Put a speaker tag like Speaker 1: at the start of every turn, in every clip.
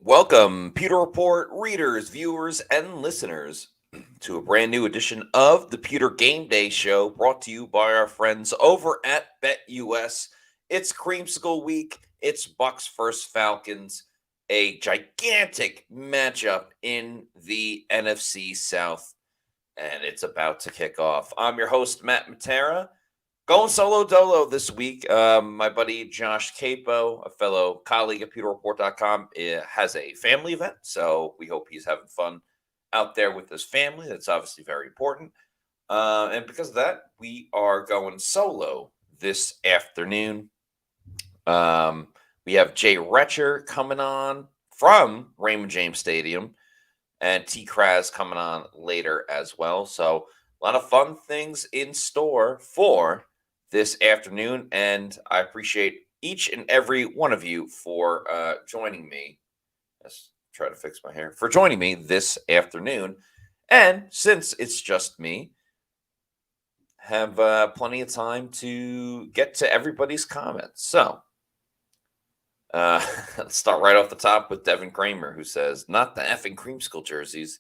Speaker 1: Welcome, Pewter Report readers, viewers, and listeners, to a brand new edition of the Pewter Game Day Show, brought to you by our friends over at BetUS. It's Creamsicle Week. It's Bucs versus Falcons, a gigantic matchup in the NFC South, and it's about to kick off. I'm your host, Matt Matera. Going solo dolo this week. My buddy Josh Capo, a fellow colleague at PewterReport.com, has a family event. So we hope he's having fun out there with his family. That's obviously very important. And because of that, we are going solo this afternoon. We have Jay Retcher coming on from Raymond James Stadium, and T. Kraz coming on later as well. So a lot of fun things in store for this afternoon, and I appreciate each and every one of you for joining me. Let's try to fix my hair. For joining me this afternoon. And since it's just me, have plenty of time to get to everybody's comments. So let's start right off the top with Devin Kramer, who says, "Not the effing creamsicle jerseys."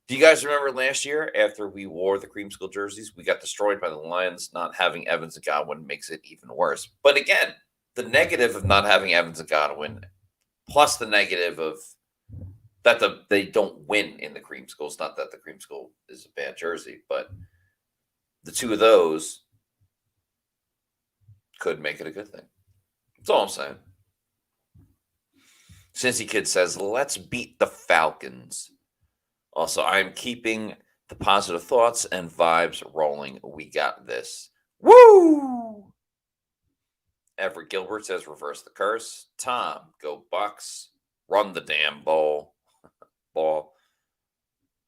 Speaker 1: Do you guys remember last year after we wore the creamsicle jerseys, we got destroyed by the Lions? Not having Evans and Godwin makes it even worse. But again, the negative of not having Evans and Godwin, plus the negative of that they don't win in the creamsicles. Not that the creamsicle is a bad jersey, but the two of those could make it a good thing. That's all I'm saying. Cincy Kid says, "Let's beat the Falcons." Also, I'm keeping the positive thoughts and vibes rolling. We got this. Woo! Everett Gilbert says, "Reverse the curse." Tom, go Bucs. Run the damn ball.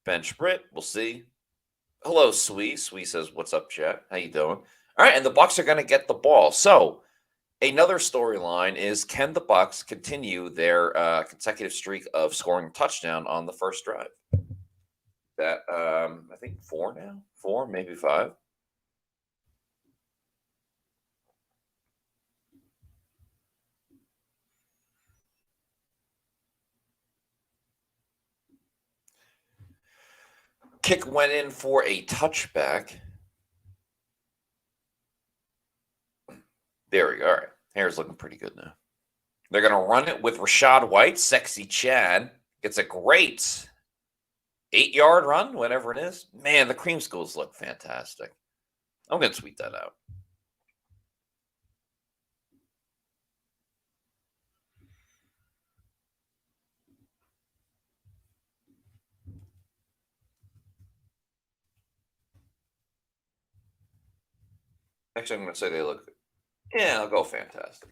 Speaker 1: Bench Brit, we'll see. Hello, Swee. Swee says, "What's up, chat? How you doing?" All right, and the Bucs are going to get the ball. So another storyline is, can the Bucs continue their consecutive streak of scoring a touchdown on the first drive? That I think 4 now, 4, maybe 5. Kick went in for a touchback. There we go. All right, hair's looking pretty good now. They're going to run it with Rachaad White. Sexy Chad gets a great 8-yard run, whatever it is. Man, the creamsicles look fantastic. I'm going to tweet that out. Actually, I'm going to say they look, yeah, I'll go fantastic.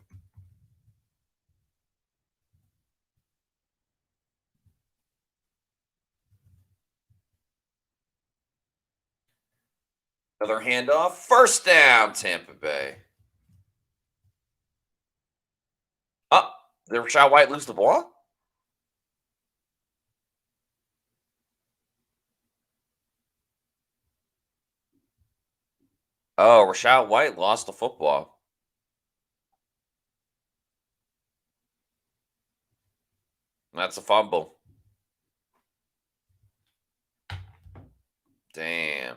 Speaker 1: Another handoff. First down, Tampa Bay. Oh, did Rachaad White lose the ball? Oh, Rachaad White lost the football. That's a fumble. Damn.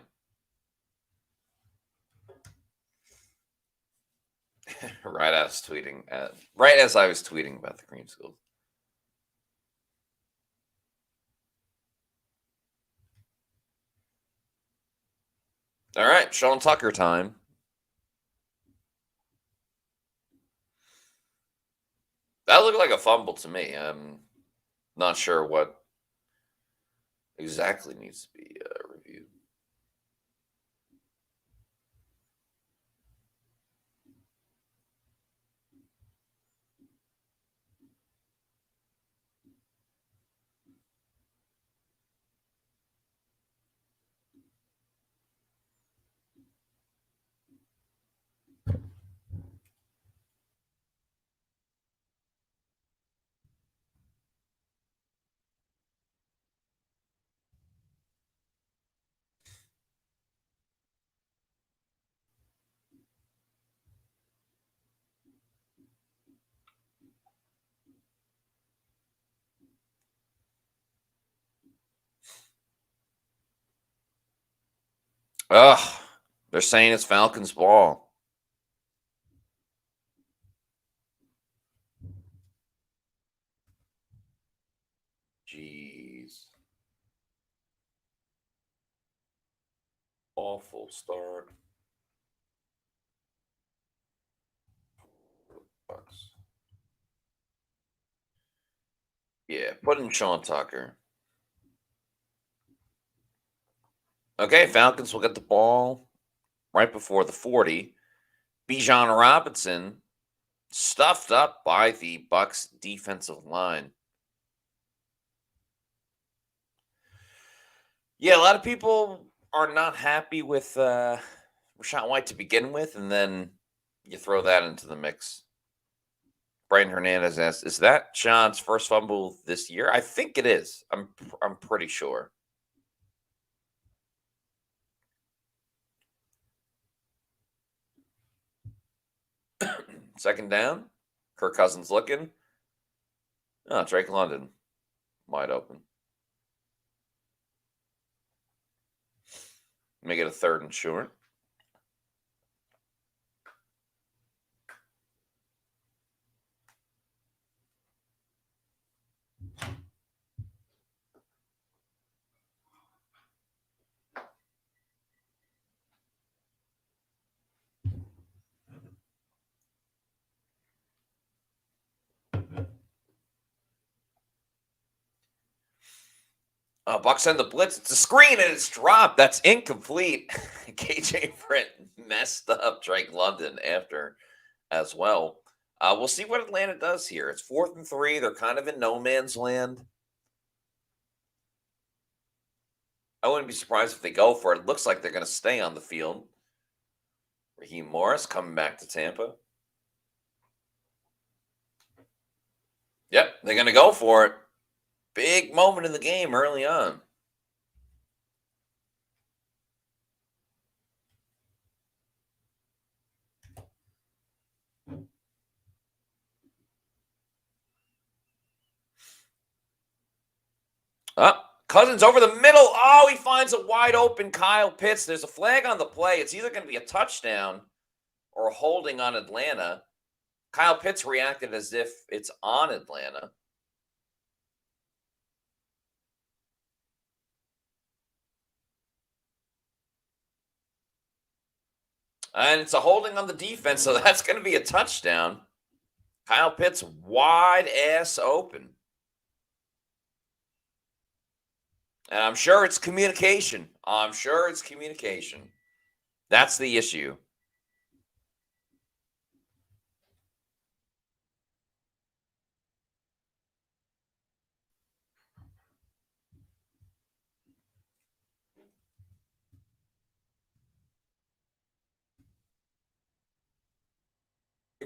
Speaker 1: Right as I was tweeting about the creamsicles. All right, Sean Tucker time. That looked like a fumble to me. I'm not sure what exactly needs to be reviewed. Ugh. They're saying it's Falcons ball. Jeez. Awful start. Bucs. Yeah, put in Sean Tucker. Okay, Falcons will get the ball right before the 40. Bijan Robinson stuffed up by the Bucs defensive line. Yeah, a lot of people are not happy with Rashawn White to begin with, and then you throw that into the mix. Brian Hernandez asks, "Is that Sean's first fumble this year?" I think it is. I'm pretty sure. Second down. Kirk Cousins looking. Oh, Drake London wide open. Make it a 3rd and short. Bucs send the blitz. It's a screen and it's dropped. That's incomplete. KJ Britt messed up Drake London after as well. We'll see what Atlanta does here. It's 4th and 3. They're kind of in no man's land. I wouldn't be surprised if they go for it. It looks like they're going to stay on the field. Raheem Morris coming back to Tampa. Yep, they're going to go for it. Big moment in the game early on. Cousins over the middle. Oh, he finds a wide open Kyle Pitts. There's a flag on the play. It's either going to be a touchdown or holding on Atlanta. Kyle Pitts reacted as if it's on Atlanta. And it's a holding on the defense, so that's going to be a touchdown. Kyle Pitts wide ass open. And I'm sure it's communication. That's the issue.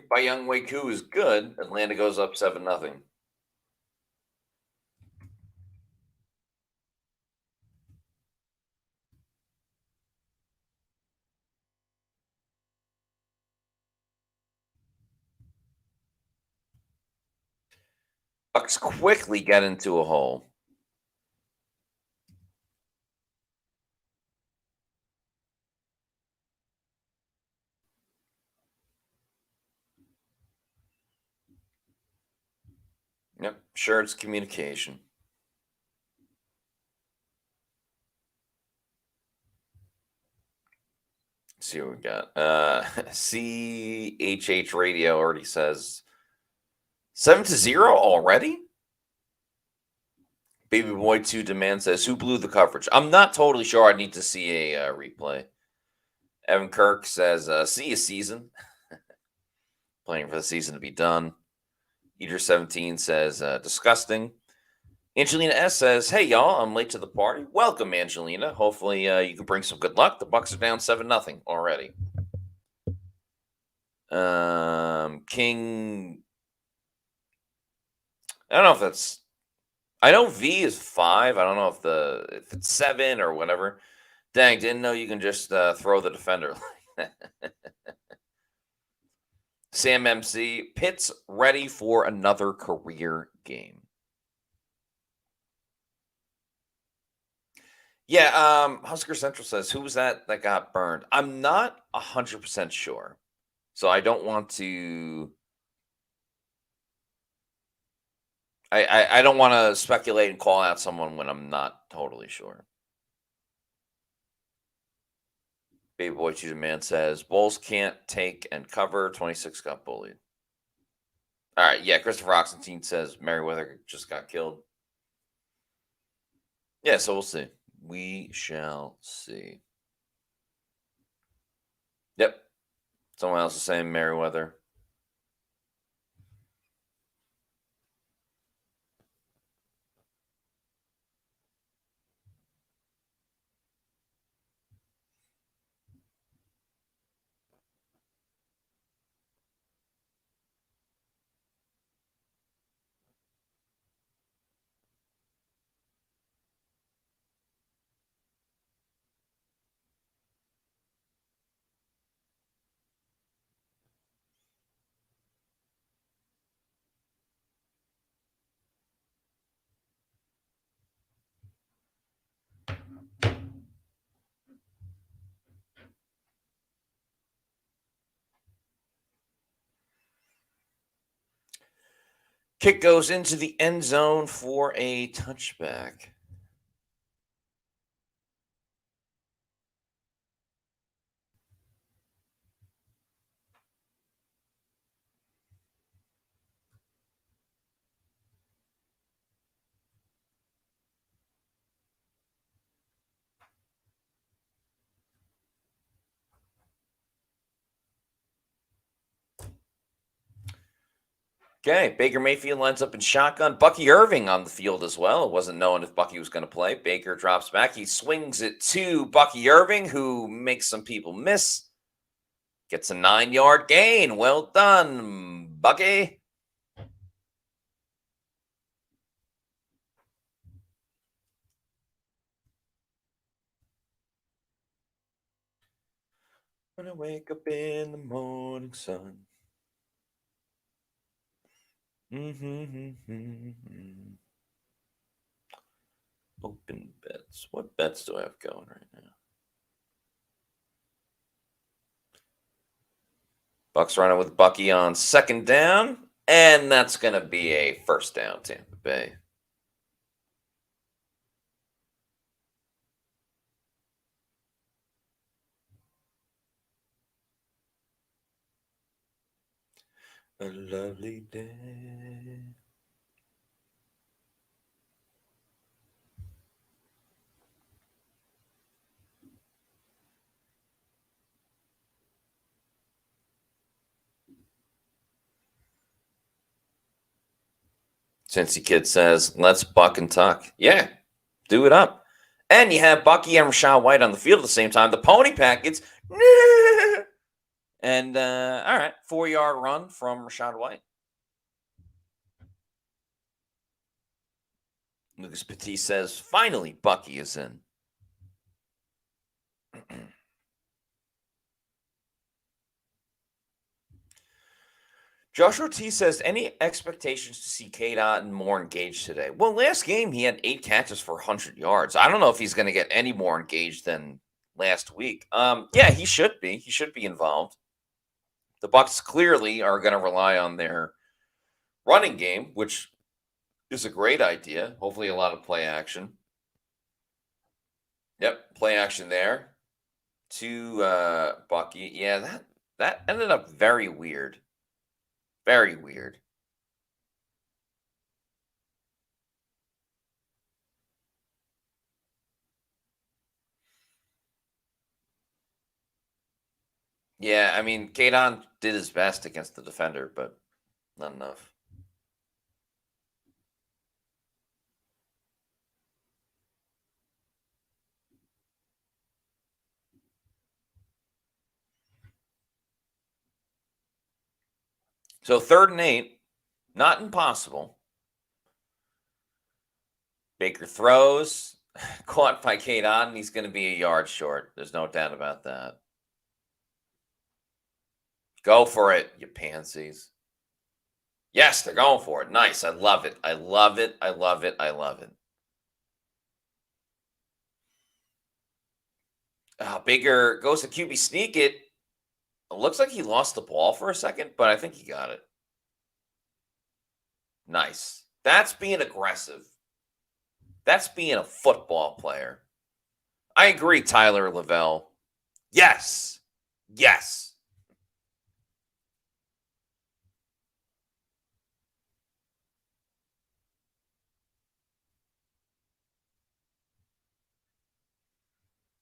Speaker 1: By Young Wei Koo is good. Atlanta goes up 7-0. Bucs quickly get into a hole. Yep, sure, it's communication. Let's see what we got. CHH Radio already says 7-0 already. Baby Boy 2 Demand says, who blew the coverage? I'm not totally sure. I need to see a replay. Evan Kirk says, see you season. Playing for the season to be done. Eater 17 says, disgusting. Angelina S says, hey, y'all, I'm late to the party. Welcome, Angelina. Hopefully you can bring some good luck. The Bucs are down 7-0 already. King, I don't know if that's, I know V is 5. I don't know if it's 7 or whatever. Dang, didn't know you can just throw the defender. Sam MC, Pitt's ready for another career game. Yeah, Husker Central says, who was that got burned? I'm not 100% sure. So I don't want to I don't want to speculate and call out someone when I'm not totally sure. Baby Boy Cheetah Man says, Bulls can't take and cover. 26 got bullied. All right, yeah, Christopher Oxentine says Merriweather just got killed. Yeah, so we'll see. We shall see. Yep. Someone else is saying Merriweather. Kick goes into the end zone for a touchback. Okay, Baker Mayfield lines up in shotgun. Bucky Irving on the field as well. It wasn't known if Bucky was going to play. Baker drops back. He swings it to Bucky Irving, who makes some people miss. Gets a 9-yard gain. Well done, Bucky. When I wake up in the morning sun. Open bets. What bets do I have going right now? Bucs running with Bucky on second down, and that's going to be a first down, Tampa Bay. A lovely day. Cincy Kid says, let's buck and tuck. Yeah, do it up. And you have Bucky and Rachaad White on the field at the same time. The pony packets. And, all right, 4-yard run from Rachaad White. Lucas Petit says, finally, Bucky is in. Joshua T says, any expectations to see Cade Otton more engaged today? Well, last game he had 8 catches for 100 yards. I don't know if he's going to get any more engaged than last week. Yeah, he should be. He should be involved. The Bucs clearly are going to rely on their running game, which is a great idea. Hopefully, a lot of play action. Yep, play action there to Bucky. Yeah, that ended up very weird. Very weird. Yeah, I mean, Kadon did his best against the defender, but not enough. So 3rd and 8, not impossible. Baker throws, caught by Kadon, and he's going to be a yard short. There's no doubt about that. Go for it, you pansies. Yes, they're going for it. Nice. I love it. I love it. I love it. I love it. Baker goes to QB sneak it. It looks like he lost the ball for a second, but I think he got it. Nice. That's being aggressive. That's being a football player. I agree, Tyler Lavelle. Yes. Yes.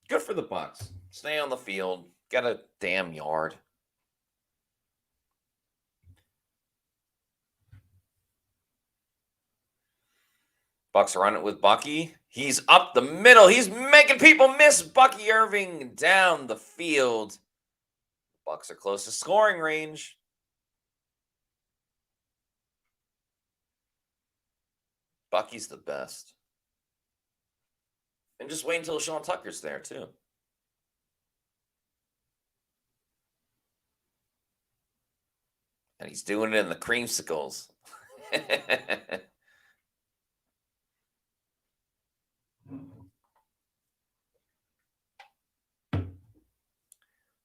Speaker 1: Good for the Bucs. Stay on the field. Get a damn yard. Bucs are on it with Bucky. He's up the middle. He's making people miss. Bucky Irving down the field. Bucs are close to scoring range. Bucky's the best. And just wait until Sean Tucker's there, too. And he's doing it in the creamsicles.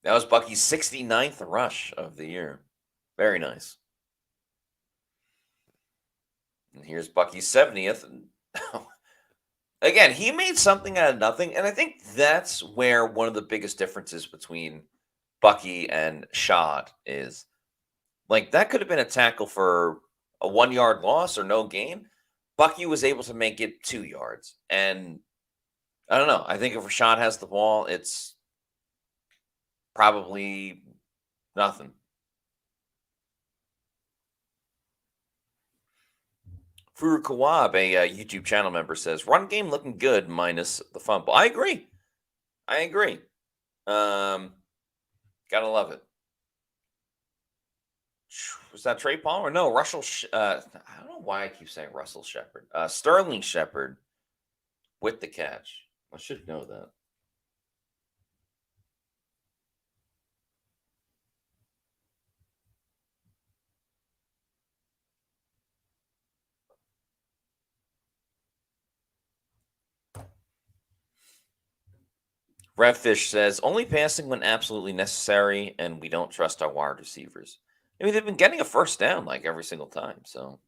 Speaker 1: That was Bucky's 69th rush of the year. Very nice. And here's Bucky's 70th. And again, he made something out of nothing. And I think that's where one of the biggest differences between Bucky and Shad is. Like, that could have been a tackle for a 1 yard loss or no gain. Bucky was able to make it 2 yards. And I don't know. I think if Rashad has the ball, it's probably nothing. Furu Kawab, a YouTube channel member, says, run game looking good minus the fumble. I agree. Gotta love it. Was that Trey Palmer? No, Russell. I don't know why I keep saying Russell Shepard. Sterling Shepard with the catch. I should know that. Redfish says, only passing when absolutely necessary, and we don't trust our wide receivers. I mean, they've been getting a first down like every single time, so.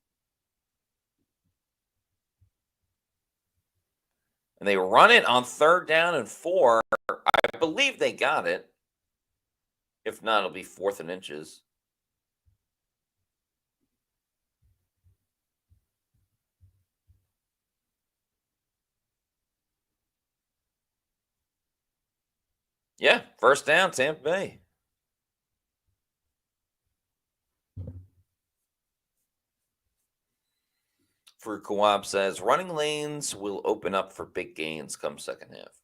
Speaker 1: And they run it on 3rd down and 4. I believe they got it. If not, it'll be 4th and inches. Yeah, first down, Tampa Bay. For Kawab says, running lanes will open up for big gains come second half.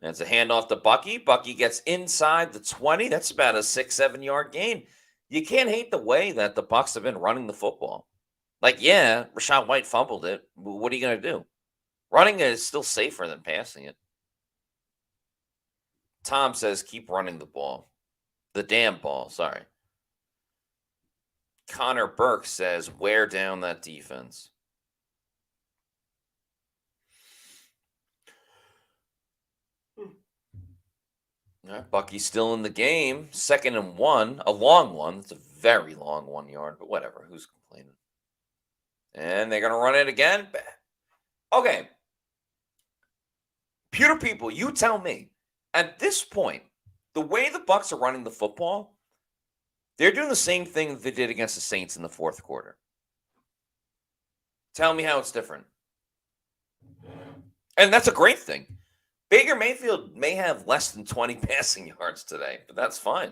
Speaker 1: And it's a handoff to Bucky. Bucky gets inside the 20. That's about a 6-7 yard gain. You can't hate the way that the Bucs have been running the football. Like, yeah, Rachaad White fumbled it. What are you going to do? Running it is still safer than passing it. Tom says, keep running the ball. The damn ball, sorry. Connor Burke says, wear down that defense. All right, Bucky's still in the game. 2nd and 1, a long one. It's a very long 1 yard, but whatever. Who's complaining? And they're going to run it again. Okay. Pewter people, you tell me. At this point, the way the Bucs are running the football, they're doing the same thing that they did against the Saints in the 4th quarter. Tell me how it's different. And that's a great thing. Baker Mayfield may have less than 20 passing yards today, but that's fine.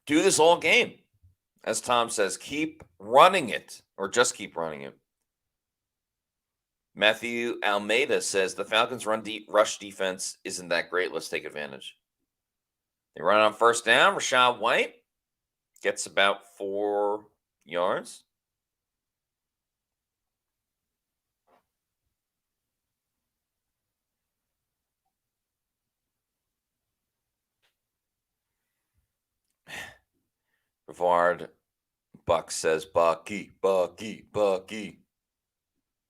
Speaker 1: Do this all game. As Tom says, keep running it, or just keep running it. Matthew Almeida says the Falcons' rush defense isn't that great. Let's take advantage. They run on 1st down. Rachaad White gets about 4 yards. Brevard Buck says Bucky, Bucky, Bucky.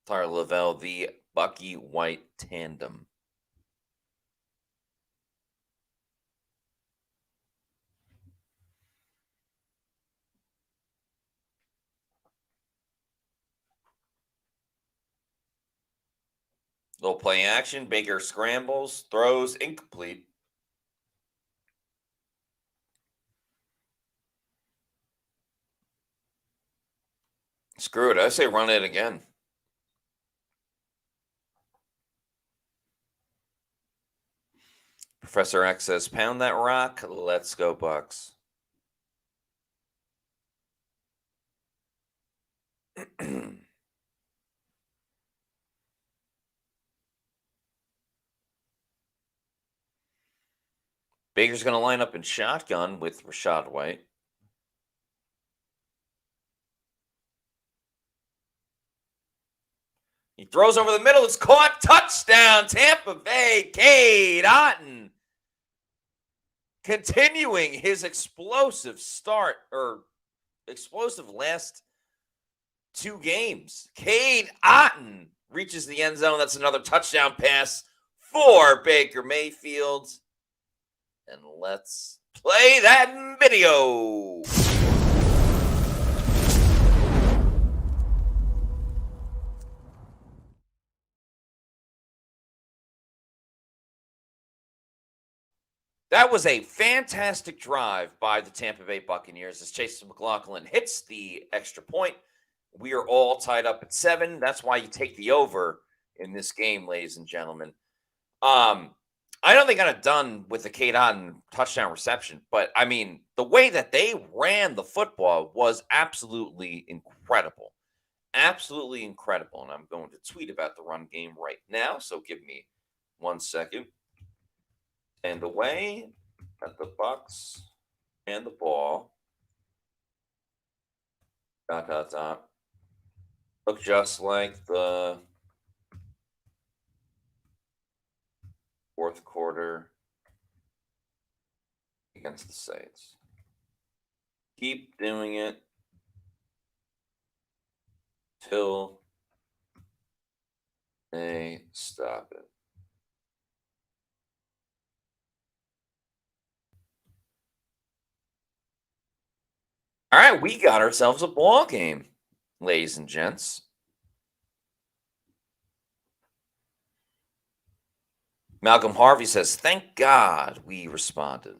Speaker 1: Tyler Lavelle, the Bucky White tandem. Little play action. Baker scrambles, throws, incomplete. Screw it. I say run it again. Professor X says, pound that rock. Let's go, Bucs. Baker's going to line up in shotgun with Rachaad White. He throws over the middle. It's caught. Touchdown, Tampa Bay. Cade Otton continuing his explosive start or explosive last two games. Cade Otton reaches the end zone. That's another touchdown pass for Baker Mayfield. And let's play that video. That was a fantastic drive by the Tampa Bay Buccaneers as Chase McLaughlin hits the extra point. We are all tied up at 7. That's why you take the over in this game, ladies and gentlemen. I don't think I'm done with the Cade Otton touchdown reception, but I mean, the way that they ran the football was absolutely incredible. Absolutely incredible. And I'm going to tweet about the run game right now. So give me 1 second. And away at the Bucs and the ball. ... Look just like the fourth quarter against the Saints. Keep doing it till they stop it. All right, we got ourselves a ball game, ladies and gents. Malcolm Harvey says, thank God we responded.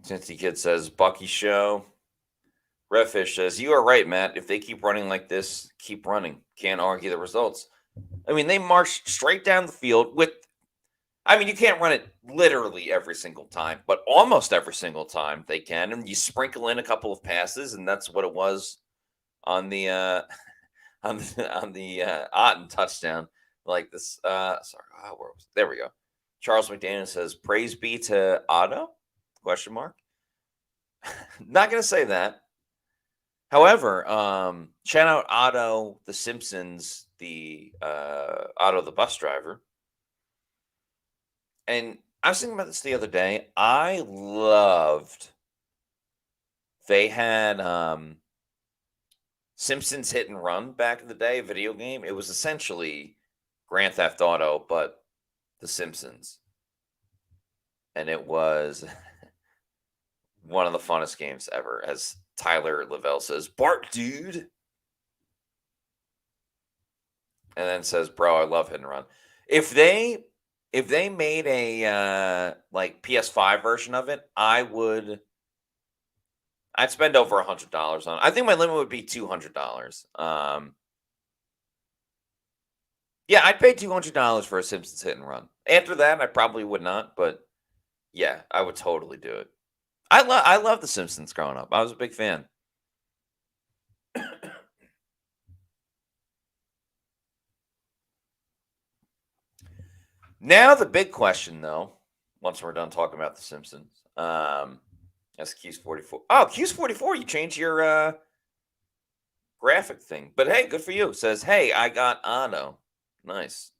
Speaker 1: Cincy Kid says, Bucky show. Redfish says, you are right, Matt. If they keep running like this, keep running. Can't argue the results. I mean, they marched straight down the field with, I mean, you can't run it literally every single time, but almost every single time they can. And you sprinkle in a couple of passes, and that's what it was on the Otton touchdown. Like this, where was it? There we go. Charles McDaniel says, praise be to Otto? ? Not going to say that. However, shout out Otto, the Simpsons, the Otto, the bus driver. And I was thinking about this the other day. I loved, they had Simpsons Hit and Run back in the day, a video game. It was essentially Grand Theft Auto, but the Simpsons. And it was one of the funnest games ever, as Tyler Lavelle says, Bart, dude. And then says, bro, I love Hit and Run. If they made a like PS5 version of it, I'd spend over $100 on it. I think my limit would be $200. Yeah, I'd pay $200 for a Simpsons Hit and Run. After that, I probably would not, but yeah, I would totally do it. I love The Simpsons growing up. I was a big fan. Now the big question, though, once we're done talking about The Simpsons. That's Q's 44. Oh, Q's 44. You changed your graphic thing. But hey, good for you. Says, hey, I got Ano. Nice.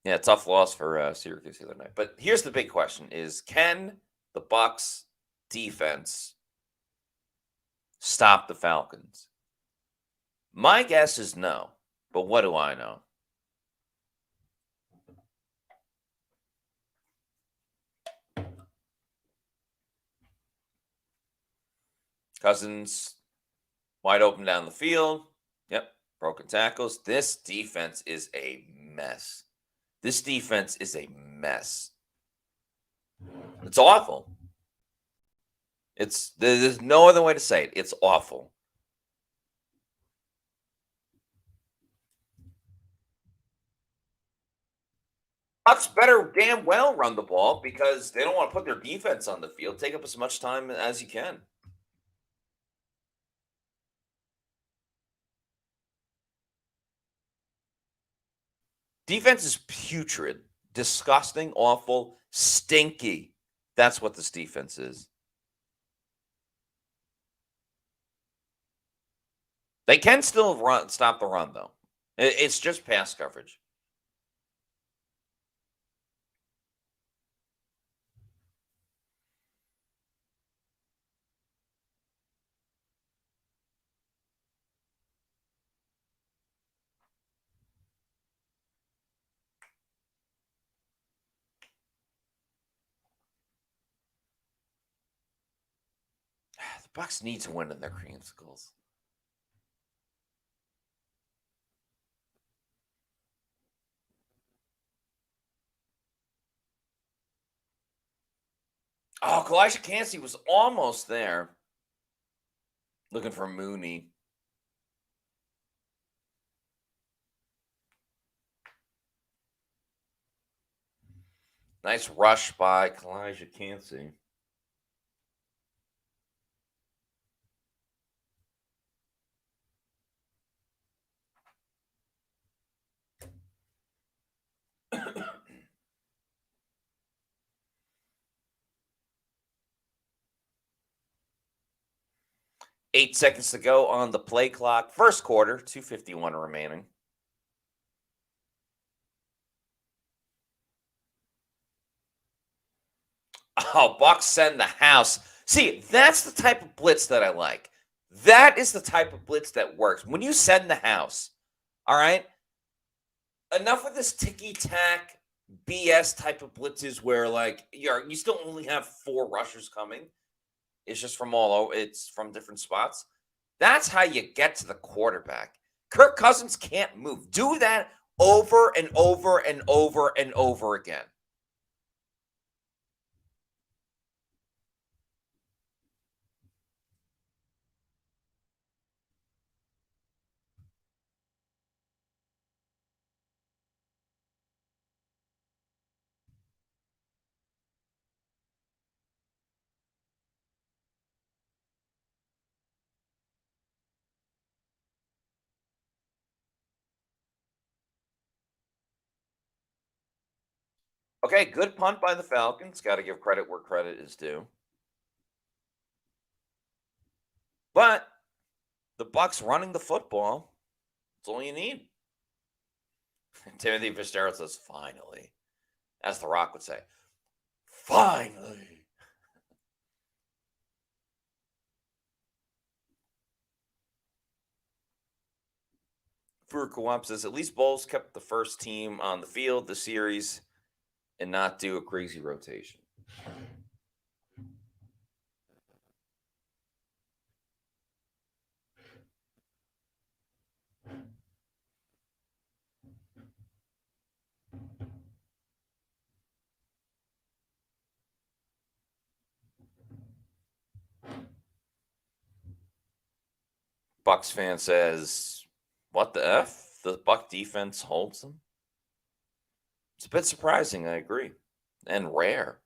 Speaker 1: Yeah, tough loss for Syracuse the other night. But here's the big question is, can the Bucs defense stop the Falcons? My guess is no. But what do I know? Cousins wide open down the field. Yep, broken tackles. This defense is a mess. This defense is a mess. It's awful. There's no other way to say it. It's awful. Bucs better damn well run the ball because they don't want to put their defense on the field. Take up as much time as you can. Defense is putrid, disgusting, awful, stinky. That's what this defense is. They can still stop the run, though. It's just pass coverage. The Bucs need to win in their creamsicles. Oh, Kalijah Cansey was almost there. Looking for Mooney. Nice rush by Kalijah Cansey. Eight seconds to go on the play clock. First quarter, 2:51 remaining. Oh, Bucs send the house. See, that's the type of blitz that I like. That is the type of blitz that works. When you send the house, all right? Enough of this ticky-tack BS type of blitzes where, like, you still only have 4 rushers coming. It's just from it's from different spots. That's how you get to the quarterback. Kirk Cousins can't move. Do that over and over and over and over again. Okay, good punt by the Falcons. Got to give credit where credit is due. But the Bucs running the football, that's all you need. Timothy Fitzgerald says, finally. As The Rock would say, finally. Furukawam says, at least Bowles kept the first team on the field this series and not do a crazy rotation. Bucs fan says, what the F? The Buck defense holds them? It's a bit surprising, I agree. And rare.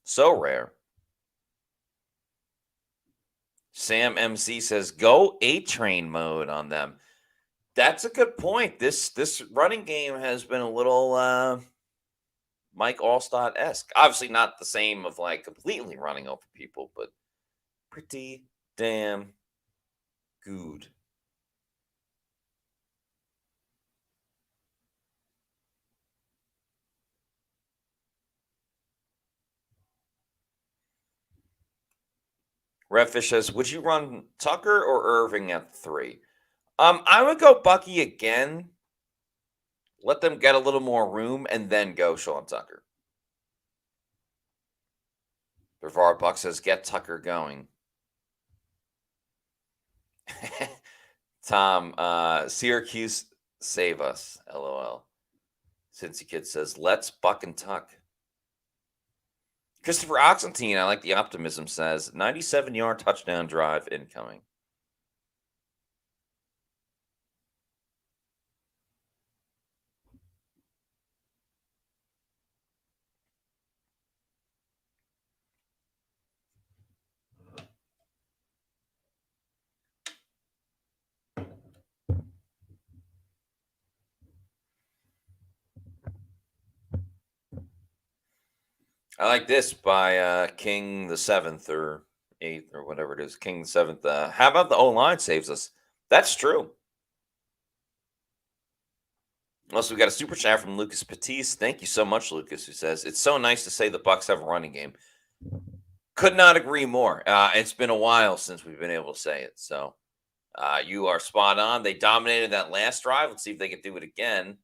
Speaker 1: So rare. Sam MC says, go A-train mode on them. That's a good point. This running game has been a little Mike Allstott-esque. Obviously not the same of like completely running over people, but pretty damn good. Redfish says, would you run Tucker or Irving at 3? I would go Bucky again. Let them get a little more room and then go Sean Tucker. Brevard Buck says, get Tucker going. Tom, Syracuse, save us. LOL. Cincy Kid says, let's Buck and Tuck. Christopher Oxentine, I like the optimism, says, 97-yard touchdown drive incoming. I like this by King the 7th or 8th or whatever it is. King the 7th. How about the O-line saves us? That's true. Also, we got a super chat from Lucas Patisse. Thank you so much, Lucas, who says, it's so nice to say the Bucs have a running game. Could not agree more. It's been a while since we've been able to say it. So you are spot on. They dominated that last drive. Let's see if they can do it again.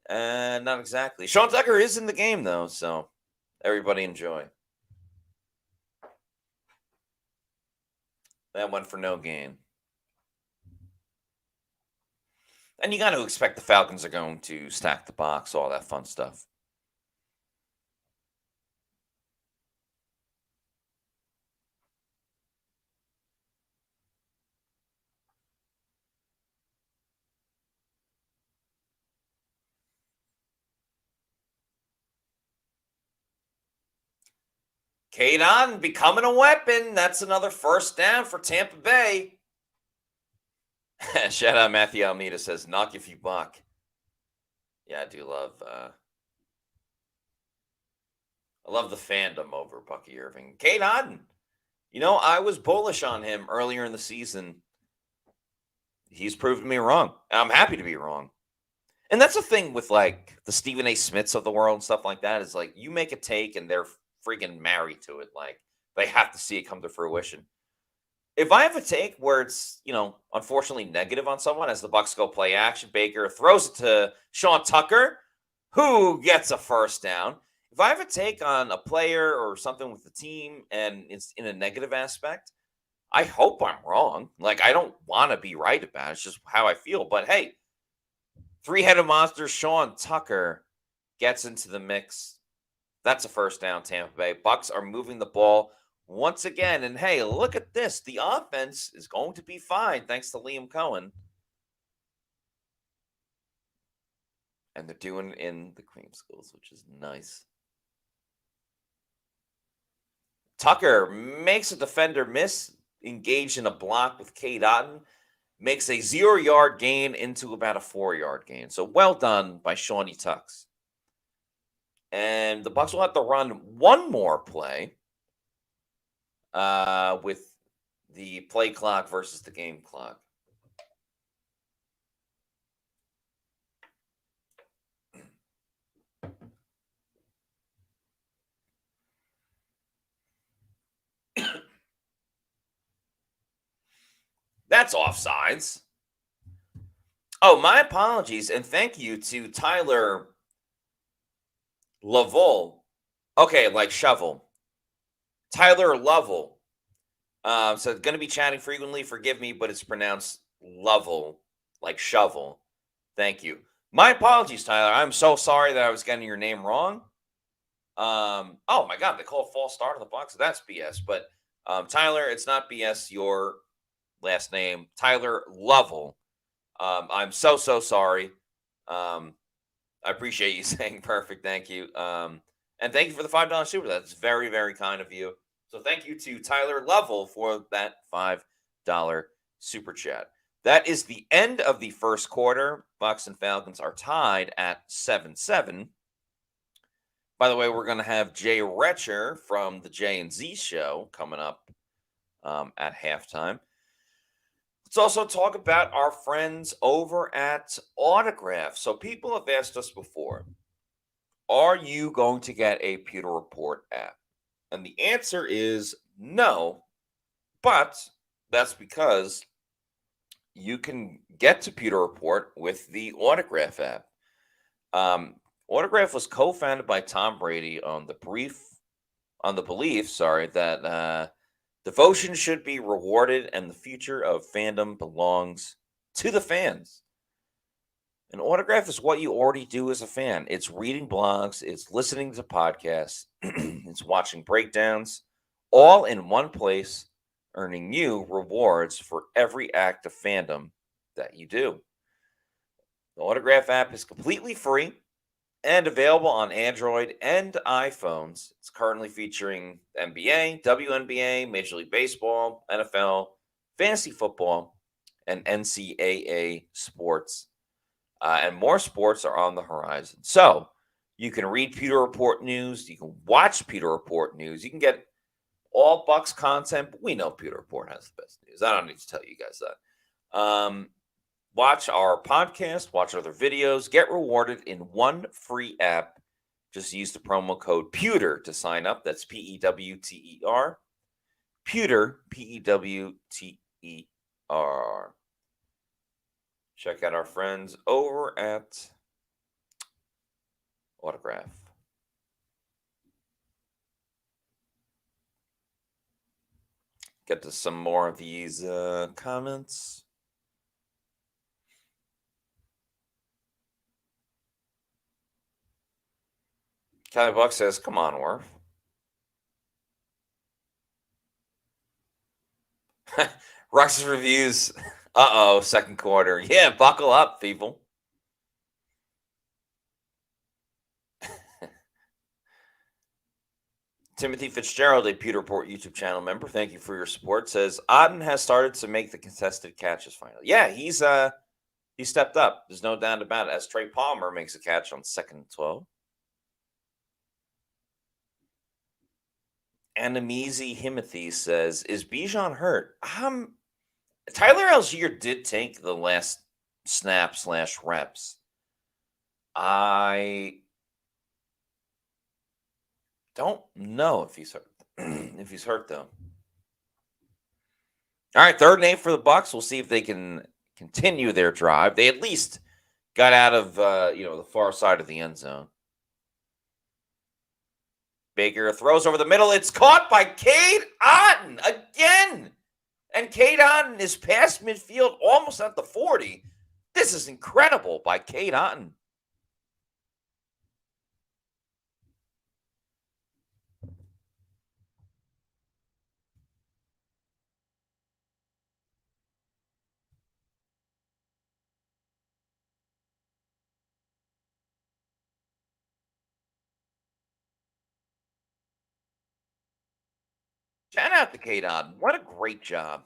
Speaker 1: Not exactly. Sean Tucker is in the game, though, so everybody enjoy. That went for no gain. And you got to expect the Falcons are going to stack the box, all that fun stuff. Cade Otton becoming a weapon. That's another first down for Tampa Bay. Shout out Matthew Almeida says, knock if you buck. Yeah, I do love I love the fandom over Bucky Irving. Cade Otton. You know, I was bullish on him earlier in the season. He's proved me wrong. I'm happy to be wrong. And that's the thing with like the Stephen A. Smiths of the world and stuff like that is like you make a take and they're freaking married to it. Like they have to see it come to fruition. If I have a take where it's, you know, unfortunately negative on someone as the Bucs go play action, Baker throws it to Sean Tucker, who gets a first down. If I have a take on a player or something with the team and it's in a negative aspect, I hope I'm wrong. Like, I don't want to be right about it. It's just how I feel. But hey, three-headed monster Sean Tucker gets into the mix. That's a first down, Tampa Bay. Bucs are moving the ball once again. And hey, look at this. The offense is going to be fine thanks to Liam Cohen. And they're doing it in the creamsicles, which is nice. Tucker makes a defender miss, engaged in a block with Cade Otton, makes a 0-yard gain into about a 4-yard gain. So well done by Shawnee Tucks. And the Bucs will have to run one more play with the play clock versus the game clock. That's offsides. Oh, my apologies. And thank you to Tyler Lovell. Okay, like shovel. Tyler Lovell. So going to be chatting frequently. Forgive me, but it's pronounced Lovell, like shovel. Thank you. My apologies, Tyler. I'm so sorry that I was getting your name wrong. Oh my God, they call a false start on the Bucs. That's BS. But Tyler, it's not BS. Your last name, Tyler Lovell. I'm so sorry. I appreciate you saying perfect. Thank you. And thank you for the $5 super. That's very, very kind of you. So thank you to Tyler Lovell for that $5 super chat. That is the end of the first quarter. Bucs and Falcons are tied at 7-7. By the way, we're going to have Jay Retcher from the J and Z show coming up at halftime. Let's also talk about our friends over at Autograph. So people have asked us before, are you going to get a Pewter Report app? And the answer is no, but that's because you can get to Pewter Report with the Autograph app. Autograph was co-founded by Tom Brady on the belief, that devotion should be rewarded and the future of fandom belongs to the fans. An autograph is what you already do as a fan. It's reading blogs, it's listening to podcasts, it's watching breakdowns, all in one place, earning you rewards for every act of fandom that you do. The Autograph app is completely free and available on Android and iPhones. It's currently featuring NBA, WNBA, Major League Baseball, NFL, fantasy football, and NCAA sports. And more sports are on the horizon. So you can read Pewter Report news. You can watch Pewter Report news. You can get all Bucs content. But we know Pewter Report has the best news. I don't need to tell you guys that. Watch our podcast. Watch other videos. Get rewarded in one free app. Just use the promo code Pewter to sign up. That's PEWTER. Pewter, PEWTER. Check out our friends over at Autograph. Get to some more of these comments. Kelly Buck says, come on, Worf. Rux's reviews. Second quarter. Yeah, buckle up, people. Timothy Fitzgerald, a Pewter Report YouTube channel member, thank you for your support, says Otton has started to make the contested catches finally. Yeah, he stepped up. There's no doubt about it. As Trey Palmer makes a catch on 2nd and 12. Anamisi Himothy says, is Bijan hurt? Tyler Algier did take the last snap/reps. I don't know if he's hurt. If he's hurt, though. All right, 3rd and 8 for the Bucs. We'll see if they can continue their drive. They at least got out of the far side of the end zone. Baker throws over the middle. It's caught by Cade Otton again. And Cade Otton is past midfield, almost at the 40. This is incredible by Cade Otton. Shout out to Cade Otton. What a great job.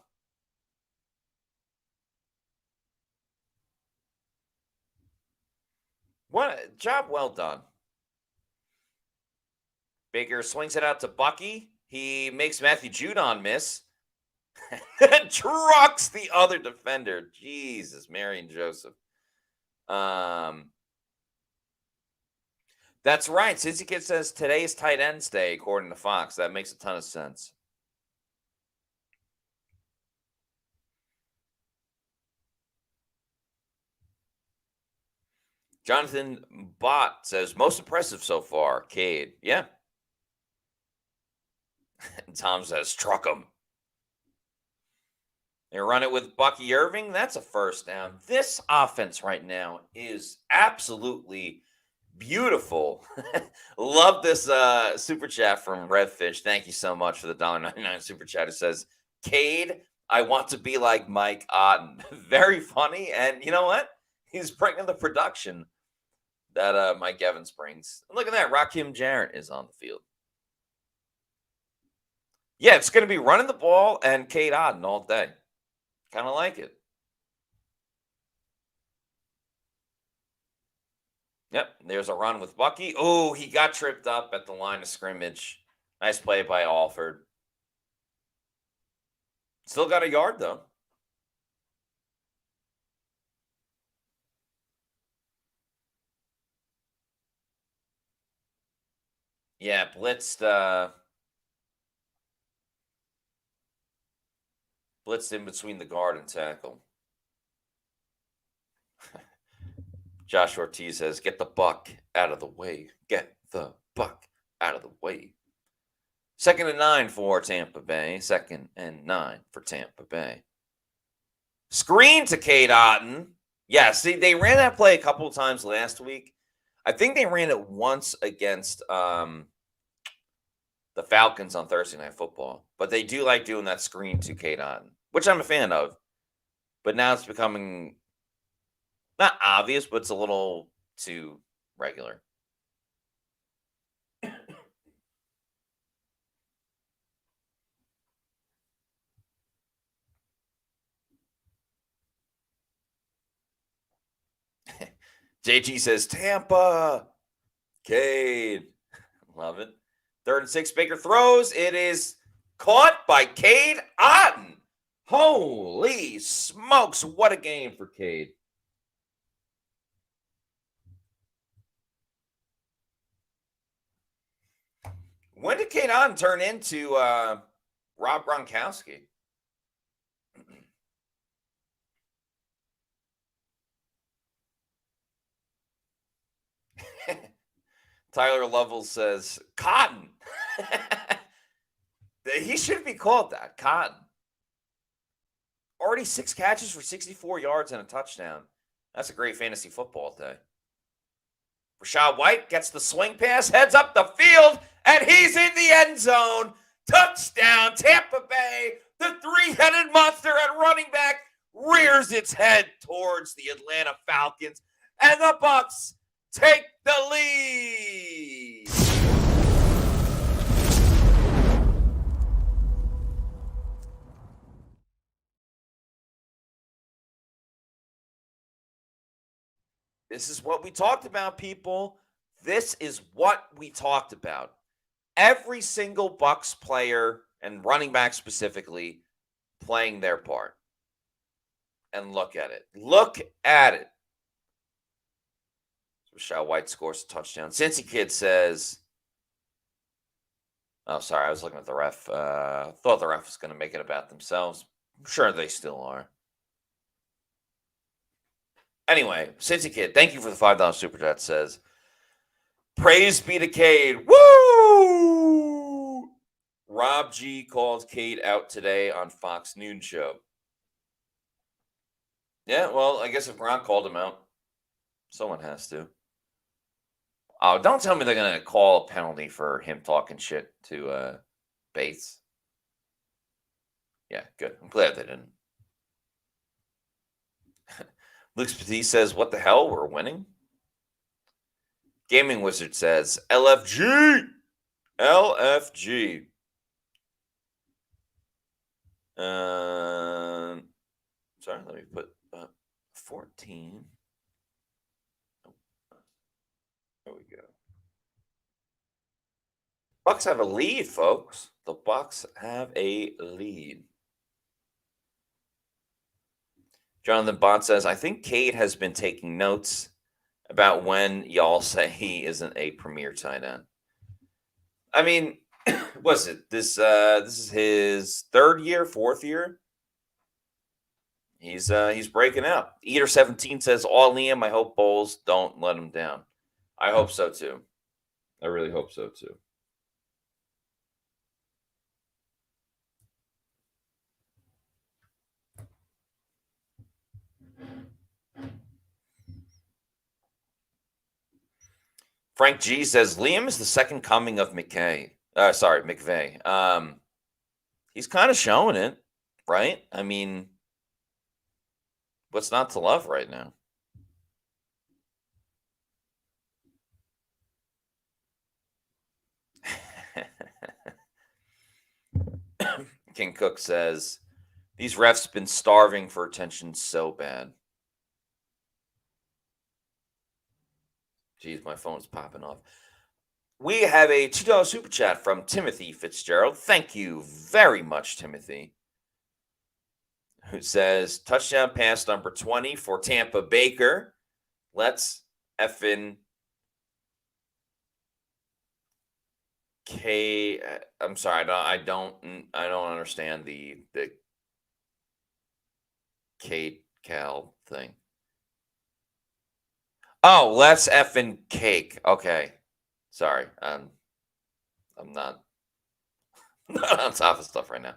Speaker 1: What a job well done. Baker swings it out to Bucky. He makes Matthew Judon miss. Trucks the other defender. Jesus, Mary and Joseph. That's right. Cincy Kid says today is tight ends day, according to Fox. That makes a ton of sense. Jonathan Bott says, most impressive so far, Cade. Yeah. And Tom says, truck him. They run it with Bucky Irving. That's a first down. This offense right now is absolutely beautiful. Love this super chat from Redfish. Thank you so much for the $1.99 super chat. It says, Cade, I want to be like Mike Otton. Very funny. And you know what? He's bringing the production that Mike Evans brings. And look at that. Rakim Jarrett is on the field. Yeah, it's going to be running the ball and Cade Otton all day. Kind of like it. Yep, there's a run with Bucky. Oh, he got tripped up at the line of scrimmage. Nice play by Alford. Still got a yard, though. Yeah, blitzed in between the guard and tackle. Josh Ortiz says, get the buck out of the way. Get the buck out of the way. 2nd and 9 for Tampa Bay. 2nd and 9 for Tampa Bay. Screen to Cade Otton. Yeah, see, they ran that play a couple of times last week. I think they ran it once against the Falcons on Thursday Night Football. But they do like doing that screen to Cade Otton, which I'm a fan of. But now it's becoming not obvious, but it's a little too regular. JG says, Tampa. Cade. Love it. 3rd and 6, Baker throws. It is caught by Cade Otton. Holy smokes, what a game for Cade. When did Cade Otton turn into Rob Gronkowski? Tyler Lovell says, Cotton. He should be called that, Cotton. Already 6 catches for 64 yards and a touchdown. That's a great fantasy football day. Rachaad White gets the swing pass, heads up the field, and he's in the end zone. Touchdown, Tampa Bay. The 3-headed monster at running back rears its head towards the Atlanta Falcons, and the Bucs take the lead. This is what we talked about, people. This is what we talked about. Every single Bucs player and running back specifically playing their part. And look at it. Look at it. Rachaad White scores a touchdown. Cincy Kid says, oh, sorry, I was looking at the ref. Thought the ref was going to make it about themselves. I'm sure they still are. Anyway, Cincy Kid, thank you for the $5 super chat. Says, praise be to Cade. Woo! Rob G called Cade out today on Fox Noon Show. Yeah, well, I guess if Gronk called him out, someone has to. Oh, don't tell me they're going to call a penalty for him talking shit to Bates. Yeah, good. I'm glad they didn't. Luke Petit says, what the hell? We're winning? Gaming Wizard says, LFG. LFG. Sorry, let me put 14. There we go. Bucs have a lead, folks. The Bucs have a lead. Jonathan Bond says, I think Cade has been taking notes about when y'all say he isn't a premier tight end. I mean, was it this is his 3rd year, 4th year? He's breaking out. Eater 17 says, all Liam, I hope Bowles don't let him down. I hope so too. I really hope so too. Frank G says Liam is the second coming of McVay. He's kind of showing it, right? I mean, what's not to love right now? King Cook says, these refs been starving for attention so bad. Jeez, my phone's popping off. We have a $2 super chat from Timothy Fitzgerald. Thank you very much, Timothy. Who says touchdown pass number 20 for Tampa Baker. Let's effing K. I'm sorry, I don't understand the K Cal thing. Oh, let's effing cake. Okay, sorry, I'm not on top of stuff right now.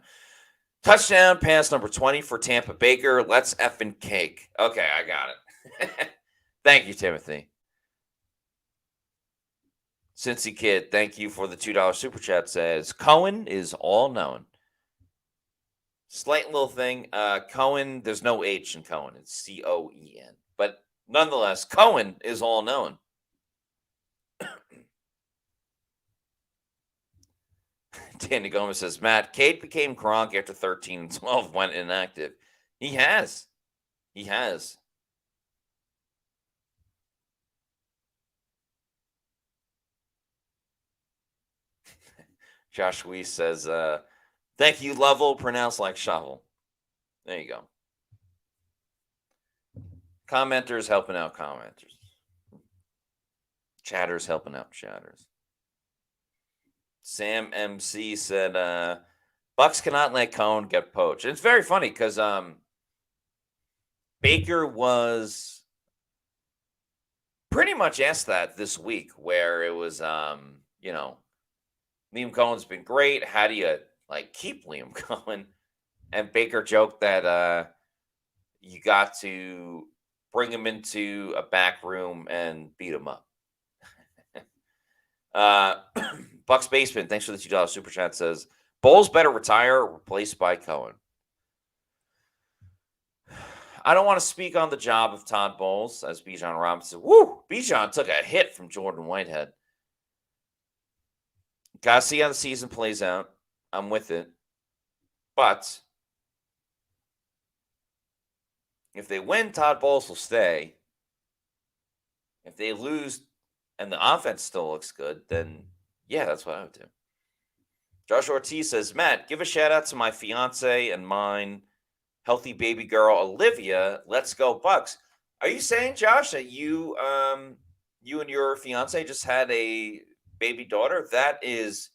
Speaker 1: Touchdown pass number 20 for Tampa Baker. Let's effing cake. Okay, I got it. Thank you, Timothy. Cincy Kid, thank you for the $2 super chat. Says Cohen is all known. Slight little thing. Cohen, there's no H in Cohen. It's Coen. But nonetheless, Cohen is all known. Danny Gomez says, Matt, Cade became Gronk after 13 and 12 went inactive. He has. He has. Josh Weiss says, thank you, Level, pronounced like shovel. There you go. Commenters helping out commenters. Chatters helping out chatters. Sam MC said, Bucs cannot let Cohen get poached. And it's very funny because Baker was pretty much asked that this week, where it was, Liam Cohen's been great. How do you keep Liam Cohen? And Baker joked that you got to bring him into a back room and beat him up. Bucks Basement, thanks for the $2 super chat, says Bowles better retire, replaced by Cohen. I don't want to speak on the job of Todd Bowles, as Bijan Robinson. Woo! Bijan took a hit from Jordan Whitehead. Gotta see how the season plays out. I'm with it. But if they win, Todd Bowles will stay. If they lose and the offense still looks good, then yeah, that's what I would do. Josh Ortiz says, Matt, give a shout out to my fiance and mine, healthy baby girl Olivia. Let's go Bucks. Are you saying, Josh, that you and your fiance just had a baby daughter? That is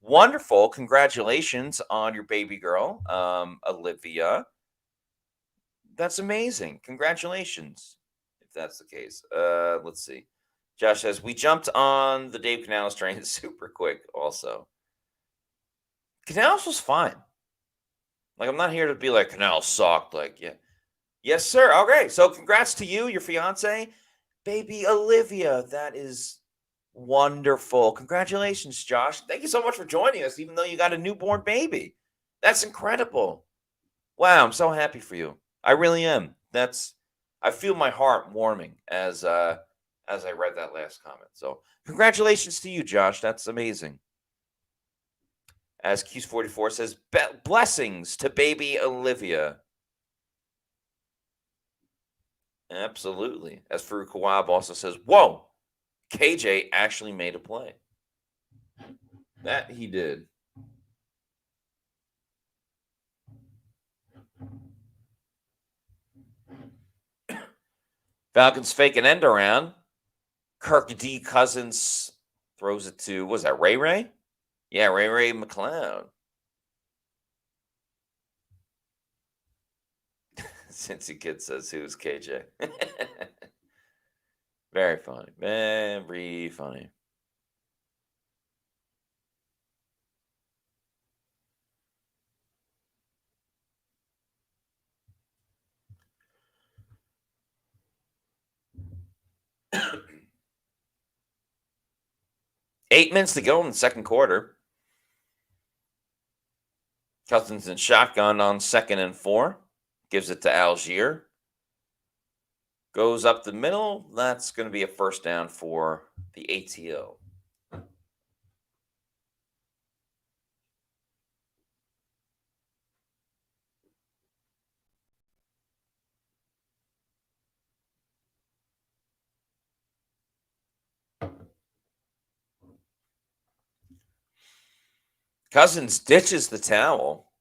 Speaker 1: wonderful. Congratulations on your baby girl, Olivia. That's amazing. Congratulations, if that's the case. Let's see. Josh says, we jumped on the Dave Canales train super quick also. Canales was fine. I'm not here to be like, Canales sucked. Yeah. Yes, sir. Okay, so congrats to you, your fiance, baby Olivia. That is wonderful. Congratulations, Josh. Thank you so much for joining us, even though you got a newborn baby. That's incredible. Wow, I'm so happy for you. I really am. I feel my heart warming as I read that last comment. So congratulations to you, Josh. That's amazing. As Q's44 says, blessings to baby Olivia. Absolutely. As Farouk Kawab also says, whoa, KJ actually made a play. That he did. Falcons fake an end around. Kirk D. Cousins throws it to, was that Ray Ray? Yeah, Ray McLeod. Cincy Kid says, who's KJ? Very funny. Very funny. Eight minutes to go in the second quarter. Cousins in shotgun on 2nd and 4. Gives it to Algier. Goes up the middle. That's going to be a first down for the ATO. Cousins ditches the towel.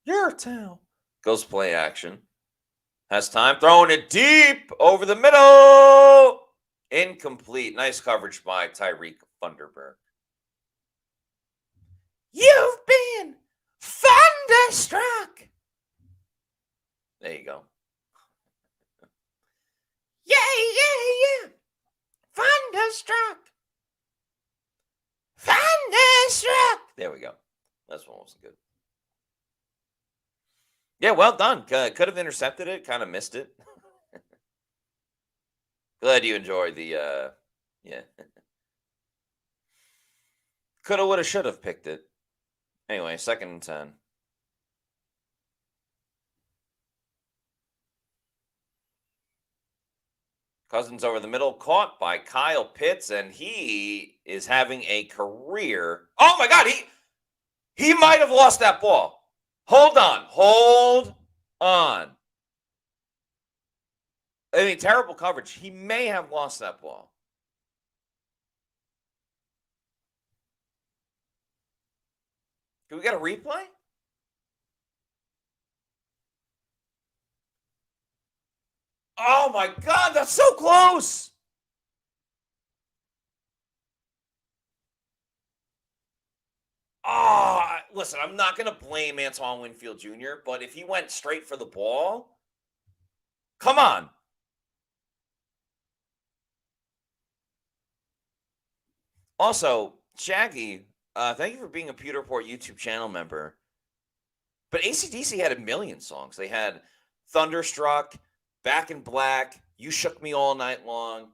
Speaker 1: Your towel. Goes play action. Has time. Throwing it deep over the middle. Incomplete. Nice coverage by Tyreek Thunderberg. You've been thunderstruck. There you go. Yeah. Thunderstruck. Thunderstruck. There we go. That's one wasn't good. Yeah, well done. Could have intercepted it. Kind of missed it. Glad you enjoyed the, yeah. Coulda, woulda, should have picked it. Anyway, 2nd and 10. Cousins over the middle, caught by Kyle Pitts, and he is having a career. Oh my God, he might have lost that ball. Hold on. I mean, terrible coverage. He may have lost that ball. Can we get a replay? Oh my God, that's so close. Oh, listen, I'm not going to blame Antoine Winfield Jr., but if he went straight for the ball, come on. Also, Shaggy, thank you for being a Pewter Report YouTube channel member. But AC/DC had a million songs. They had Thunderstruck, Back in Black, You Shook Me All Night Long,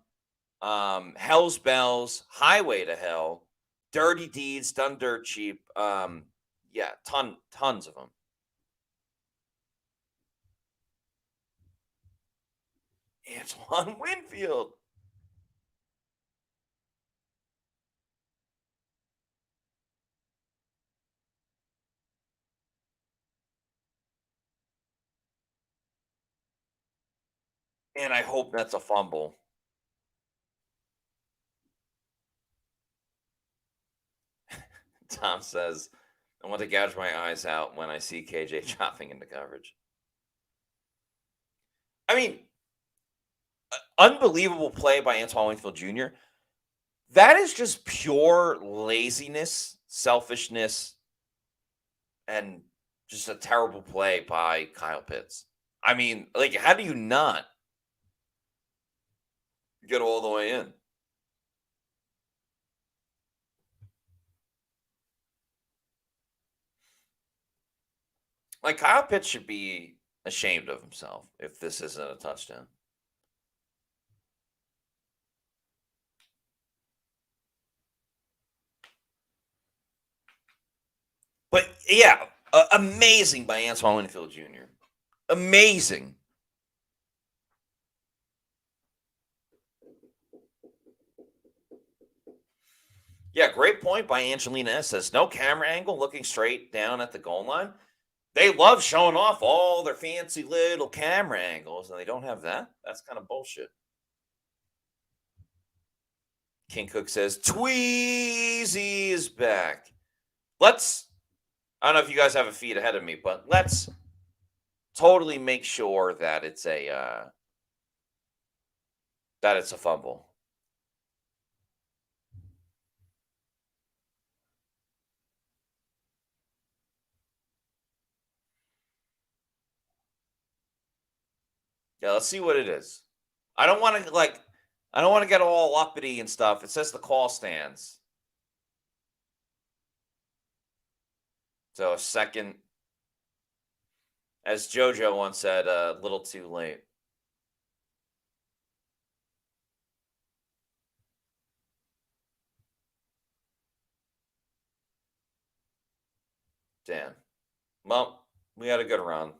Speaker 1: Hell's Bells, Highway to Hell, Dirty Deeds, Done Dirt Cheap. Yeah, tons of them. Antoine Winfield. And I hope that's a fumble. Tom says, I want to gouge my eyes out when I see KJ chopping into coverage. I mean, unbelievable play by Antoine Winfield Jr. That is just pure laziness, selfishness, and just a terrible play by Kyle Pitts. I mean, like, how do you not get all the way in? Like, Kyle Pitts should be ashamed of himself if this isn't a touchdown. But yeah, amazing by Antoine Winfield Jr. Amazing. Yeah, great point by Angelina S. Says no camera angle looking straight down at the goal line. They love showing off all their fancy little camera angles, and they don't have that. That's kind of bullshit. King Cook says Tweezy is back. I don't know if you guys have a feed ahead of me, but let's totally make sure that it's a fumble. Yeah, let's see what it is. I don't want to get all uppity and stuff. It says the call stands. So a second, as JoJo once said, a little too late. Damn. Well, we had a good run.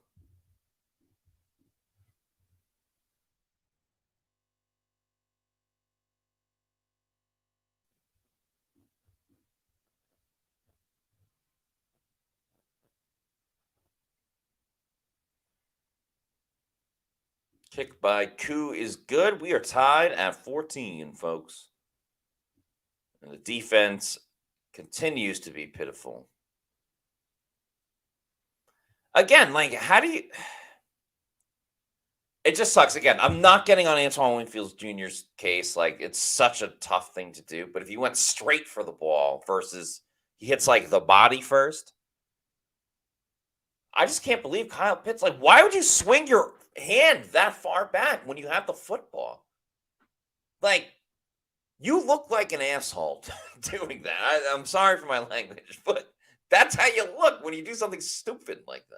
Speaker 1: Kick by Koo is good. We are tied at 14, folks. And the defense continues to be pitiful. Again, like, how do you it just sucks. Again, I'm not getting on Antoine Winfield Jr.'s case. Like, it's such a tough thing to do. But if you went straight for the ball versus he hits like the body first, I just can't believe Kyle Pitts. Like, why would you swing your hand that far back when you have the football? Like, you look like an asshole doing that. I'm sorry for my language, but that's how you look when you do something stupid like that.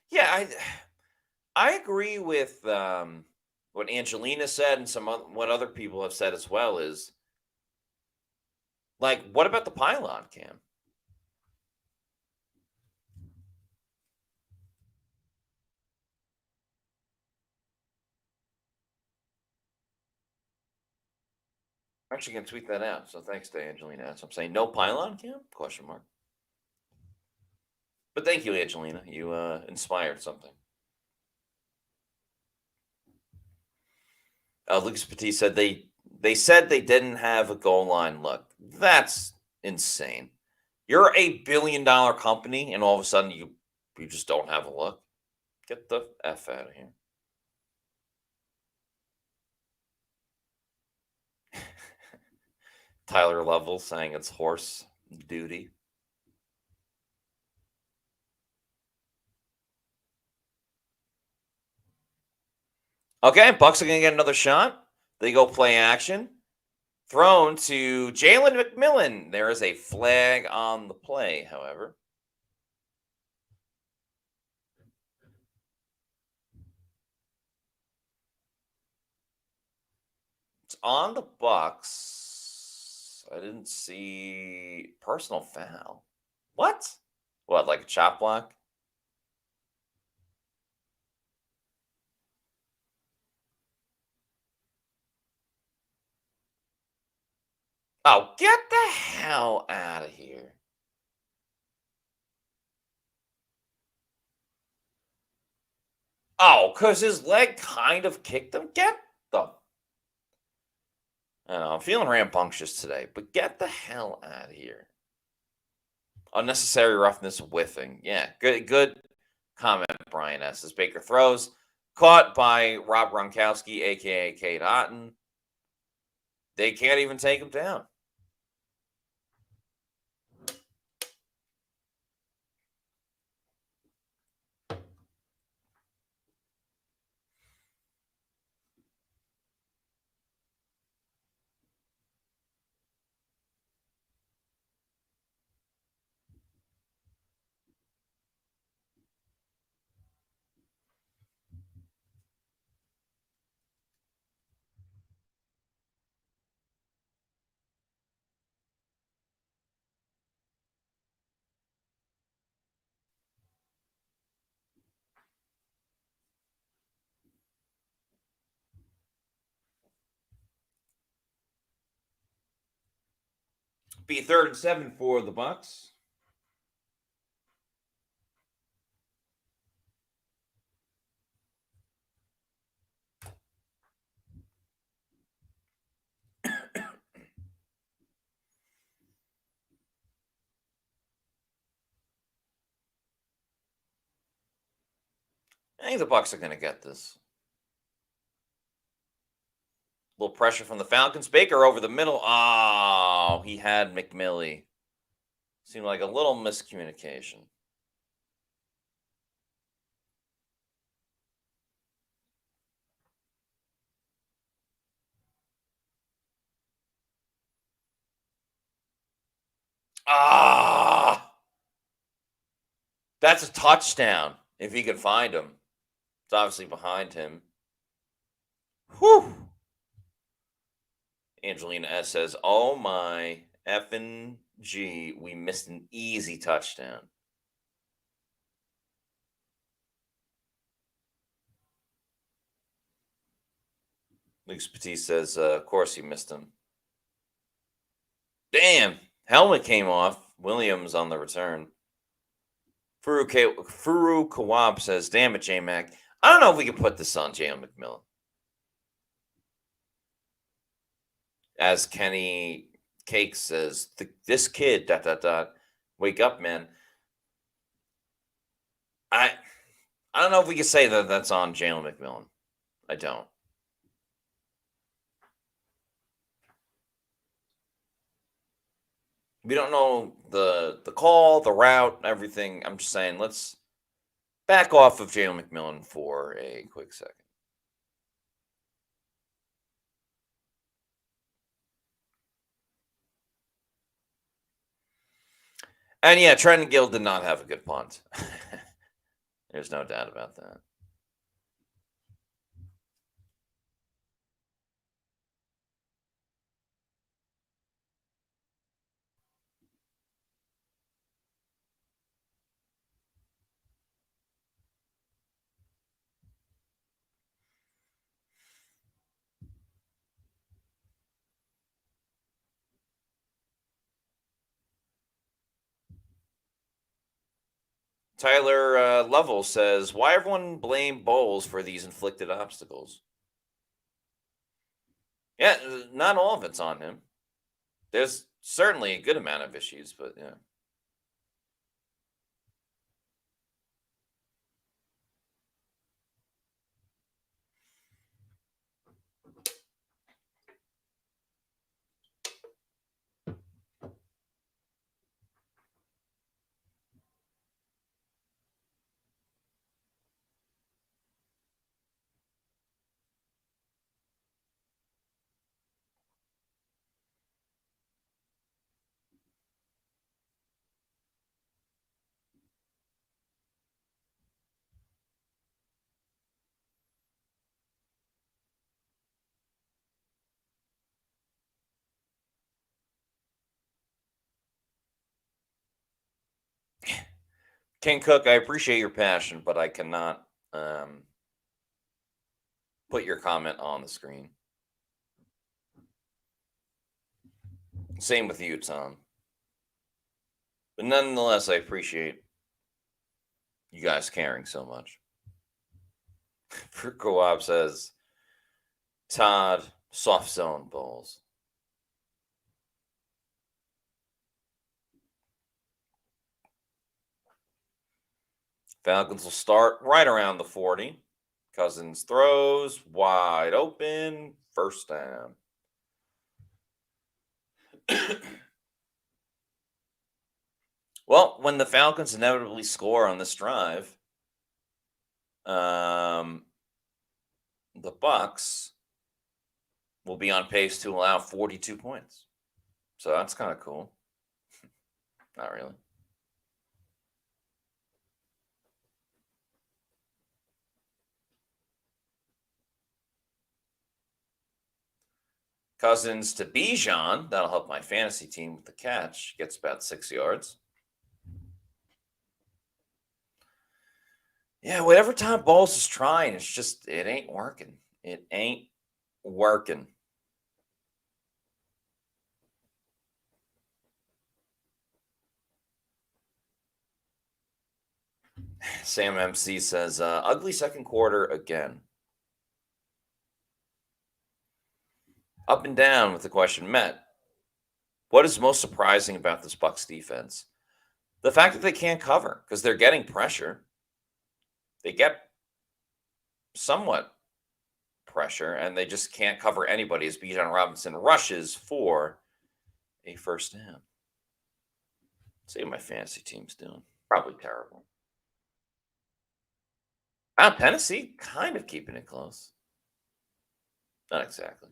Speaker 1: Yeah, I agree with what Angelina said and what other people have said as well. Is like, what about the pylon cam? I'm actually gonna tweet that out. So thanks to Angelina. So I'm saying no pylon cam? Question mark. But thank you, Angelina. You inspired something. Lucas Petit said they said they didn't have a goal line look. That's insane. You're $1 billion company, and all of a sudden you just don't have a look. Get the F out of here. Tyler Level saying it's horse duty. Okay, Bucs are going to get another shot. They go play action. Thrown to Jalen McMillan. There is a flag on the play, however. It's on the Bucs. I didn't see personal foul. What? What, like a chop block? Oh, get the hell out of here. Oh, because his leg kind of kicked him? Get the. I don't know, I'm feeling rambunctious today, but get the hell out of here. Unnecessary roughness whiffing. Yeah, good comment, Brian S. As Baker throws. Caught by Rob Gronkowski, a.k.a. Kate Otton. They can't even take him down. Be 3rd and 7 for the Bucs. I think the Bucs are going to get this. A little pressure from the Falcons. Baker over the middle. Oh, he had McMillan. Seemed like a little miscommunication. Ah, that's a touchdown if he can find him. It's obviously behind him. Whew. Angelina S says, "Oh my effing G, we missed an easy touchdown." Lucas Petit says, "Of course you missed him." Damn, helmet came off. Williams on the return. Furu Kawab says, damn it, J-Mac. I don't know if we can put this on Jalen McMillan. As Kenny Cake says, this kid, ... Wake up, man. I don't know if we can say that that's on Jalen McMillan. I don't. We don't know the call, the route, everything. I'm just saying, let's back off of Jalen McMillan for a quick second. And yeah, Trenton Gill did not have a good punt. There's no doubt about that. Tyler Lovell says, why everyone blame Bowles for these inflicted obstacles? Yeah, not all of it's on him. There's certainly a good amount of issues, but yeah. King Cook, I appreciate your passion, but I cannot put your comment on the screen. Same with you, Tom. But nonetheless, I appreciate you guys caring so much. Fruit says, Todd, soft zone Bowles. Falcons will start right around the 40. Cousins throws, wide open, first down. Well, when the Falcons inevitably score on this drive, the Bucs will be on pace to allow 42 points. So that's kind of cool. Not really. Cousins to Bijan. That'll help my fantasy team with the catch. Gets about 6 yards. Yeah, whatever Tom Bowles is trying, it ain't working. It ain't working. Sam MC says, ugly second quarter again. Up and down with the question, Matt. What is most surprising about this Bucs defense? The fact that they can't cover because they're getting pressure. They get somewhat pressure, and they just can't cover anybody as Bijan Robinson rushes for a first down. See what my fantasy team's doing. Probably terrible. Tennessee kind of keeping it close. Not exactly.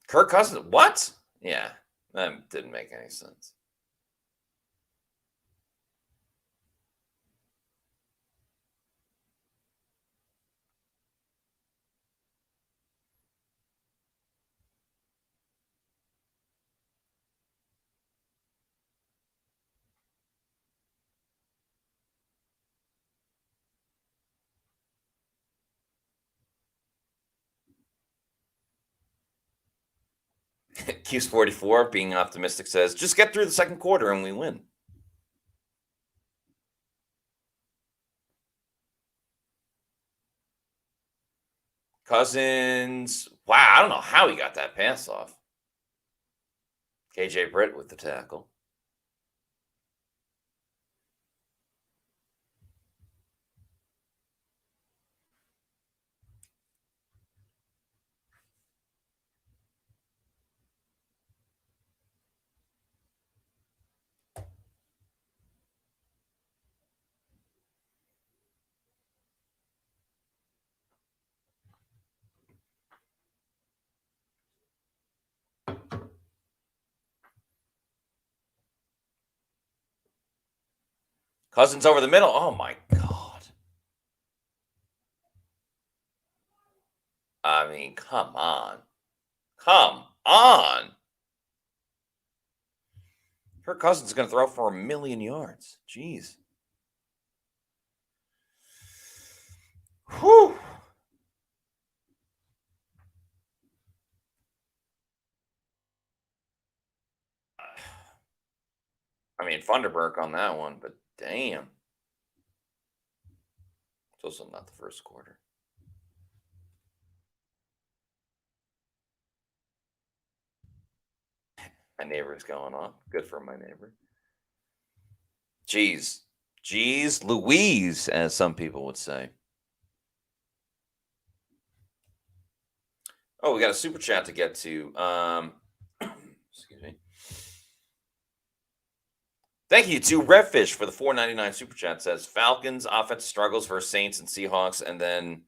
Speaker 1: Kirk Cousins, what? Yeah, that didn't make any sense. Q's44, being optimistic, says, just get through the second quarter and we win. Cousins, wow, I don't know how he got that pass off. KJ Britt with the tackle. Cousins over the middle. Oh my God. I mean, come on. Come on. Kirk Cousins is going to throw for 1,000,000 yards. Jeez. Whew. I mean, Funderburk on that one, but damn. It's also not the first quarter. My neighbor's going on. Good for my neighbor. Jeez. Jeez Louise, as some people would say. Oh, we got a super chat to get to. Excuse me. Thank you to Redfish for the $4.99 super chat. Says Falcons offense struggles for Saints and Seahawks, and then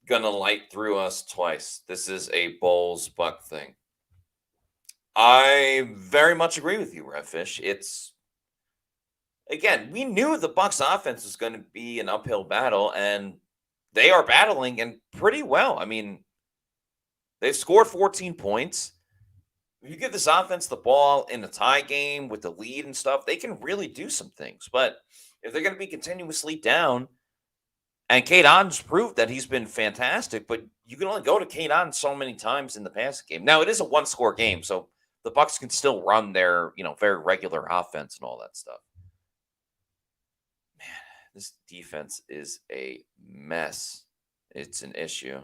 Speaker 1: gonna light through us twice. This is a Bulls Buck thing. I very much agree with you, Redfish. It's again, we knew the Bucks offense was going to be an uphill battle, and they are battling and pretty well. I mean, they've scored 14 points. If you give this offense the ball in a tie game with the lead and stuff, they can really do some things. But if they're going to be continuously down, and Kate Otton's proved that he's been fantastic, but you can only go to Kate Otton so many times in the passing game. Now it is a one-score game, so the Bucks can still run their, very regular offense and all that stuff. Man, this defense is a mess. It's an issue.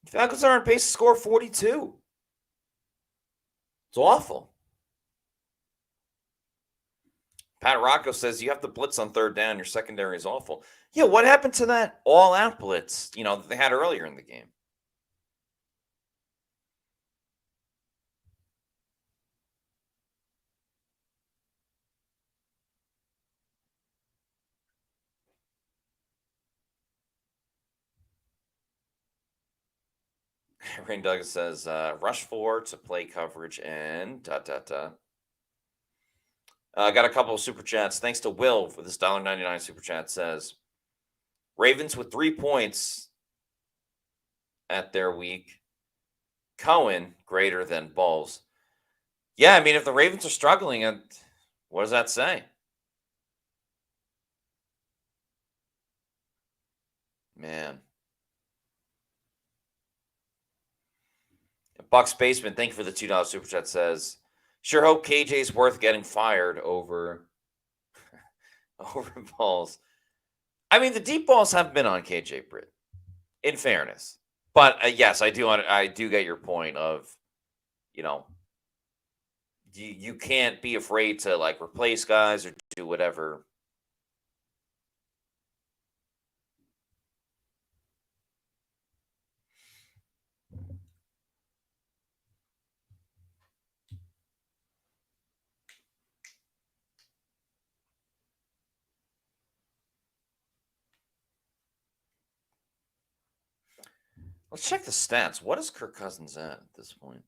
Speaker 1: Falcons are on pace to score 42. It's awful. Pat Rocco says you have to blitz on third down. Your secondary is awful. Yeah, what happened to that all-out blitz, that they had earlier in the game? Rain Douglas says, rush 4 to play coverage and ... Got a couple of super chats. Thanks to Will for this $1.99 super chat. Says, Ravens with 3 points at their week. Cohen greater than Bulls. Yeah, I mean, if the Ravens are struggling, what does that say? Man. Bucks Basement, thank you for the $2 super chat. Says, sure hope KJ's worth getting fired over balls. I mean, the deep balls have been on KJ Britt, in fairness. But yes, I do get your point of, you can't be afraid to replace guys or do whatever. Let's check the stats. What is Kirk Cousins at this point?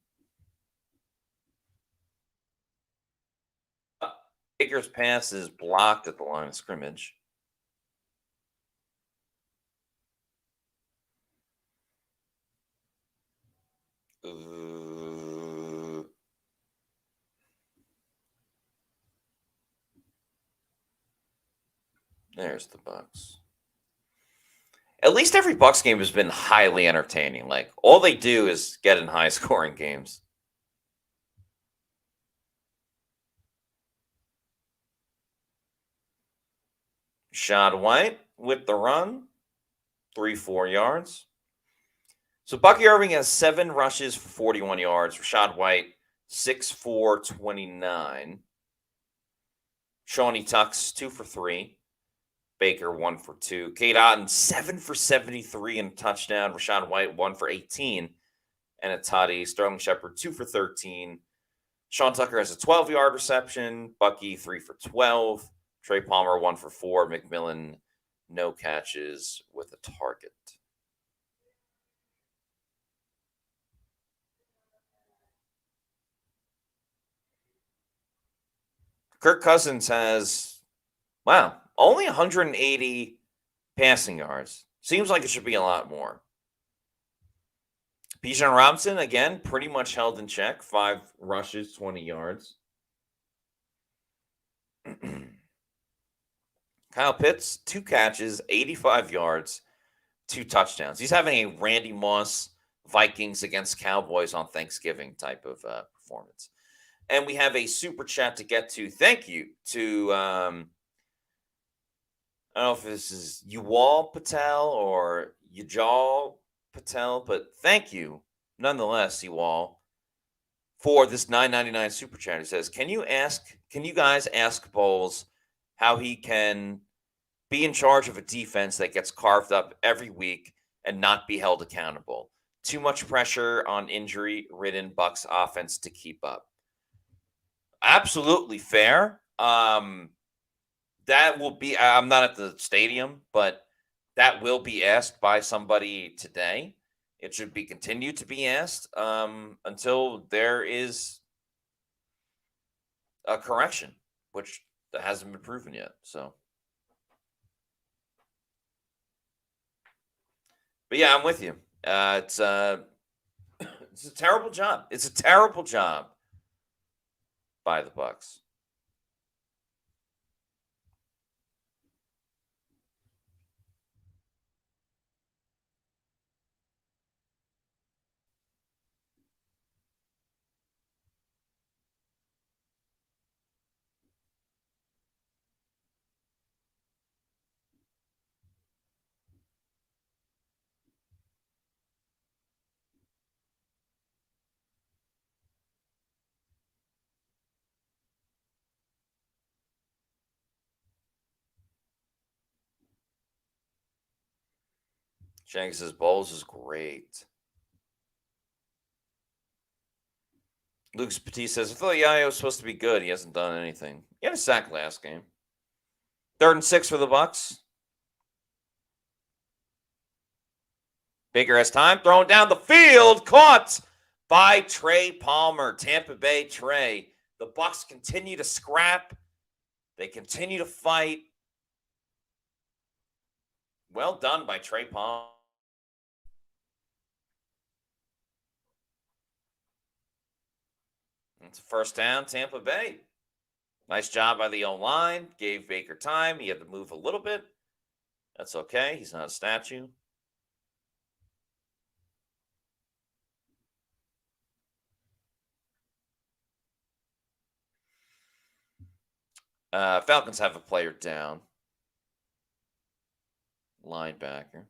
Speaker 1: Baker's pass is blocked at the line of scrimmage. There's the Bucs. At least every Bucs game has been highly entertaining. Like, all they do is get in high-scoring games. Rashad White with the run, 4 yards. So Bucky Irving has 7 rushes for 41 yards. Rashad White, 6'4", 29. Shawnee Tucks, 2 for 3. Baker, 1 for 2. Kate Otton, 7 for 73 and a touchdown. Rashad White, 1 for 18 and a tutty. Sterling Shepard, 2 for 13. Sean Tucker has a 12-yard reception. Bucky, 3 for 12. Trey Palmer, 1 for 4. McMillan, no catches with a target. Kirk Cousins has, only 180 passing yards. Seems like it should be a lot more. Bijan Robinson, again, pretty much held in check. 5 rushes, 20 yards. Kyle Pitts, 2 catches, 85 yards, 2 touchdowns. He's having a Randy Moss Vikings against Cowboys on Thanksgiving type of performance. And we have a super chat to get to. Thank you to, I don't know if this is Yuwal Patel or Yujal Patel, but thank you nonetheless, Yuwal, for this $9.99 super chat. He says, can you guys ask Bowles how he can be in charge of a defense that gets carved up every week and not be held accountable? Too much pressure on injury-ridden Bucs offense to keep up. Absolutely fair. That will be, I'm not at the stadium, but that will be asked by somebody today. It should be continued to be asked until there is a correction, which hasn't been proven yet. So, but yeah, I'm with you. It's a terrible job. It's a terrible job by the Bucs. Shanks says Bowles is great. Lucas Petit says, I thought Yayo was supposed to be good. He hasn't done anything. He had a sack last game. 3rd and 6 for the Bucs. Baker has time. Thrown down the field. Caught by Trey Palmer. Tampa Bay Trey. The Bucs continue to scrap. They continue to fight. Well done by Trey Palmer. It's a first down, Tampa Bay. Nice job by the O-line. Gave Baker time. He had to move a little bit. That's okay. He's not a statue. Falcons have a player down. Linebacker.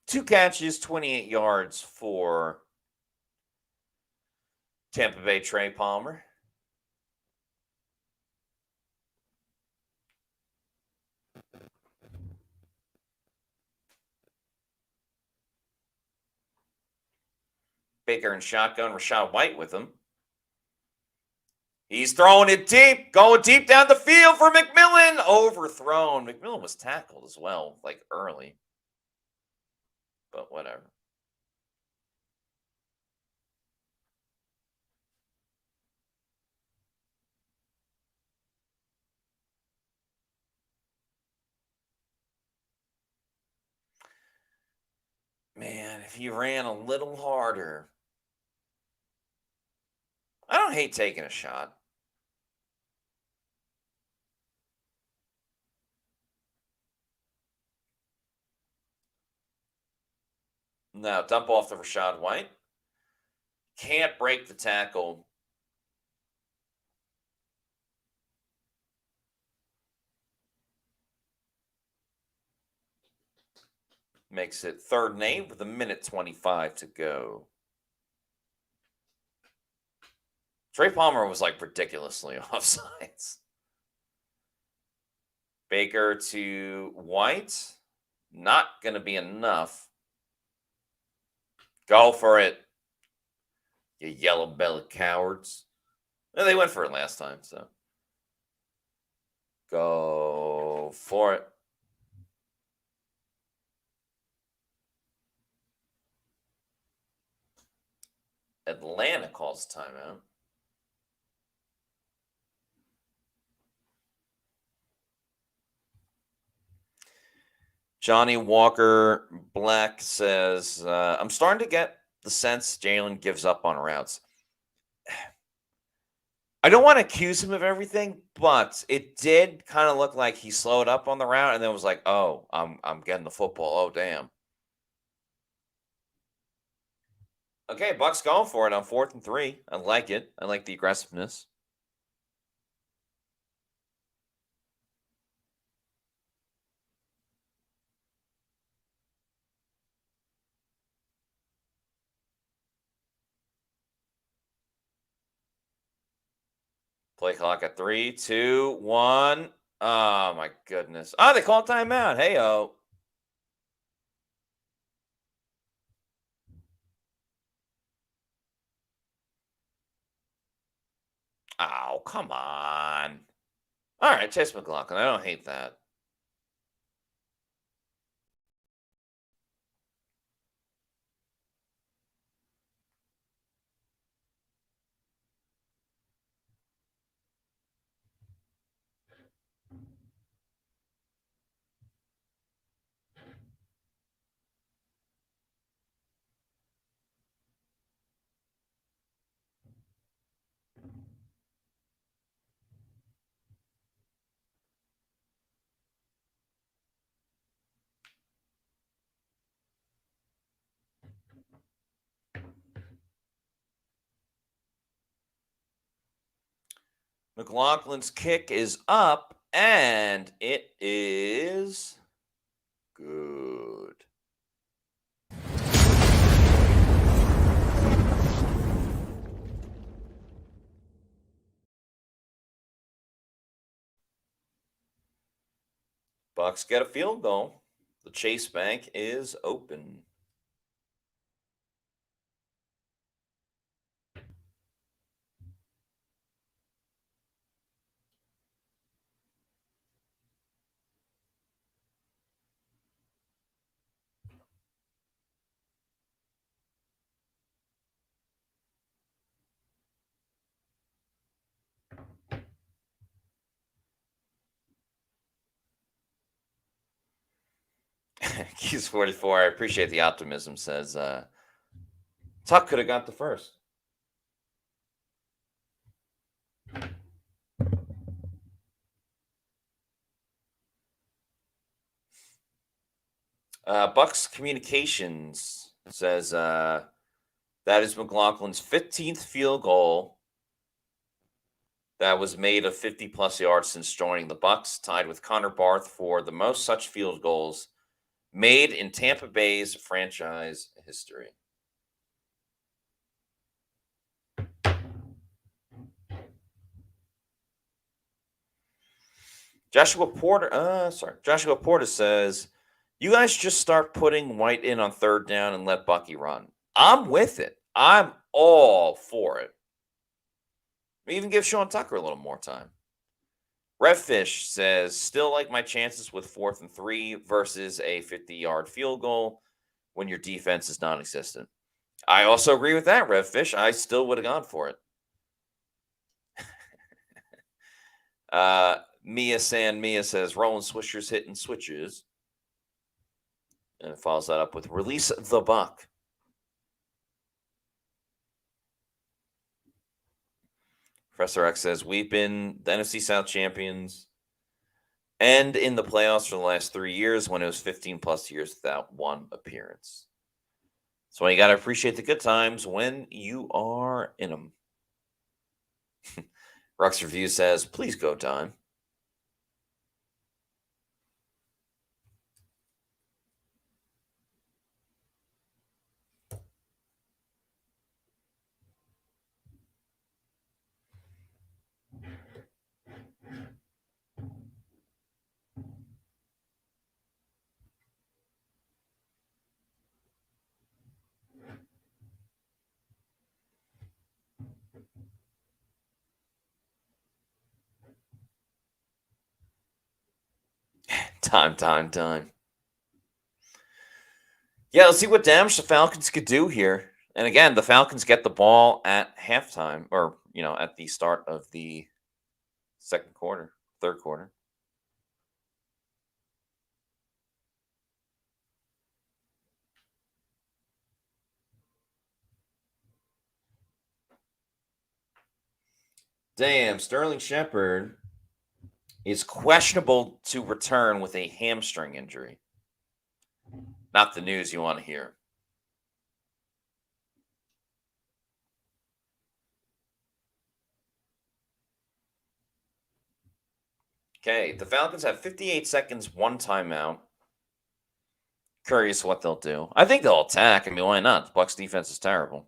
Speaker 1: Two catches, 28 yards for Tampa Bay Trey Palmer. Baker and shotgun, Rashad White with him. He's throwing it deep, going deep down the field for McMillan. Overthrown. McMillan was tackled as well, like early. But whatever. Man, if he ran a little harder. I don't hate taking a shot. Now, dump off to Rachaad White. Can't break the tackle. Makes it 3rd and 8 with 1:25 to go. Trey Palmer was like ridiculously offsides. Baker to White. Not going to be enough. Go for it, you yellow-bellied cowards. Well, they went for it last time, so. Go for it. Atlanta calls timeout. Johnny Walker Black says, I'm starting to get the sense Jalen gives up on routes. I don't want to accuse him of everything, but it did kind of look like he slowed up on the route and then was like, oh, I'm getting the football. Oh, damn. Okay, Bucs going for it on 4th and 3. I like it. I like the aggressiveness. Play clock at 3, 2, 1. Oh, my goodness. Oh, they called timeout. Hey-oh. Oh, come on. All right, Chase McLaughlin. I don't hate that. McLaughlin's kick is up, and it is good. Bucs get a field goal. The Chase Bank is open. Keys 44. I appreciate the optimism. Says Tuck could have got the first. Bucs Communications says that is McLaughlin's 15th field goal that was made of 50-plus yards since joining the Bucs, tied with Connor Barth for the most such field goals made in Tampa Bay's franchise history. Joshua Porter says, you guys just start putting White in on 3rd down and let Bucky run. I'm with it. I'm all for it. Even give Sean Tucker a little more time. Redfish says, still like my chances with 4th and 3 versus a 50-yard field goal when your defense is non-existent. I also agree with that, Redfish. I still would have gone for it. Mia says, rolling swishers hitting switches. And follows that up with release the buck. Professor X says, we've been the NFC South champions and in the playoffs for the last 3 years when it was 15 plus years without one appearance. So you got to appreciate the good times when you are in them. Rux Review says, please go Don. Time. Yeah, let's see what damage the Falcons could do here. And again, the Falcons get the ball at halftime or, at the start of the third quarter. Damn, Sterling Shepard is questionable to return with a hamstring injury. Not the news you want to hear. Okay, the Falcons have 58 seconds, 1 timeout. Curious what they'll do. I think they'll attack. I mean, why not? The Bucs defense is terrible.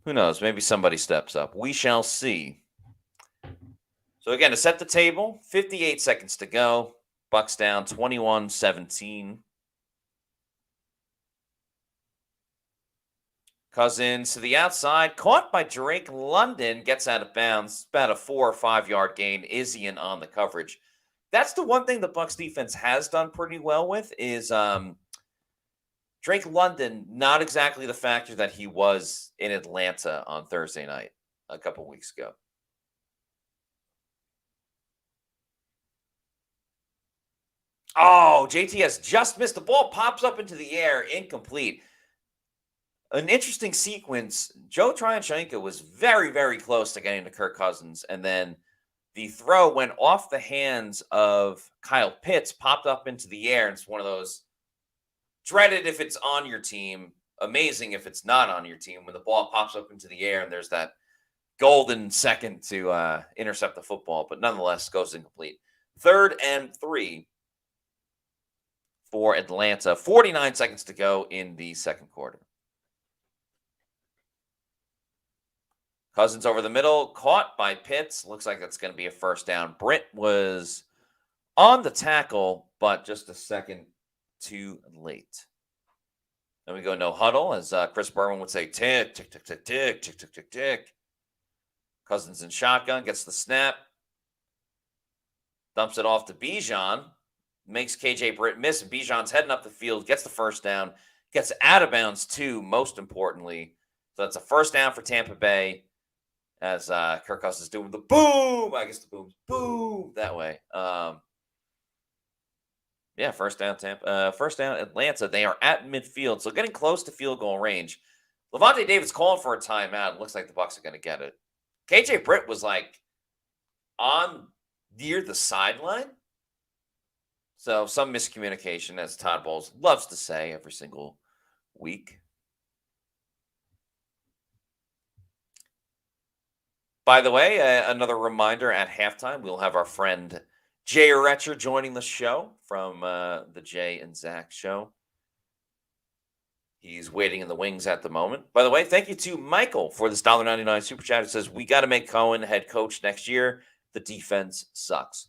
Speaker 1: Who knows? Maybe somebody steps up. We shall see. So again, to set the table, 58 seconds to go. Bucs down 21-17. Cousins to the outside, caught by Drake London, gets out of bounds. About a 4 or 5 yard gain. Izzian on the coverage. That's the one thing the Bucs defense has done pretty well with is Drake London, not exactly the factor that he was in Atlanta on Thursday night a couple weeks ago. Oh, JTS just missed the ball, pops up into the air, incomplete. An interesting sequence. Joe Tryanchenko was very, very close to getting to Kirk Cousins, and then the throw went off the hands of Kyle Pitts, popped up into the air, and it's one of those dreaded if it's on your team, amazing if it's not on your team, when the ball pops up into the air and there's that golden second to intercept the football, but nonetheless goes incomplete. 3rd and 3 for Atlanta. 49 seconds to go in the second quarter. Cousins over the middle, caught by Pitts. Looks like that's going to be a first down. Britt was on the tackle, but just a second too late. Then we go no huddle, as Chris Berman would say, tick, tick, tick, tick, tick, tick, tick, tick, tick. Cousins in shotgun, gets the snap. Dumps it off to Bijan. Makes KJ Britt miss, and Bijan's heading up the field, gets the first down, gets out of bounds too, most importantly. So that's a first down for Tampa Bay as Kirk Cousins is doing the boom. I guess the boom's boom that way. Yeah, first down Tampa. First down Atlanta. They are at midfield, so getting close to field goal range. Levante David's calling for a timeout. It looks like the Bucs are going to get it. KJ Britt was like on near the sideline. So some miscommunication, as Todd Bowles loves to say every single week. By the way, another reminder at halftime, we'll have our friend Jay Retcher joining the show from the Jay and Zach show. He's waiting in the wings at the moment. By the way, thank you to Michael for this $1.99 super chat. It says, we got to make Cohen head coach next year. the defense sucks.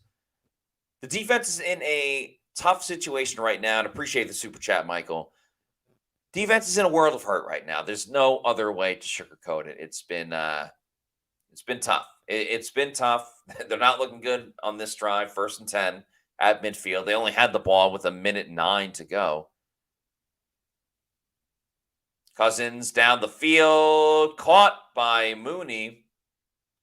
Speaker 1: The defense is in a tough situation right now, and appreciate the super chat, Michael. Defense is in a world of hurt right now. There's no other way to sugarcoat it. It's been tough. It's been tough. They're not looking good on this drive, 1st and 10 at midfield. They only had the ball with 1:09 to go. Cousins down the field, caught by Mooney.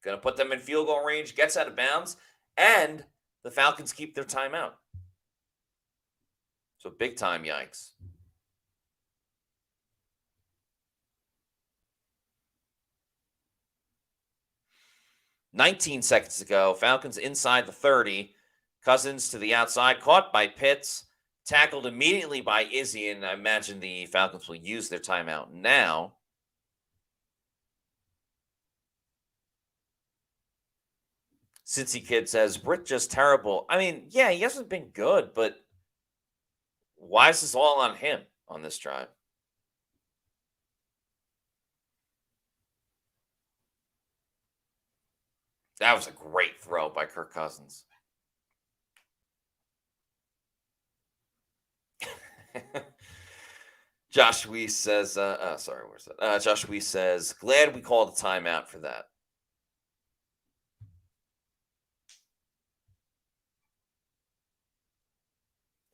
Speaker 1: Going to put them in field goal range, gets out of bounds, and the Falcons keep their timeout. So big time yikes. "19 seconds to go. Falcons inside the 30. Cousins to the outside, caught by Pitts. Tackled immediately by Izzy, and I imagine the Falcons will use their timeout now. Cincy Kid says, Britt just terrible. I mean, yeah, he hasn't been good, but why is this all on him on this drive? That was a great throw by Kirk Cousins. Josh Weiss says, where's that? Josh Weiss says, glad we called a timeout for that.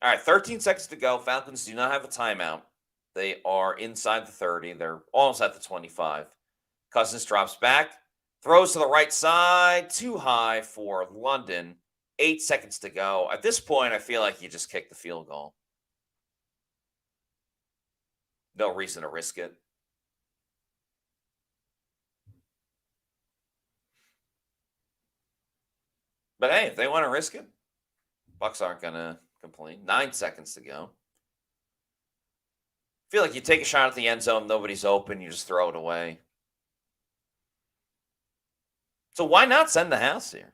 Speaker 1: All right, 13 seconds to go. Falcons do not have a timeout. They are inside the 30. They're almost at the 25. Cousins drops back, throws to the right side, too high for London. 8 seconds to go. At this point, I feel like you just kick the field goal. No reason to risk it. But hey, if they want to risk it, Bucs aren't going to complain. 9 seconds to go. I feel like you take a shot at the end zone, nobody's open, you just throw it away. So why not send the house here?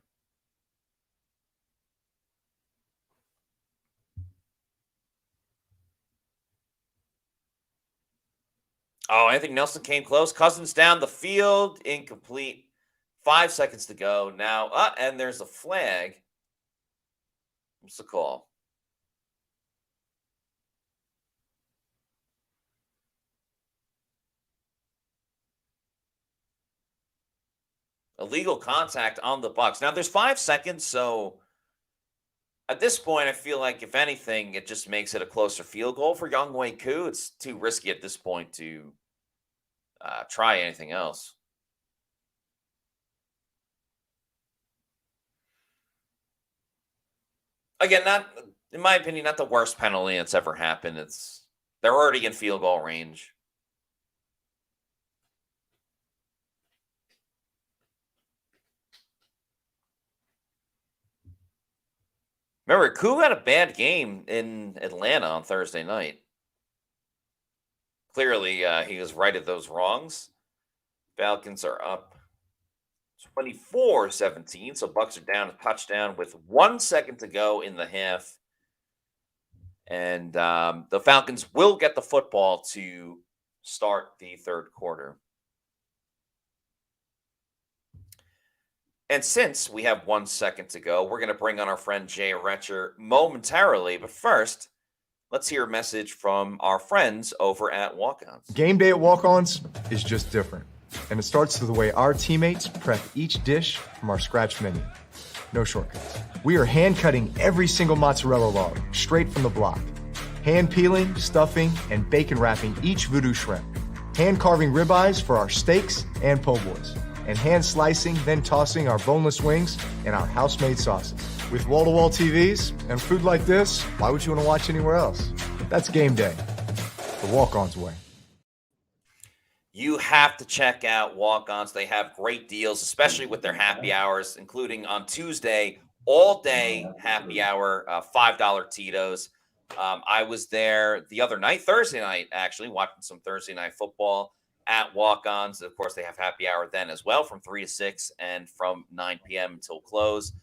Speaker 1: Oh, Anthony Nelson came close. Cousins down the field, incomplete. 5 seconds to go now. And there's a flag. What's the call? Illegal contact on the Bucs. Now, there's 5 seconds, so at this point, I feel like, if anything, it just makes it a closer field goal for Younghoe Koo. It's too risky at this point to try anything else. Again, not, in my opinion, not the worst penalty that's ever happened. They're already in field goal range. Remember, Koo had a bad game in Atlanta on Thursday night. Clearly, he was righted those wrongs. Falcons are up 24-17, so Bucs are down a touchdown with 1 second to go in the half. And the Falcons will get the football to start the third quarter. And since we have 1 second to go, we're going to bring on our friend Jay Retcher momentarily. But first, let's hear a message from our friends over at Walk-Ons.
Speaker 2: Game day at Walk-Ons is just different. And it starts with the way our teammates prep each dish from our scratch menu. No shortcuts. We are hand cutting every single mozzarella log straight from the block. Hand peeling, stuffing, and bacon wrapping each voodoo shrimp. Hand carving ribeyes for our steaks and po' boys. And hand slicing, then tossing our boneless wings and our house-made sauces. With wall-to-wall TVs and food like this, why would you want to watch anywhere else? That's game day. The Walk-Ons way.
Speaker 1: You have to check out Walk-Ons. They have great deals, especially with their happy hours, including on Tuesday, all-day happy hour, $5 Tito's. I was there the other night, Thursday night, actually, watching some Thursday night football at Walk-Ons. Of course, they have happy hour then as well from 3 to 6 and from 9 p.m. until close.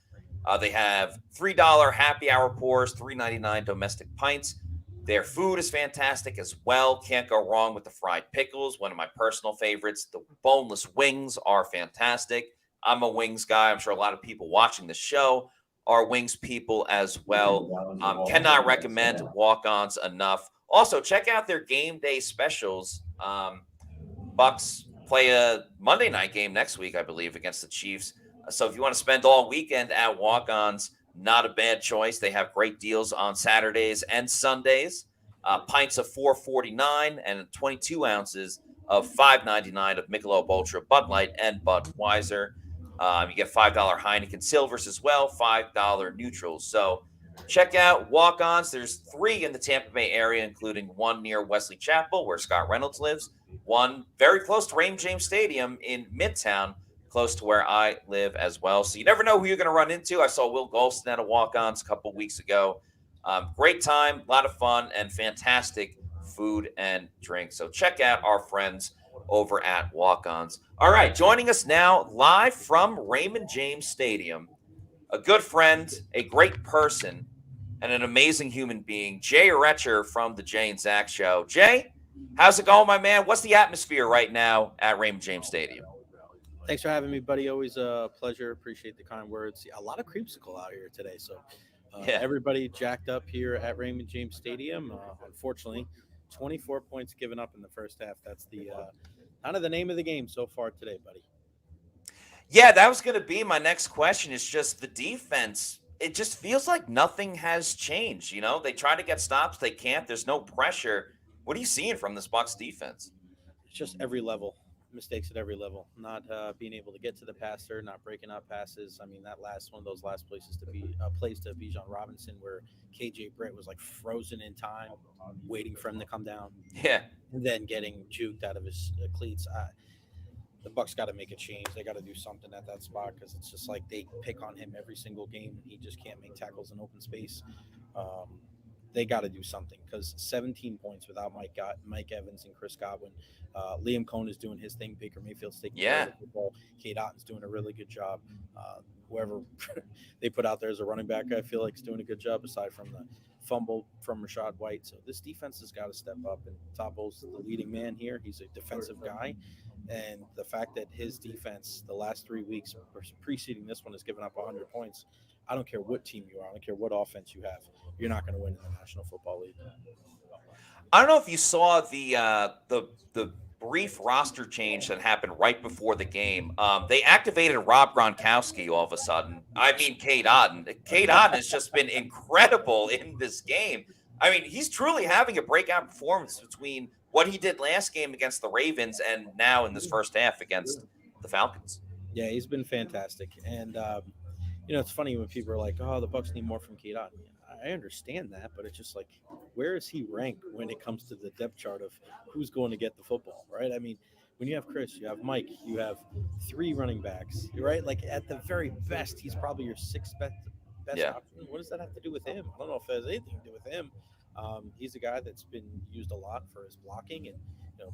Speaker 1: They have $3 happy hour pours, $3.99 domestic pints. Their food is fantastic as well. Can't go wrong with the fried pickles, one of my personal favorites. The boneless wings are fantastic. I'm a wings guy. I'm sure a lot of people watching the show are wings people as well. Cannot recommend walk-ons enough. Also, check out their game day specials. Bucs play a Monday night game next week, I believe, against the Chiefs. So if you want to spend all weekend at walk-ons, not a bad choice. They have great deals on Saturdays and Sundays. Pints of $4.49 and 22 ounces of $5.99 of Michelob Ultra, Bud Light, and Budweiser. You get $5 Heineken Silvers as well, $5 neutrals. So check out walk-ons. There's 3 in the Tampa Bay area, including one near Wesley Chapel, where Scott Reynolds lives, one very close to Raymond James Stadium in Midtown, close to where I live as well. So you never know who you're going to run into. I saw Will Golston at a walk-ons a couple weeks ago. Great time, a lot of fun, and fantastic food and drink. So check out our friends over at Walk-Ons. All right, joining us now live from Raymond James Stadium, a good friend, a great person, and an amazing human being, Jay Retcher from the Jay and Zach Show. Jay, how's it going, my man? What's the atmosphere right now at Raymond James Stadium?
Speaker 3: Thanks for having me, buddy. Always a pleasure. Appreciate the kind words. A lot of creamsicle out here today. So everybody jacked up here at Raymond James Stadium. Unfortunately, 24 points given up in the first half. That's the kind of the name of the game so far today, buddy.
Speaker 1: Yeah, that was going to be my next question. It's just the defense. It just feels like nothing has changed. You know, they try to get stops. They can't. There's no pressure. What are you seeing from this Bucs defense?
Speaker 3: It's just every level. Mistakes at every level, not being able to get to the passer, not breaking up passes. I mean, that last one of those last plays to Bijan Robinson, where KJ Britt was like frozen in time, waiting for him to come down.
Speaker 1: Yeah,
Speaker 3: and then getting juked out of his cleats. The Bucs got to make a change. They got to do something at that spot because it's just like they pick on him every single game. He just can't make tackles in open space. They got to do something because 17 points without Mike Evans and Chris Godwin. Liam Cohn is doing his thing. Baker Mayfield's taking care of the football. Kate Otton's doing a really good job. Whoever they put out there as a running back, I feel like is doing a good job aside from the fumble from Rashad White. So this defense has got to step up. And Tabo's the leading man here. He's a defensive guy. And the fact that his defense the last 3 weeks preceding this one has given up 100 points, I don't care what team you are. I don't care what offense you have. You're not going to win in the National Football League.
Speaker 1: I don't know if you saw the brief roster change that happened right before the game. They activated Rob Gronkowski all of a sudden. I mean, Kate Otton. Kate Otton has just been incredible in this game. I mean, he's truly having a breakout performance between what he did last game against the Ravens and now in this first half against the Falcons.
Speaker 3: Yeah, he's been fantastic. And, it's funny when people are like, oh, the Bucs need more from Kate Otton. I understand that, but it's just like, where is he ranked when it comes to the depth chart of who's going to get the football, right? I mean, when you have Chris, you have Mike, you have 3 running backs, right? Like at the very best, he's probably your 6th best option. What does that have to do with him? I don't know if it has anything to do with him. He's a guy that's been used a lot for his blocking and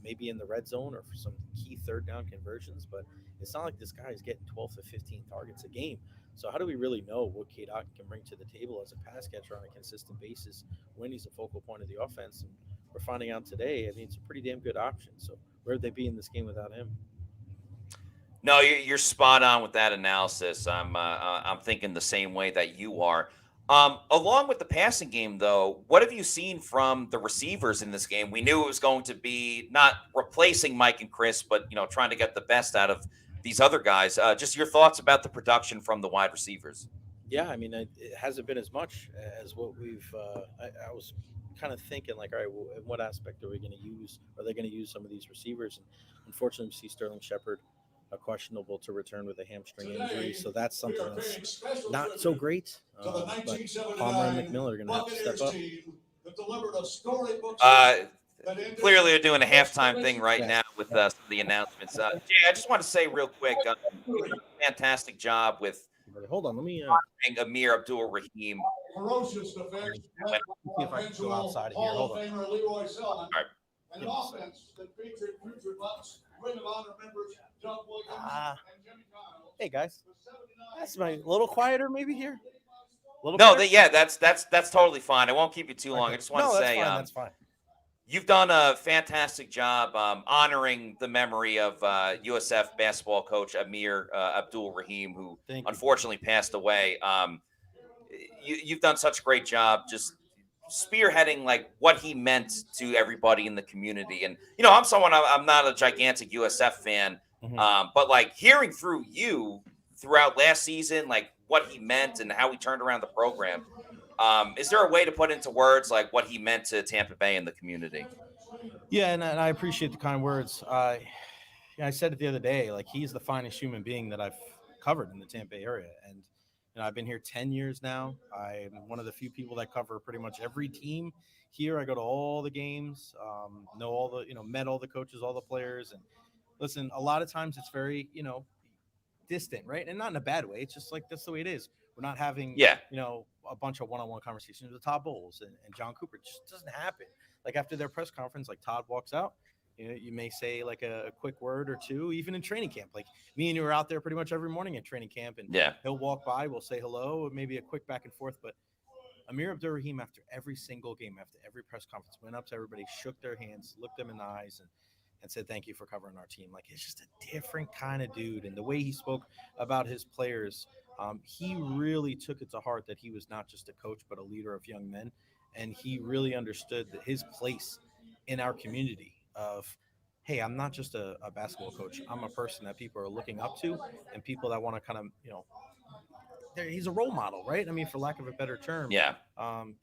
Speaker 3: maybe in the red zone or for some key third down conversions, but it's not like this guy is getting 12 to 15 targets a game. So how do we really know what Kate Otton can bring to the table as a pass catcher on a consistent basis when he's a focal point of the offense? And we're finding out today, I mean, it's a pretty damn good option. So where would they be in this game without him?
Speaker 1: No, you're spot on with that analysis. I'm thinking the same way that you are. Along with the passing game, though, what have you seen from the receivers in this game? We knew it was going to be not replacing Mike and Chris, but trying to get the best out of these other guys. Just your thoughts about the production from the wide receivers.
Speaker 3: Yeah, I mean, it hasn't been as much as what we've I was kind of thinking like, all right, well, in what aspect are we going to use? Are they going to use some of these receivers? And unfortunately, we see Sterling Shepard questionable to return with a hamstring injury. So that's something that's not so great. But Palmer and McMillan are going to have to step up.
Speaker 1: Clearly, they're doing a halftime thing right now with some of the announcements. Jay, I just want to say real quick, fantastic job with
Speaker 3: hold on, let me
Speaker 1: Amir Abdul-Rahim.
Speaker 4: Ferocious defense.
Speaker 3: See if I can go outside of here. Hold on.
Speaker 1: All right.
Speaker 4: An offense that featured future Bucs, Ring of Honor members Doug Williams and Jimmy Kyle.
Speaker 3: Hey guys, that's my little quieter maybe here.
Speaker 1: No, that's totally fine. I won't keep you too long. I just want to say,
Speaker 3: that's fine.
Speaker 1: You've done a fantastic job honoring the memory of USF basketball coach Amir Abdul Rahim, who
Speaker 3: Thank you.
Speaker 1: unfortunately passed away. You've done such a great job just spearheading like what he meant to everybody in the community. And I'm not a gigantic USF fan, but like hearing through you throughout last season, like what he meant and how he turned around the program. Is there a way to put into words like what he meant to Tampa Bay and the community?
Speaker 3: Yeah, and I appreciate the kind words. I said it the other day, like he's the finest human being that I've covered in the Tampa Bay area. And I've been here 10 years now. I'm one of the few people that cover pretty much every team here. I go to all the games, know all the, met all the coaches, all the players. And listen, a lot of times it's very, distant, right? And not in a bad way. It's just like that's the way it is. We're not having, a bunch of one-on-one conversations with Todd Bowles and John Cooper. It just doesn't happen. Like after their press conference, like Todd walks out, you may say like a quick word or two, even in training camp. Like me and you are out there pretty much every morning at training camp, and he'll walk by, we'll say hello, maybe a quick back and forth. But Amir Abdul Rahim, after every single game, after every press conference, went up to everybody, shook their hands, looked them in the eyes, and said, thank you for covering our team. Like, it's just a different kind of dude. And the way he spoke about his players, he really took it to heart that he was not just a coach, but a leader of young men. And he really understood that his place in our community of, hey, I'm not just a basketball coach. I'm a person that people are looking up to and people that want to kind of, he's a role model, right? I mean, for lack of a better term.
Speaker 1: Yeah.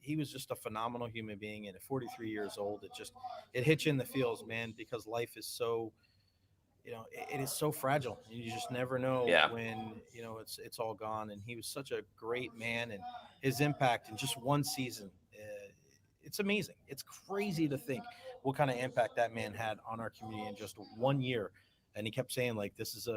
Speaker 3: He was just a phenomenal human being. And at 43 years old, it hits you in the feels, man, because life is so, it is so fragile. You just never know when, it's all gone. And he was such a great man, and his impact in just one season, it's amazing. It's crazy to think what kind of impact that man had on our community in just 1 year. And he kept saying, like, this is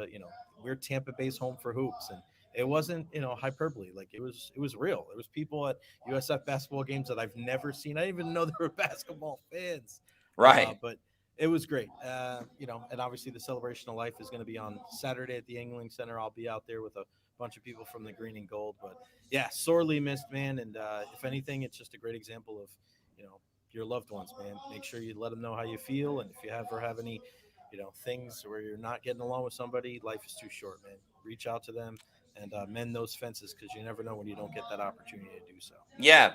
Speaker 3: we're Tampa Bay's home for hoops. And it wasn't, hyperbole. Like it was real. There was people at USF basketball games that I've never seen. I didn't even know they were basketball fans.
Speaker 1: Right.
Speaker 3: But it was great. And obviously the celebration of life is going to be on Saturday at the Angling Center. I'll be out there with a bunch of people from the green and gold, but yeah, sorely missed, man. And if anything, it's just a great example of, your loved ones, man. Make sure you let them know how you feel. And if you ever have any, things where you're not getting along with somebody, life is too short, man. Reach out to them and mend those fences, because you never know when you don't get that opportunity to do so.
Speaker 1: Yeah,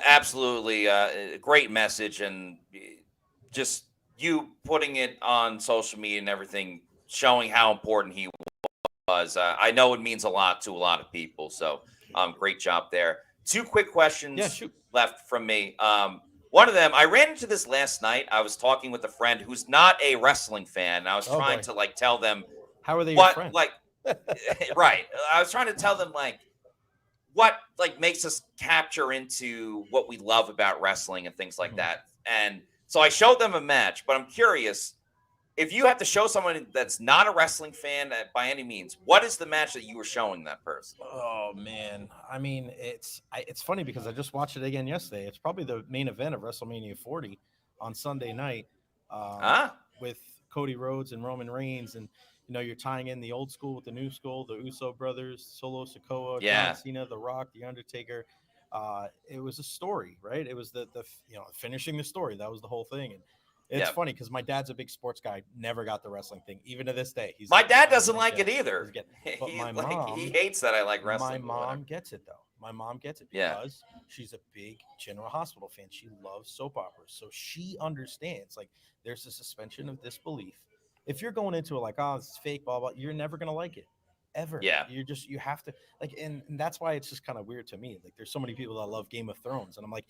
Speaker 1: absolutely. Great message. And just you putting it on social media and everything, showing how important he was. I know it means a lot to a lot of people. So great job there. Two quick questions left from me. One of them, I ran into this last night. I was talking with a friend who's not a wrestling fan. And I was trying to like tell them,
Speaker 3: how are they your friend?
Speaker 1: Like, right. I was trying to tell them like what like makes us capture into what we love about wrestling and things like that. And so I showed them a match, but I'm curious, if you have to show someone that's not a wrestling fan by any means, what is the match that you were showing that person?
Speaker 3: Oh man, I mean, it's funny because I just watched it again yesterday. It's probably the main event of WrestleMania 40 on Sunday night with Cody Rhodes and Roman Reigns, and you're tying in the old school with the new school, the Uso brothers, Solo Sikoa, John Cena, The Rock, The Undertaker. It was a story, right? It was the finishing the story. That was the whole thing. And it's funny because my dad's a big sports guy, never got the wrestling thing, even to this day.
Speaker 1: My dad doesn't like it either.
Speaker 3: But my mom,
Speaker 1: he hates that I like wrestling.
Speaker 3: My mom gets it, though. My mom gets it because she's a big General Hospital fan. She loves soap operas. So she understands, like, there's a suspension of disbelief. If you're going into it like, oh, this is fake, blah, blah, you're never going to like it. Ever. Yeah. You have to like, and that's why it's just kind of weird to me. Like there's so many people that love Game of Thrones, and I'm like,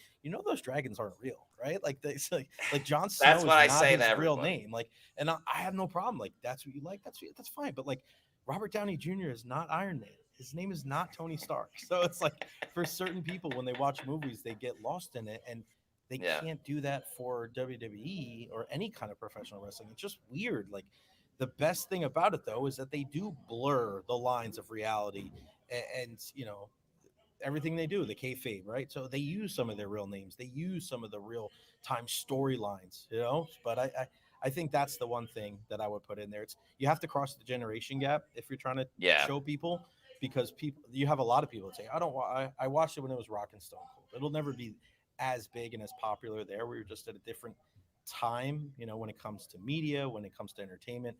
Speaker 3: those dragons aren't real, right? Like it's like Jon Snow
Speaker 1: that's
Speaker 3: is
Speaker 1: what I
Speaker 3: not
Speaker 1: say
Speaker 3: his
Speaker 1: to
Speaker 3: real name. Like, and I have no problem. Like that's what you like. That's fine. But like Robert Downey Jr. is not Iron Man. His name is not Tony Stark. So it's like for certain people when they watch movies, they get lost in it, and they can't do that for WWE or any kind of professional wrestling. It's just weird. Like, the best thing about it, though, is that they do blur the lines of reality and everything they do, the kayfabe, right? So they use some of their real names. They use some of the real time storylines, But I think that's the one thing that I would put in there. It's you have to cross the generation gap if you're trying to show people, because you have a lot of people that say, I watched it when it was Rock and Stone Cold. It'll never be as big and as popular there. We were just at a different time, when it comes to media, when it comes to entertainment.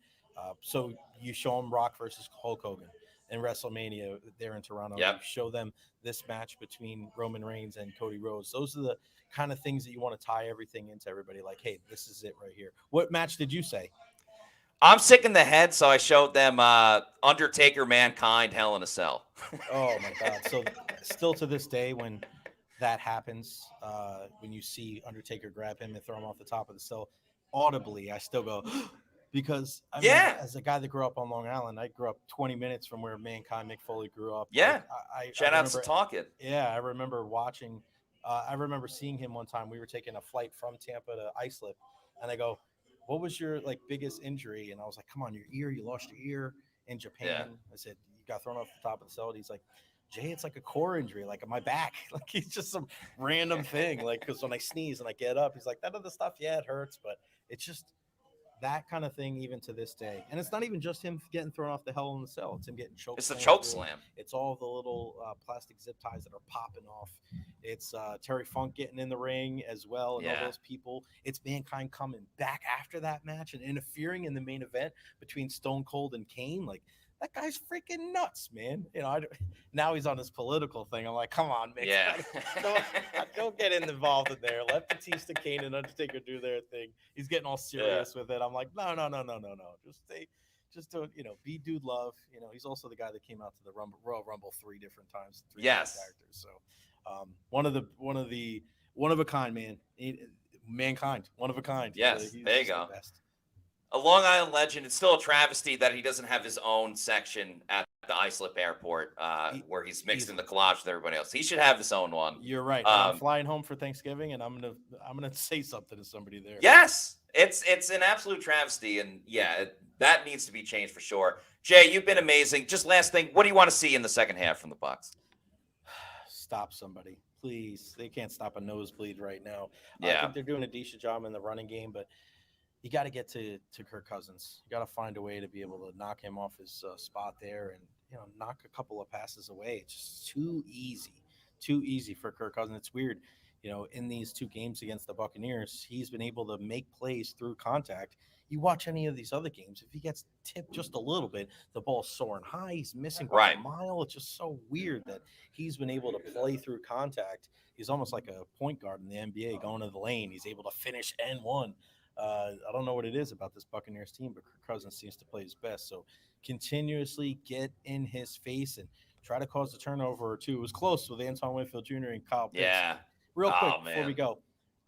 Speaker 3: So you show them Rock versus Hulk Hogan in WrestleMania there in Toronto.
Speaker 1: Yep.
Speaker 3: You show them this match between Roman Reigns and Cody Rhodes. Those are the kind of things that you want to tie everything into everybody. Like, hey, this is it right here. What match did you say?
Speaker 1: I'm sick in the head, so I showed them Undertaker, Mankind, Hell in a Cell.
Speaker 3: Oh my God! So still to this day, when that happens, when you see Undertaker grab him and throw him off the top of the cell, audibly, I still go because I mean, as a guy that grew up on Long Island, I grew up 20 minutes from where Mankind Mick Foley grew up.
Speaker 1: Yeah,
Speaker 3: like,
Speaker 1: shout out to Talking.
Speaker 3: Yeah, I remember watching. I remember seeing him one time. We were taking a flight from Tampa to Islip, and I go, "What was your biggest injury?" And I was like, "Come on, your ear. You lost your ear in Japan."
Speaker 1: Yeah.
Speaker 3: I said, "You got thrown off the top of the cell." And he's like, "Jay, it's like a core injury, like my back." Like it's just some random thing. Like because when I sneeze and I get up, he's like, "That other stuff, yeah, it hurts, but it's just." That kind of thing, even to this day, and it's not even just him getting thrown off the Hell in the Cell. It's him getting choked.
Speaker 1: It's the choke slam.
Speaker 3: It's all the little plastic zip ties that are popping off. It's Terry Funk getting in the ring as well, and all those people. It's Mankind coming back after that match and interfering in the main event between Stone Cold and Kane. Like that guy's freaking nuts, man. Now he's on his political thing. I'm like, come on, man.
Speaker 1: Yeah.
Speaker 3: Don't get involved in there. Let Batista, Kane, and Undertaker do their thing. He's getting all serious with it. I'm like, no. Just to be Dude Love. He's also the guy that came out to the Royal Rumble 3 different times. 3 different characters. So one of a kind, man. Mankind, one of a kind.
Speaker 1: Yes, there you go.
Speaker 3: The best.
Speaker 1: A Long Island legend. It's still a travesty that he doesn't have his own section at the Islip Airport where he's mixed in the collage with everybody else. He should have his own one.
Speaker 3: You're right. I'm flying home for Thanksgiving, and I'm gonna say something to somebody there.
Speaker 1: Yes, it's an absolute travesty, and that needs to be changed for sure. Jay, you've been amazing. Just last thing, what do you want to see in the second half from the Bucs?
Speaker 3: Stop somebody, please. They can't stop a nosebleed right now.
Speaker 1: Yeah.
Speaker 3: I think they're doing a decent job in the running game, but you got to get to Kirk Cousins. You got to find a way to be able to knock him off his spot there and knock a couple of passes away. It's just too easy for Kirk Cousins. It's weird, in these 2 games against the Buccaneers, he's been able to make plays through contact. You watch any of these other games, if he gets tipped just a little bit, the ball's soaring high. He's missing by a mile. It's just so weird that he's been able to play through contact. He's almost like a point guard in the NBA going to the lane. He's able to finish N1. I don't know what it is about this Buccaneers team, but Kirk Cousins seems to play his best. So continuously get in his face and try to cause a turnover or 2. It was close with Antoine Winfield Jr. and Kyle Pitts.
Speaker 1: Yeah.
Speaker 3: Real quick before we go,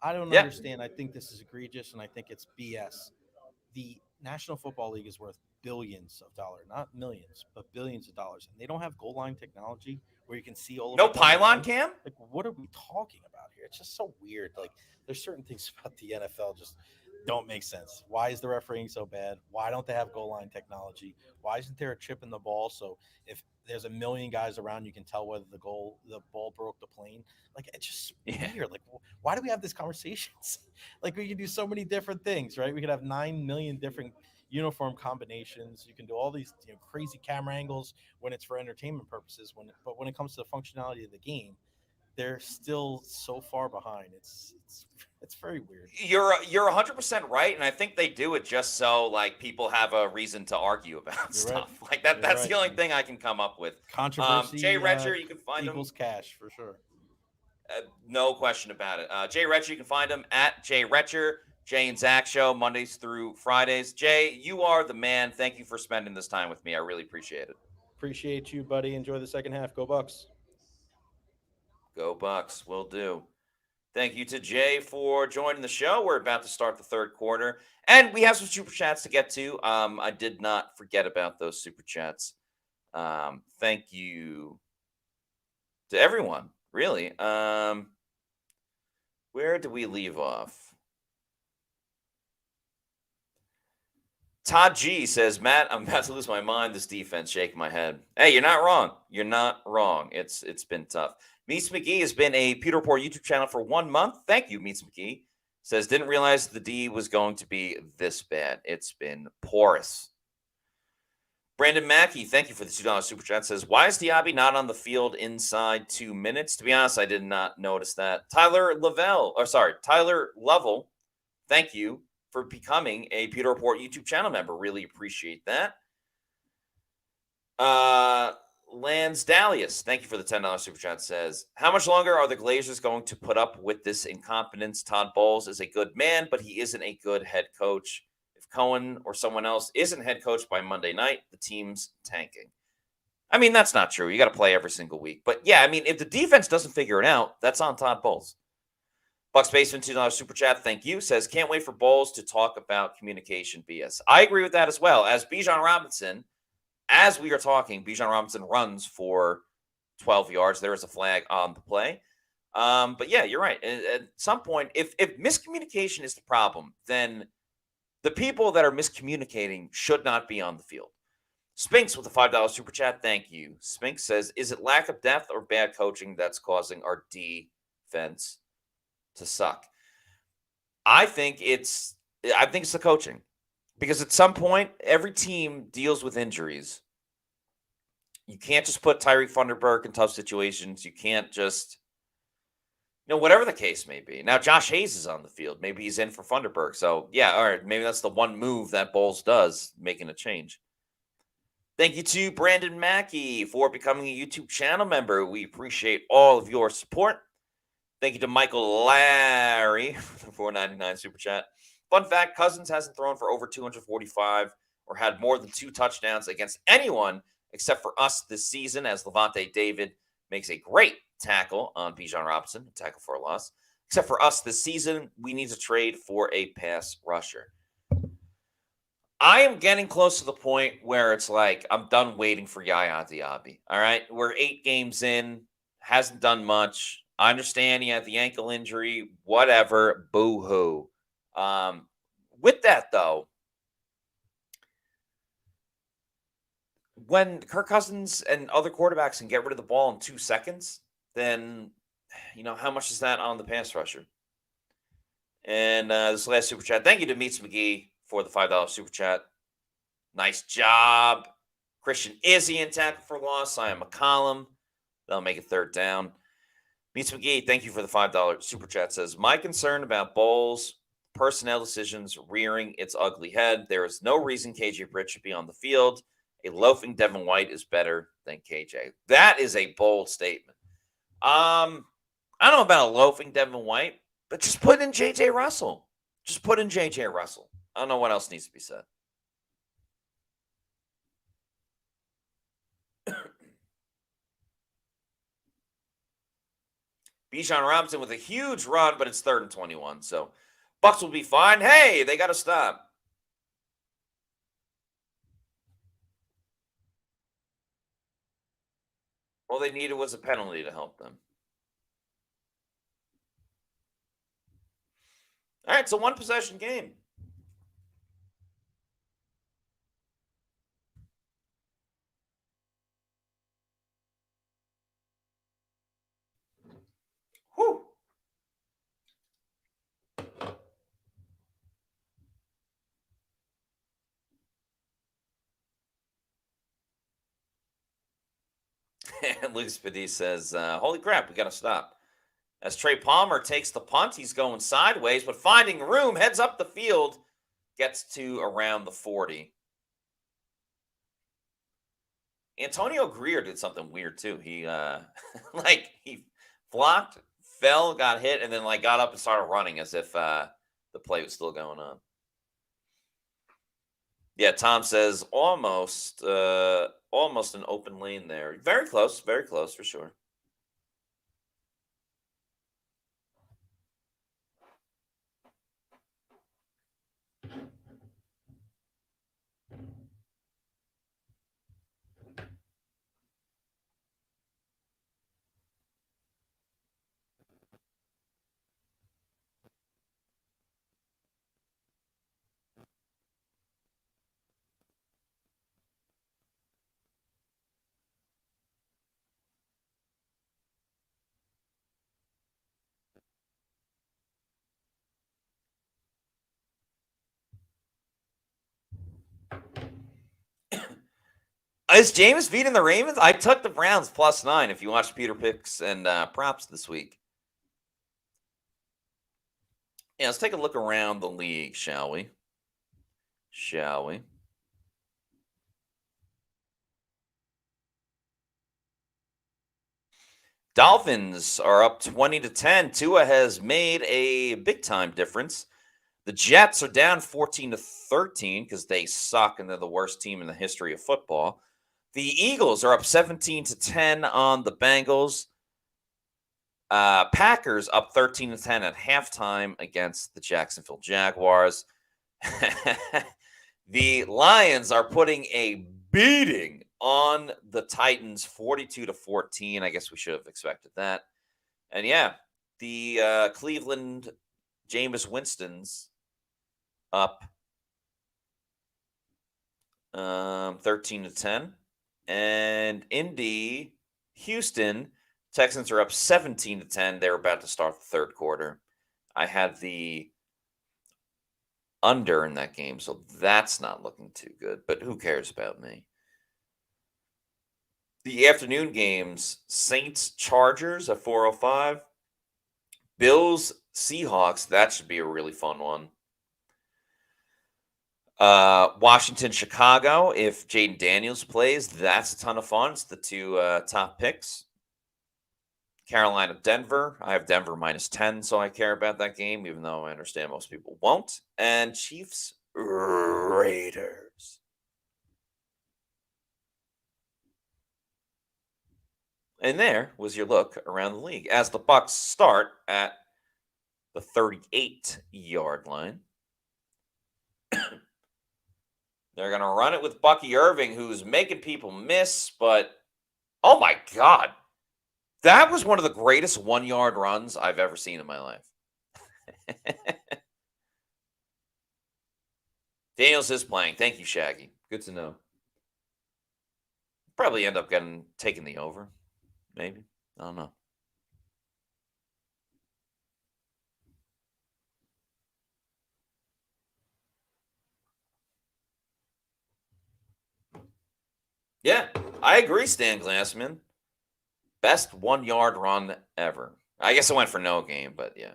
Speaker 3: I don't understand. I think this is egregious, and I think it's BS. The National Football League is worth billions of dollars, not millions, but billions of dollars. And they don't have goal line technology where you can see all of
Speaker 1: no pylon cam?
Speaker 3: Like, what are we talking about here? It's just so weird. Like, there's certain things about the NFL just don't make sense. Why is the refereeing so bad? Why don't they have goal line technology? Why isn't there a chip in the ball? So if there's a million guys around, you can tell whether the ball broke the plane. Like, it's just weird. Like, why do we have these conversations? Like, we can do so many different things, right? We could have 9 million different uniform combinations. You can do all these crazy camera angles when it's for entertainment purposes. But when it comes to the functionality of the game, they're still so far behind. It's very weird.
Speaker 1: You're 100% right, and I think they do it just so like people have a reason to argue about stuff.
Speaker 3: Right.
Speaker 1: Like that. That's the only thing I can come up with.
Speaker 3: Controversy.
Speaker 1: Jay Retcher, you can find
Speaker 3: equals cash for sure.
Speaker 1: No question about it. Jay Retcher, you can find him at Jay Retcher. Jay and Zach show Mondays through Fridays. Jay, you are the man. Thank you for spending this time with me. I really appreciate it.
Speaker 3: Appreciate you, buddy. Enjoy the second half. Go Bucs.
Speaker 1: Go Bucs. Will do. Thank you to Jay for joining the show. We're about to start the third quarter, and we have some super chats to get to. I did not forget about those super chats. Thank you to everyone, really. Where do we leave off? Todd G says, Matt, I'm about to lose my mind. This defense, shaking my head. Hey, you're not wrong. You're not wrong. It's been tough. Meets McGee has been a Pewter Report YouTube channel for 1 month. Thank you, Meets McGee. Says, didn't realize the D was going to be this bad. It's been porous. Brandon Mackey, thank you for the $2 super chat. Says, why is Diaby not on the field inside 2 minutes? To be honest, I did not notice that. Tyler Lovell. thank you for becoming a Pewter Report YouTube channel member. Really appreciate that. Lansdalius, thank you for the $10 super chat, says, how much longer are the Glazers going to put up with this incompetence? Todd Bowles is a good man, but he isn't a good head coach. If Cohen or someone else isn't head coach by Monday night, the team's tanking. I mean, that's not true. You got to play every single week. But yeah, I mean, if the defense doesn't figure it out, that's on Todd Bowles. Bucs Basement $2 super chat, thank you, says, can't wait for Bowles to talk about communication BS. I agree with that as well. As Bijan Robinson, as we are talking, Bijan Robinson runs for 12 yards. There is a flag on the play. But yeah, you're right. At some point, if miscommunication is the problem, then the people that are miscommunicating should not be on the field. Spinks with a $5 super chat. Thank you. Spinks says, is it lack of depth or bad coaching that's causing our defense to suck? I think it's the coaching. Because at some point, every team deals with injuries. You can't just put Tyreek Thunderberg in tough situations. You can't just, whatever the case may be. Now, Josh Hayes is on the field. Maybe he's in for Thunderberg. So, yeah, all right, maybe that's the one move that Bowles does, making a change. Thank you to Brandon Mackey for becoming a YouTube channel member. We appreciate all of your support. Thank you to Michael Larry for the $4.99 super chat. Fun fact, Cousins hasn't thrown for over 245 or had more than 2 touchdowns against anyone except for us this season, as Levante David makes a great tackle on Bijan Robinson, a tackle for a loss. Except for us this season, we need to trade for a pass rusher. I am getting close to the point where it's like I'm done waiting for Yaya Diaby. All right, we're 8 games in, hasn't done much. I understand he had the ankle injury, whatever, boo-hoo. With that, though, when Kirk Cousins and other quarterbacks can get rid of the ball in 2 seconds, then, how much is that on the pass rusher? And this last super chat, thank you to Meets McGee for the $5 super chat. Nice job. Christian Izzy in tackle for loss. Ian McCollum. They'll make it 3rd down. Meets McGee, thank you for the $5 super chat, says, my concern about Bowles' personnel decisions rearing its ugly head. There is no reason KJ Britt should be on the field. A loafing Devin White is better than KJ. That is a bold statement. I don't know about a loafing Devin White, but just put in JJ Russell. Just put in JJ Russell. I don't know what else needs to be said. Bijan Robinson with a huge run, but it's 3rd and 21. So Bucs will be fine. Hey, they got to stop. All they needed was a penalty to help them. All right, it's a 1-possession game. Whew. Lucas Paddy says, holy crap, we got to stop. As Trey Palmer takes the punt, he's going sideways, but finding room, heads up the field, gets to around the 40. Antonio Greer did something weird, too. He, he blocked, fell, got hit, and then, got up and started running as if the play was still going on. Yeah, Tom says almost an open lane there. Very close for sure. Is Jameis beating the Ravens? I took the Browns +9 if you watch Peter Picks and props this week. Yeah, let's take a look around the league, shall we? Shall we? Dolphins are up 20-10. Tua has made a big time difference. The Jets are down 14-13 because they suck and they're the worst team in the history of football. The Eagles are up 17-10 on the Bengals. Packers up 13-10 at halftime against the Jacksonville Jaguars. The Lions are putting a beating on the Titans 42-14. I guess we should have expected that. And yeah, the Cleveland Jameis Winston's up 13-10. And Indy, Houston, Texans are up 17-10. They're about to start the third quarter. I had the under in that game, so that's not looking too good. But who cares about me? The afternoon games, Saints, Chargers at 4:05. Bills, Seahawks, that should be a really fun one. Washington, Chicago, if Jaden Daniels plays, that's a ton of fun. It's the two top picks. Carolina, Denver. I have Denver -10, so I care about that game, even though I understand most people won't. And Chiefs, Raiders. And there was your look around the league as the Bucs start at the 38-yard line. They're going to run it with Bucky Irving, who's making people miss, but oh my God. That was one of the greatest 1-yard runs I've ever seen in my life. Daniels is playing. Thank you, Shaggy. Good to know. Probably end up taking the over. Maybe. I don't know. Yeah, I agree, Stan Glassman. Best 1-yard run ever. I guess I went for no game, but yeah.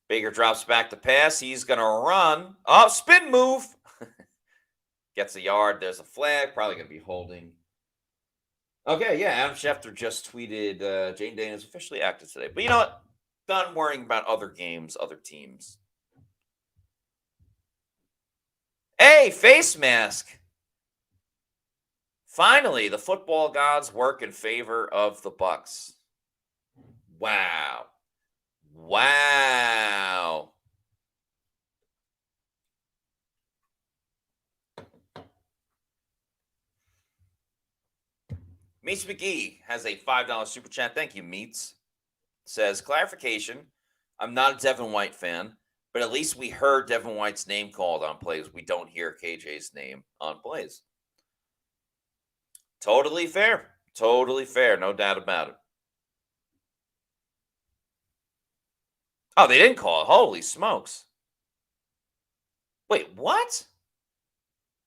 Speaker 1: Baker drops back to pass. He's going to run. Oh, spin move. Gets a yard. There's a flag. Probably going to be holding. Okay, yeah. Adam Schefter just tweeted Jaden Daniels is officially active today. But you know what? Done worrying about other games, other teams. Hey, face mask. Finally, the football gods work in favor of the Bucs. Wow. Wow. Meats McGee has a $5 super chat. Thank you, Meats. Says, clarification, I'm not a Devin White fan, but at least we heard Devin White's name called on plays. We don't hear KJ's name on plays. Totally fair. Totally fair. No doubt about it. Oh, they didn't call it. Holy smokes. Wait, what?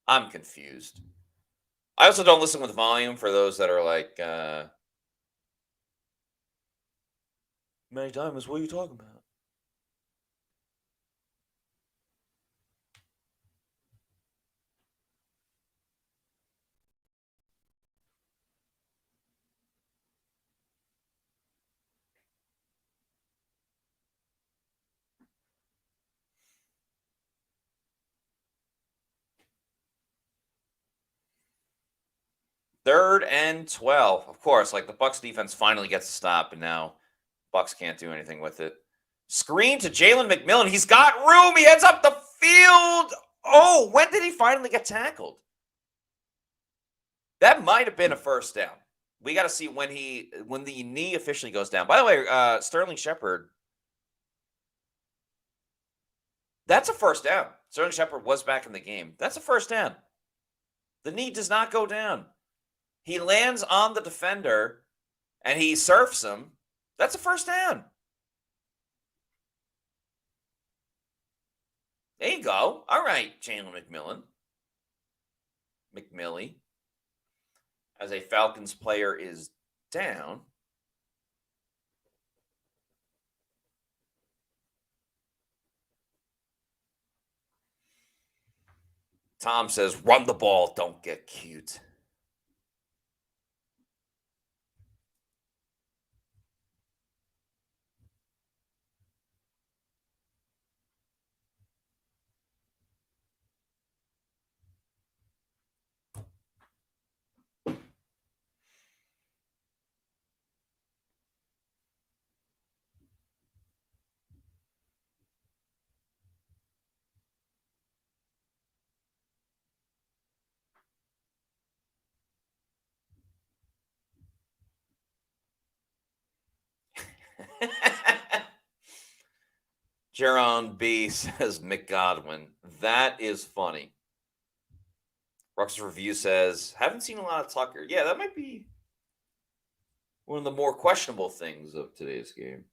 Speaker 1: I'm confused. I also don't listen with volume for those that are like, Many Diamonds, what are you talking about? Third and 12. Of course, like the Bucs defense finally gets a stop, and now Bucs can't do anything with it. Screen to Jalen McMillan. He's got room. He heads up the field. Oh, when did he finally get tackled? That might have been a first down. We got to see when the knee officially goes down. By the way, Sterling Shepard. That's a first down. Sterling Shepard was back in the game. That's a first down. The knee does not go down. He lands on the defender, and he surfs him. That's a first down. There you go. All right, Jalen McMillie, as a Falcons player, is down. Tom says, run the ball, don't get cute. Jaron B says McGodwin. That is funny. Rux's Review says, haven't seen a lot of Tucker. Yeah, that might be one of the more questionable things of today's game.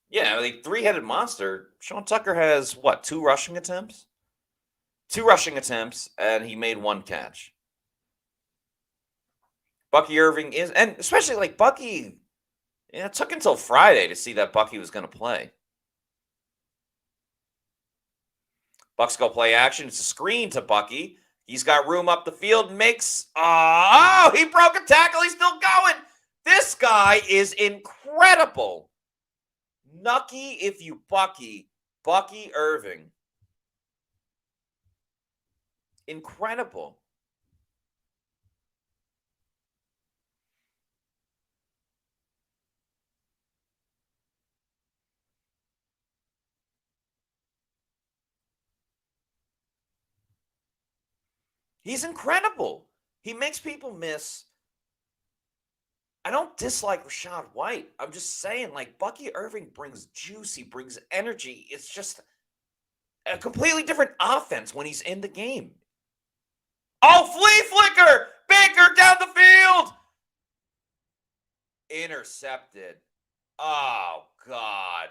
Speaker 1: Yeah, like three-headed monster. Sean Tucker has, what, 2 rushing attempts? 2 rushing attempts, and he made 1 catch. Bucky Irving is, and especially like Bucky, it took until Friday to see that Bucky was going to play. Bucs go play action. It's a screen to Bucky. He's got room up the field. Makes, oh, he broke a tackle. He's still going. This guy is incredible. Nucky if you Bucky. Bucky Irving. Incredible. He's incredible. He makes people miss. I don't dislike Rachaad White. I'm just saying, like, Bucky Irving brings juice. He brings energy. It's just a completely different offense when he's in the game. Oh, flea flicker! Baker down the field! Intercepted. Oh, God.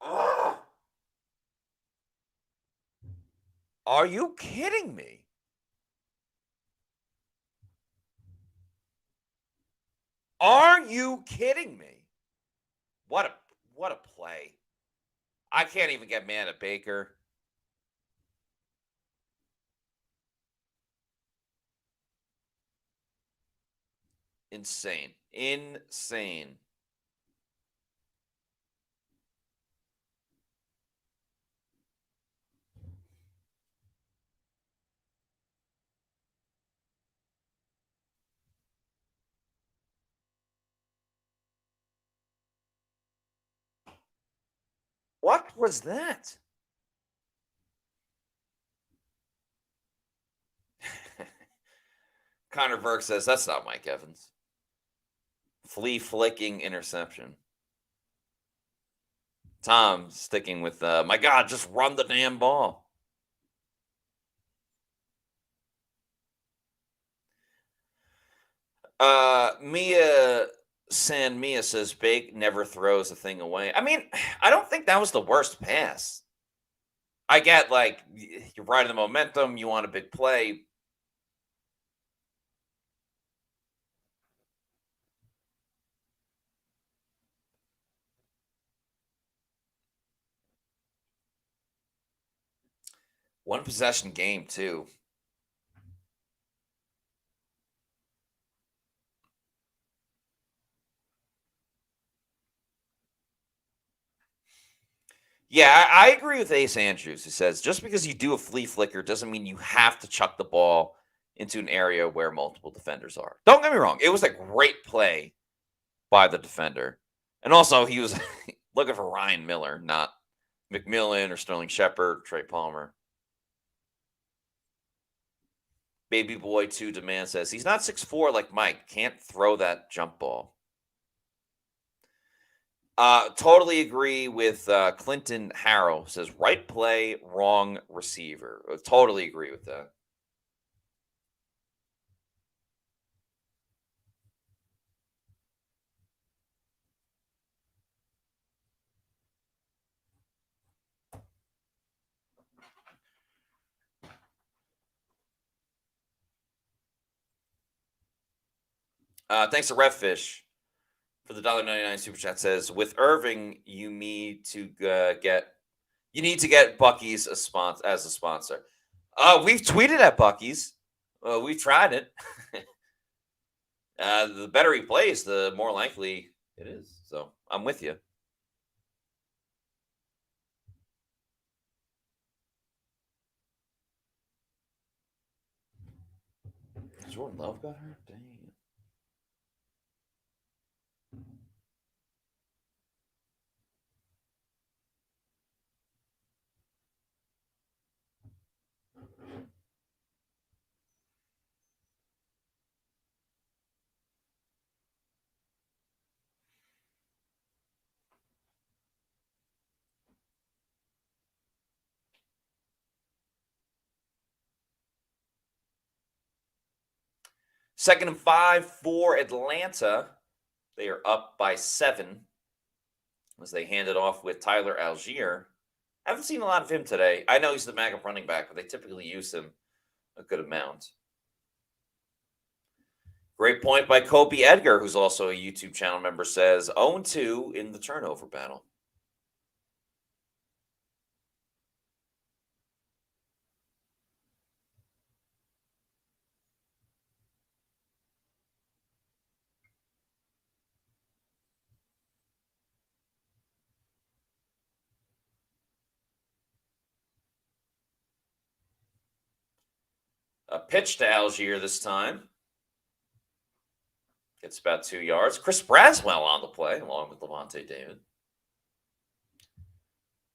Speaker 1: Oh. Are you kidding me? Are you kidding me? What a play. I can't even get mad at Baker. Insane. Insane. What was that? Connor Burke says, that's not Mike Evans. Flea flicking interception. Tom sticking with, my God, just run the damn ball. Mia says Bake never throws a thing away. I mean, I don't think that was the worst pass. I get, like, you're riding the momentum, you want a big play. One possession game, too. Yeah, I agree with Ace Andrews, who says just because you do a flea flicker doesn't mean you have to chuck the ball into an area where multiple defenders are. Don't get me wrong. It was a great play by the defender. And also, he was looking for Ryan Miller, not McMillan or Sterling Shepard, Trey Palmer. Baby Boy 2 Demand says, he's not 6'4" like Mike. Can't throw that jump ball. Totally agree with Clinton Harrell. Says, right play, wrong receiver. Totally agree with that. Thanks to Redfish for the $1.99 super chat. Says with Irving, you need to get Buc-ee's as a sponsor. We've tweeted at Buc-ee's. We've tried it. The better he plays, the more likely it is. So I'm with you. Jordan Love got hurt? Dang. Second and 5 for Atlanta. They are up by 7 as they hand it off with Tyler Algier. I haven't seen a lot of him today. I know he's the backup running back, but they typically use him a good amount. Great point by Kobe Edgar, who's also a YouTube channel member, says 0-2 in the turnover battle. A pitch to Algier this time. Gets about 2 yards. Chris Braswell on the play, along with Levante David.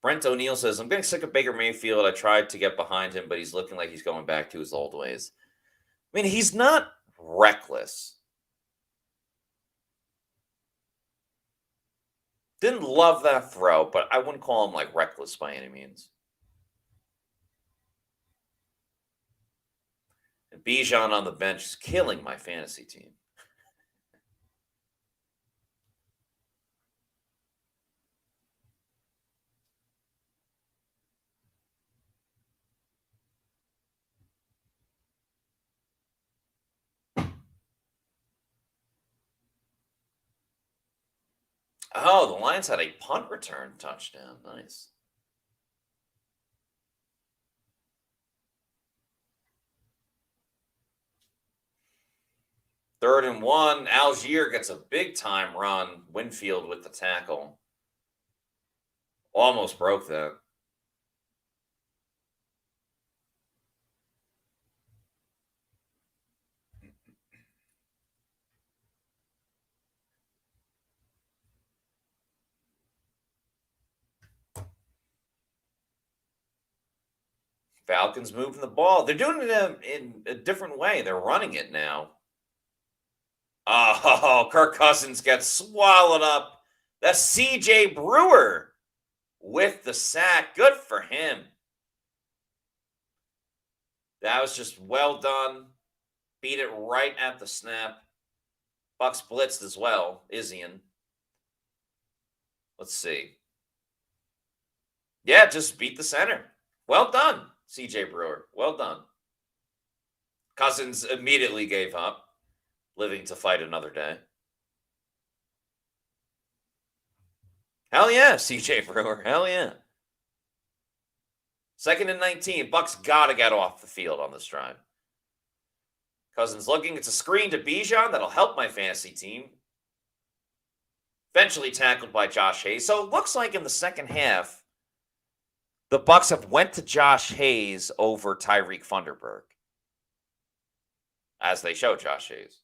Speaker 1: Brent O'Neill says, I'm getting sick of Baker Mayfield. I tried to get behind him, but he's looking like he's going back to his old ways. I mean, he's not reckless. Didn't love that throw, but I wouldn't call him like reckless by any means. And Bijan on the bench is killing my fantasy team. Oh, the Lions had a punt return touchdown. Nice. Third and 1. Algier gets a big-time run. Winfield with the tackle. Almost broke that. Falcons moving the ball. They're doing it in a different way. They're running it now. Oh, Kirk Cousins gets swallowed up. That's C.J. Brewer with the sack. Good for him. That was just well done. Beat it right at the snap. Bucs blitzed as well. Isian. Let's see. Yeah, just beat the center. Well done, C.J. Brewer. Well done. Cousins immediately gave up, living to fight another day. Hell yeah, C.J. Brewer. Hell yeah. 2nd and 19. Bucs got to get off the field on this drive. Cousins looking. It's a screen to Bijan. That'll help my fantasy team. Eventually tackled by Josh Hayes. So it looks like in the second half, the Bucs have went to Josh Hayes over Tyreek Funderburg, as they show Josh Hayes.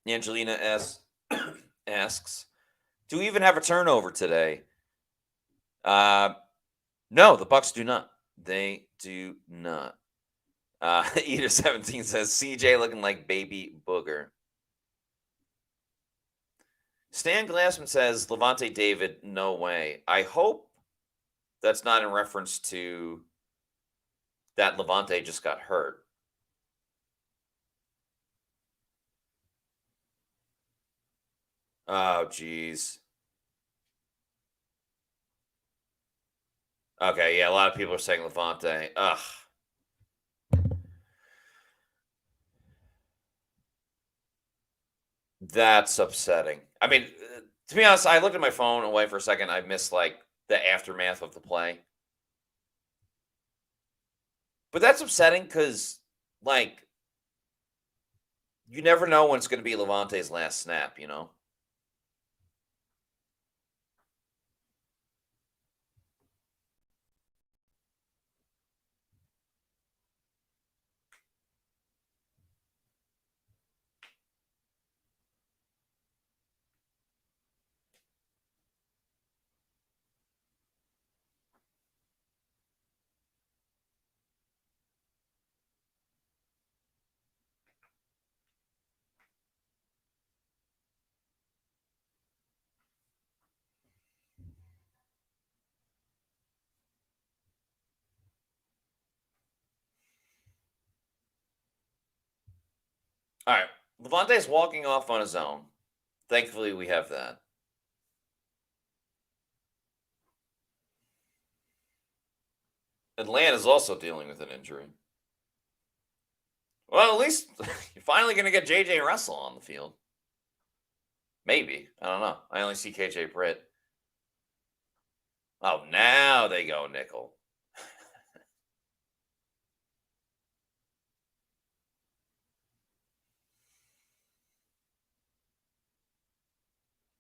Speaker 1: Angelina asks, do we even have a turnover today? No, the Bucs do not. They do not. Eater17 says, CJ looking like baby booger. Stan Glassman says, Levante David, no way. I hope that's not in reference to that Levante just got hurt. Oh, geez. Okay, yeah, a lot of people are saying Levante. Ugh. That's upsetting. I mean, to be honest, I looked at my phone away for a second. I missed, like, the aftermath of the play. But that's upsetting because, like, you never know when it's going to be Levante's last snap, you know? All right. Levante's walking off on his own. Thankfully, we have that. Atlanta's also dealing with an injury. Well, at least you're finally going to get J.J. Russell on the field. Maybe. I don't know. I only see K.J. Britt. Oh, now they go nickel.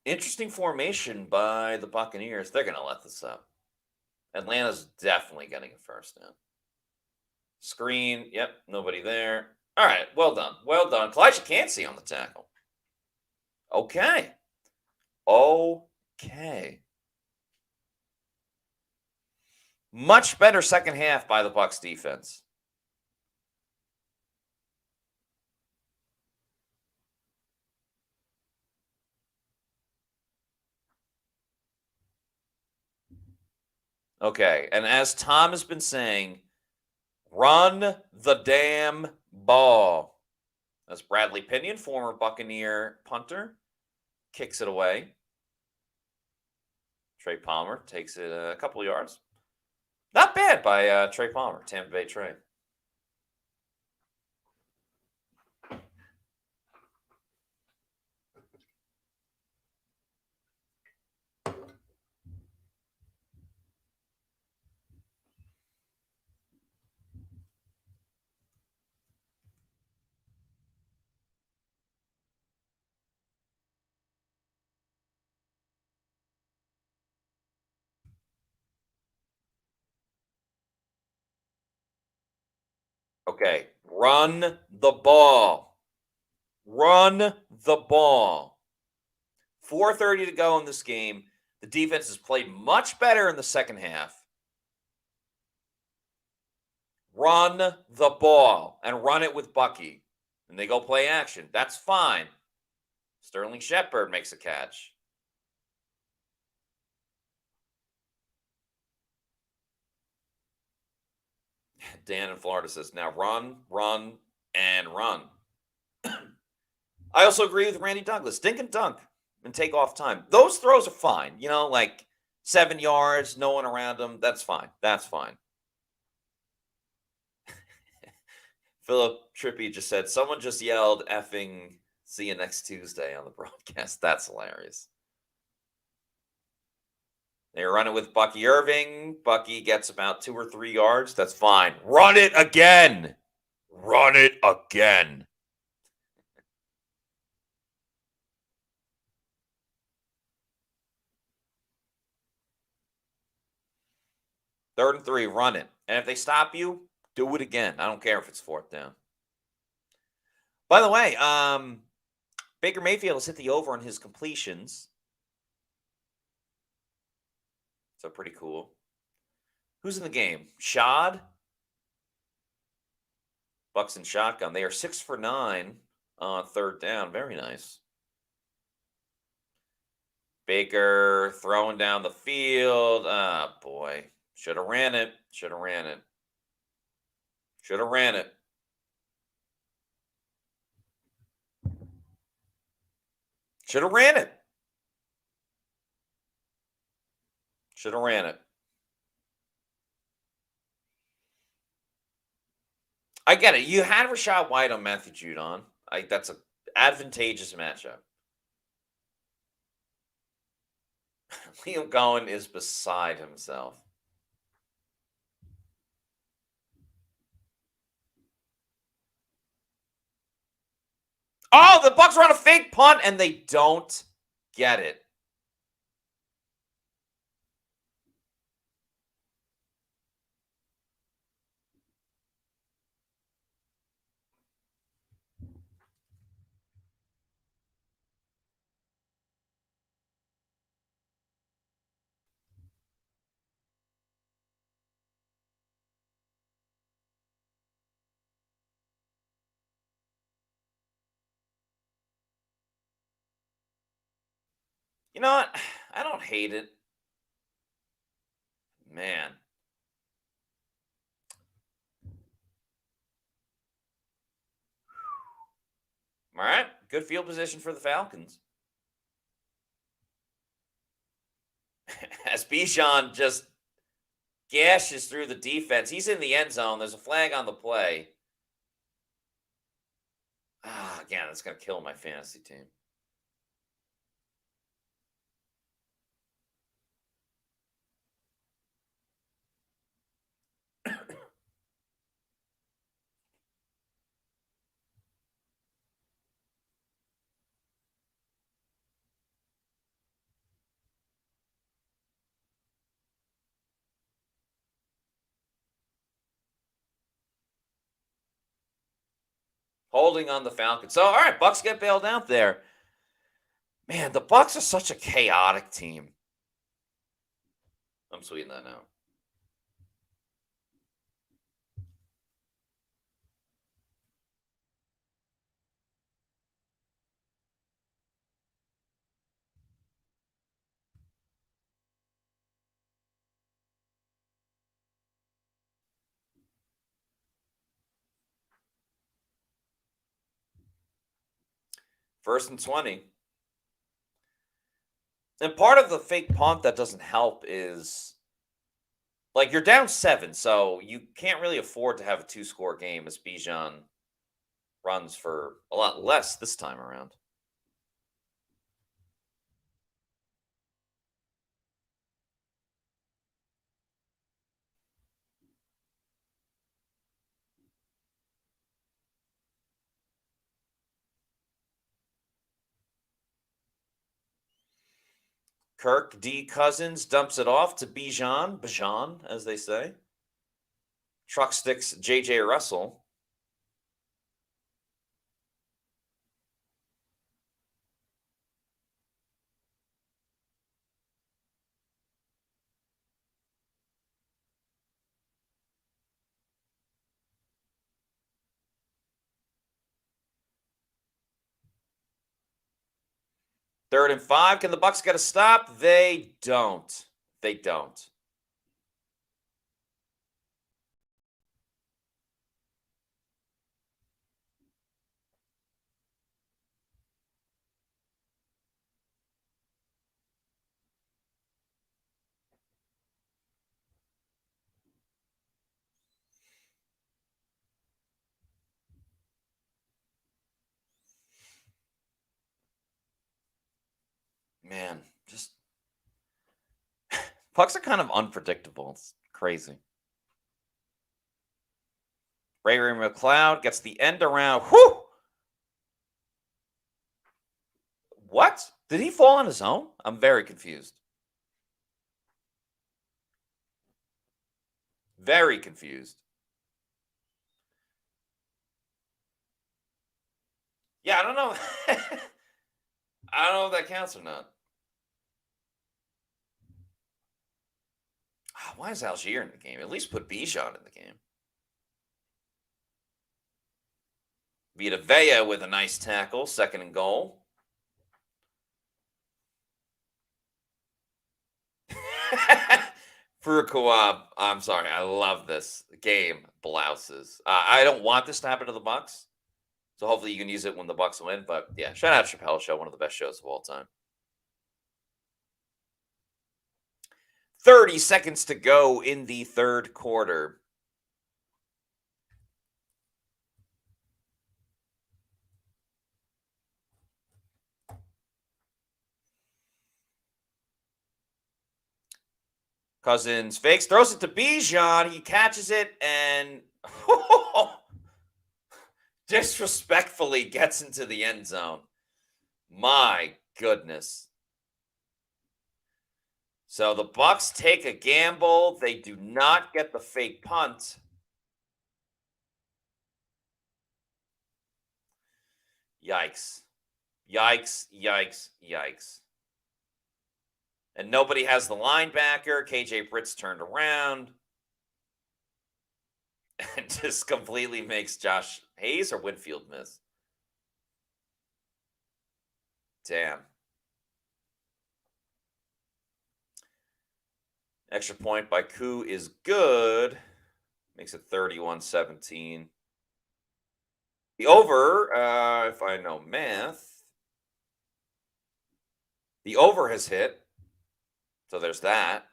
Speaker 1: Interesting formation by the Buccaneers. They're going to let this up. Atlanta's definitely getting it first now. Screen. Yep, nobody there. All right, well done. Well done. Kalijah Cansey on the tackle. Okay. Okay. Much better second half by the Bucs defense. Okay, and as Tom has been saying, run the damn ball. That's Bradley Pinion, former Buccaneer punter, kicks it away. Trey Palmer takes it a couple of yards. Not bad by Trey Palmer, Tampa Bay Trey. Okay, run the ball. Run the ball. 4:30 to go in this game. The defense has played much better in the second half. Run the ball and run it with Bucky. And they go play action. That's fine. Sterling Shepard makes a catch. Dan in Florida says, now run, run, and run. I also agree with Randy Douglas. Dink and dunk and take off time. Those throws are fine. You know, like 7 yards, no one around them. That's fine. That's fine. Philip Trippy just said, someone just yelled effing see you next Tuesday on the broadcast. That's hilarious. They run it with Bucky Irving. Bucky gets about 2 or 3 yards. That's fine. Run it again. Run it again. Third and 3, run it. And if they stop you, do it again. I don't care if it's 4th down. By the way, Baker Mayfield has hit the over on his completions. So pretty cool. Who's in the game? Shad? Bucs and shotgun. They are 6 for 9 on 3rd down. Very nice. Baker throwing down the field. Ah, boy. Should have ran it. Should have ran it. Should have ran it. Should have ran it. Should have ran it. I get it. You had Rashad White on Matthew Judon. That's an advantageous matchup. Liam Cohen is beside himself. Oh, the Bucs run a fake punt and they don't get it. You know what? I don't hate it. Man. All right. Good field position for the Falcons. As Bijan just gashes through the defense. He's in the end zone. There's a flag on the play. Again, that's going to kill my fantasy team. Holding on the Falcons. So, all right, Bucs get bailed out there. Man, the Bucs are such a chaotic team. I'm sweetening that now. First and 20. And part of the fake punt that doesn't help is, like, you're down 7, so you can't really afford to have a 2-score game as Bijan runs for a lot less this time around. Kirk D. Cousins dumps it off to Bijan, as they say. Truck sticks J.J. Russell. Third and 5. Can the Bucs get a stop? They don't. They don't. Man, just Bucs are kind of unpredictable. It's crazy. Ray McLeod gets the end around. Whew! What? Did he fall on his own? I'm very confused. Very confused. Yeah, I don't know. I don't know if that counts or not. Why is Algier in the game? At least put Bijan in the game. Vita Vea with a nice tackle. 2nd and goal. Furukawa, I'm sorry. I love this game. Blouses. I don't want this to happen to the Bucs. So hopefully you can use it when the Bucs win. But yeah, shout out Chappelle Show, one of the best shows of all time. 30 seconds to go in the third quarter. Cousins fakes, throws it to Bijan. He catches it and disrespectfully gets into the end zone. My goodness. So the Bucs take a gamble. They do not get the fake punt. Yikes. Yikes, yikes, yikes. And nobody has the linebacker. KJ Britt's turned around. And just completely makes Josh Hayes or Winfield miss. Damn. Extra point by Koo is good. Makes it 31-17. The over, if I know math, the over has hit. So there's that.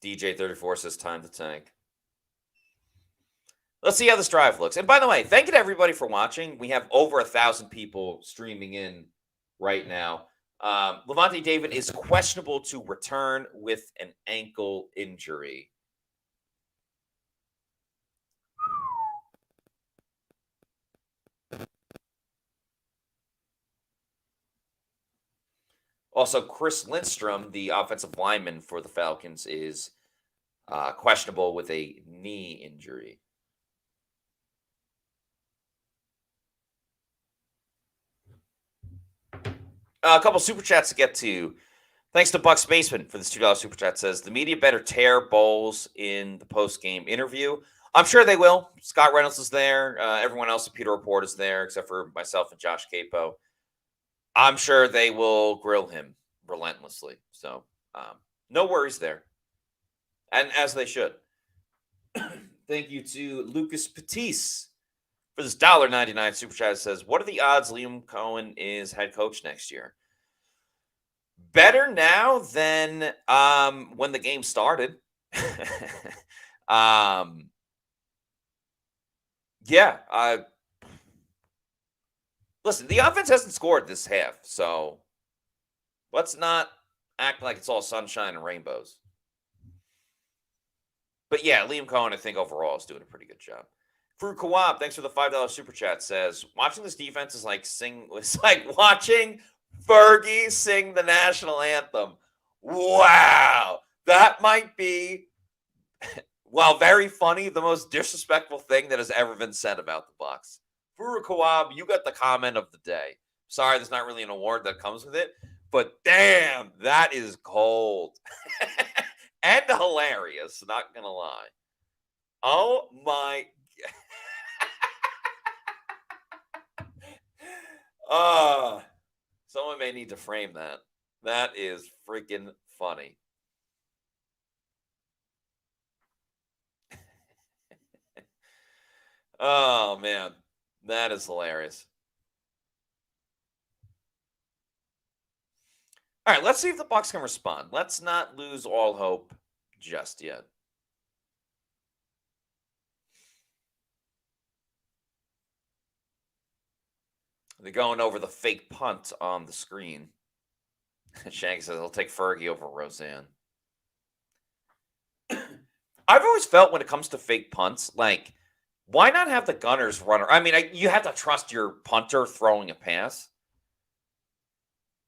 Speaker 1: DJ34 says time to tank. Let's see how this drive looks. And by the way, thank you to everybody for watching. We have over 1,000 people streaming in right now. Levante David is questionable to return with an ankle injury. Also, Chris Lindstrom, the offensive lineman for the Falcons, is questionable with a knee injury. A couple super chats to get to. Thanks to Bucks Basement for this $2 super chat. Says the media better tear Bowles in the post-game interview. I'm sure they will. Scott Reynolds is there. Everyone else at Pewter Report is there, except for myself and Josh Capo. I'm sure they will grill him relentlessly. So no worries there. And as they should. Thank you to Lucas Patisse for this $1.99 super chat. It says, what are the odds Liam Cohen is head coach next year? Better now than when the game started. Listen, the offense hasn't scored this half, so let's not act like it's all sunshine and rainbows. But yeah, Liam Cohen, I think overall is doing a pretty good job. Fruit Co-op, thanks for the $5 super chat. Says watching this defense is like watching Fergie sing the national anthem. Wow, that might be, while very funny, the most disrespectful thing that has ever been said about the Bucs. Furu Kawab, you got the comment of the day. Sorry, there's not really an award that comes with it, but damn, that is cold. And hilarious, not gonna lie. Oh my. Someone may need to frame that. That is freaking funny. Oh man, that is hilarious. All right, let's see if the Bucs can respond. Let's not lose all hope just yet. They're going over the fake punt on the screen. Shank says he'll take Fergie over Roseanne. I've always felt when it comes to fake punts, like, why not have the gunners run? I mean, you have to trust your punter throwing a pass.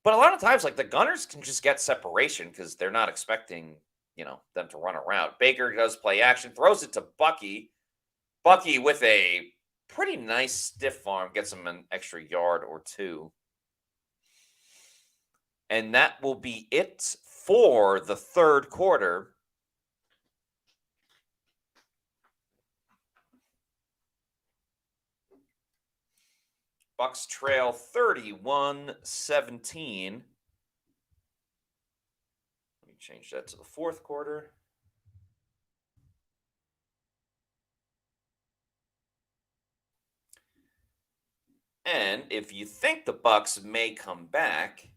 Speaker 1: But a lot of times, like, the gunners can just get separation because they're not expecting, them to run a route. Baker does play action, throws it to Bucky. Bucky with a pretty nice stiff arm gets him an extra yard or two. And that will be it for the third quarter. Bucs trail 31-17. Let me change that to the fourth quarter. And if you think the Bucs may come back,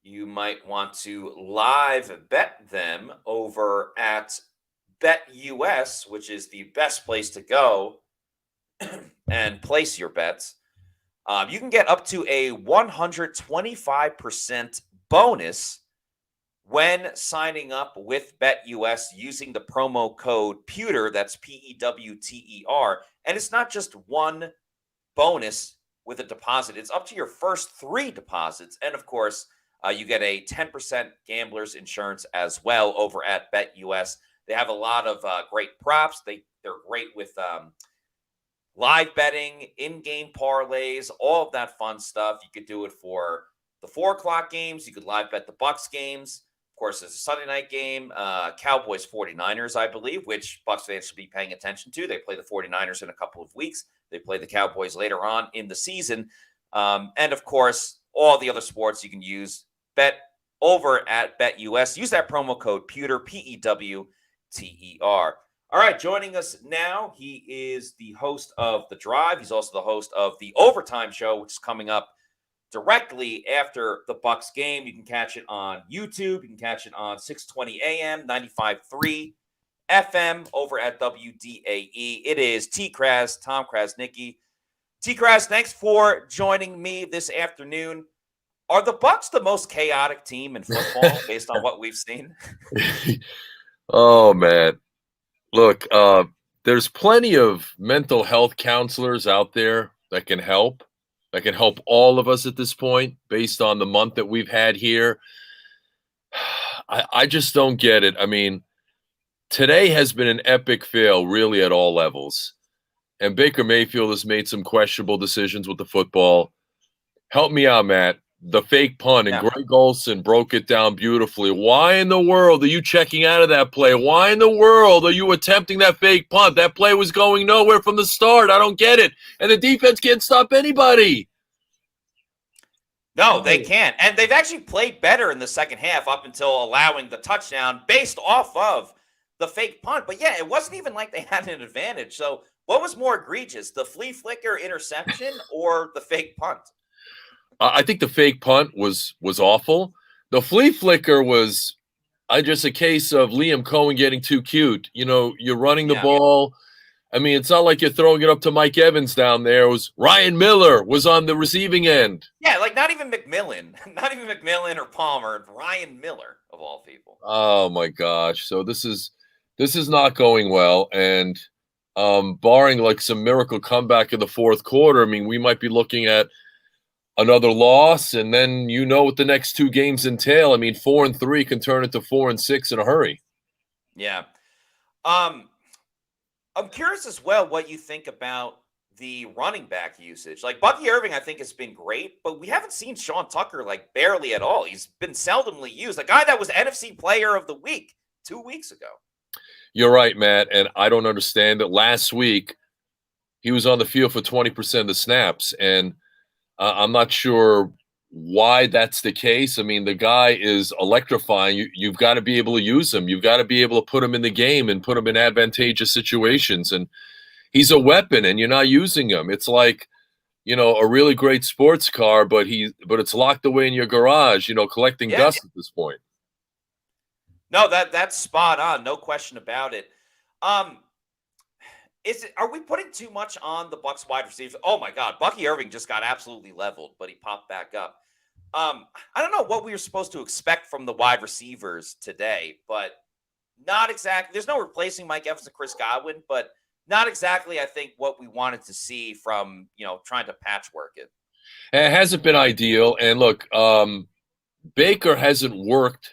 Speaker 1: you might want to live bet them over at BetUS, which is the best place to go and place your bets. You can get up to a 125% bonus when signing up with BetUS using the promo code Pewter. That's PEWTER. And it's not just one bonus with a deposit. It's up to your first 3 deposits. And of course, you get a 10% gambler's insurance as well over at BetUS. They have a lot of great props. They're great with live betting, in-game parlays, all of that fun stuff. You could do it for the 4 o'clock games. You could live bet the Bucs games. Of course, there's a Sunday night game, Cowboys 49ers, I believe, which Bucs fans should be paying attention to. They play the 49ers in a couple of weeks. They play the Cowboys later on in the season. And, of course, all the other sports you can use. Bet over at BetUS. Use that promo code Pewter, PEWTER. All right, joining us now, he is the host of The Drive. He's also the host of the Overtime Show, which is coming up directly after the Bucs game. You can catch it on YouTube. You can catch it on 620 AM, 95.3 FM over at WDAE. It is T-Kraz, Tom Krasnicki. T-Kraz, thanks for joining me this afternoon. Are the Bucs the most chaotic team in football based on what we've seen?
Speaker 5: Oh, man. Look, there's plenty of mental health counselors out there that can help all of us at this point based on the month that we've had here. I just don't get it. I mean, today has been an epic fail really at all levels. And Baker Mayfield has made some questionable decisions with the football. Help me out, Matt. The fake punt, and Greg Olsen broke it down beautifully. Why in the world are you checking out of that play? Why in the world are you attempting that fake punt? That play was going nowhere from the start. I don't get it. And the defense can't stop anybody.
Speaker 1: No, they can't. And they've actually played better in the second half up until allowing the touchdown based off of the fake punt. But, yeah, it wasn't even like they had an advantage. So what was more egregious, the flea flicker interception or the fake punt?
Speaker 5: I think the fake punt was awful. The flea flicker was just a case of Liam Cohen getting too cute. You know, you're running the ball. I mean, it's not like you're throwing it up to Mike Evans down there. It was Ryan Miller was on the receiving end.
Speaker 1: Yeah, like not even McMillan or Palmer, Ryan Miller of all people.
Speaker 5: Oh my gosh. So this is not going well. And barring like some miracle comeback in the fourth quarter, I mean, we might be looking at another loss, and then you know what the next 2 games entail. I mean, 4-3 can turn into 4-6 in a hurry.
Speaker 1: Yeah. I'm curious as well what you think about the running back usage. Like Bucky Irving, I think, has been great, but we haven't seen Sean Tucker like barely at all. He's been seldomly used. A guy that was NFC Player of the Week 2 weeks ago.
Speaker 5: You're right, Matt, and I don't understand it. Last week, he was on the field for 20% of the snaps, and I'm not sure why that's the case. I mean, the guy is electrifying. You've got to be able to use him. You've got to be able to put him in the game and put him in advantageous situations. And he's a weapon, and you're not using him. It's like, you know, a really great sports car, but it's locked away in your garage, you know, collecting dust at this point.
Speaker 1: No, that's spot on. No question about it. Are we putting too much on the Bucs wide receivers? Oh my God, Bucky Irving just got absolutely leveled, but he popped back up. I don't know what we were supposed to expect from the wide receivers today, but not exactly. There's no replacing Mike Evans and Chris Godwin, but not exactly, I think, what we wanted to see from, you know, trying to patchwork it.
Speaker 5: It hasn't been ideal. And look, Baker hasn't worked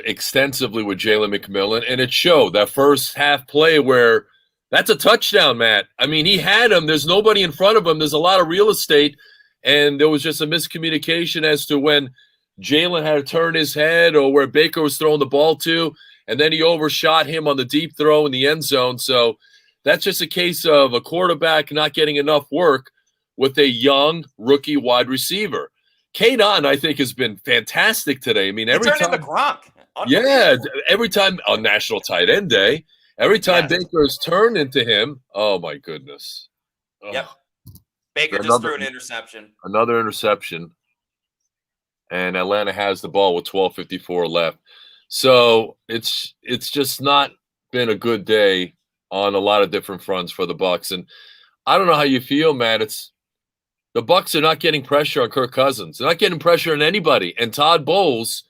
Speaker 5: extensively with Jalen McMillan, and it showed that first half play where that's a touchdown, Matt. I mean, he had him. There's nobody in front of him. There's a lot of real estate, and there was just a miscommunication as to when Jalen had to turn his head or where Baker was throwing the ball to, and then he overshot him on the deep throw in the end zone. So That's just a case of a quarterback not getting enough work with a young rookie wide receiver. Kate On, I think, has been fantastic today. I mean,
Speaker 1: He
Speaker 5: every
Speaker 1: turned into
Speaker 5: time,
Speaker 1: Gronk.
Speaker 5: yeah,
Speaker 1: Unbelievable.
Speaker 5: every time on National Tight End Day, every time
Speaker 1: Yes.
Speaker 5: Baker has turned into him, oh my goodness.
Speaker 1: Yep.
Speaker 5: Ugh.
Speaker 1: Baker just threw an interception.
Speaker 5: Another interception, and Atlanta has the ball with 12:54 left. So it's just not been a good day on a lot of different fronts for the Bucs. And I don't know how you feel, Matt. It's the Bucs are not getting pressure on Kirk Cousins. They're not getting pressure on anybody. And Todd Bowles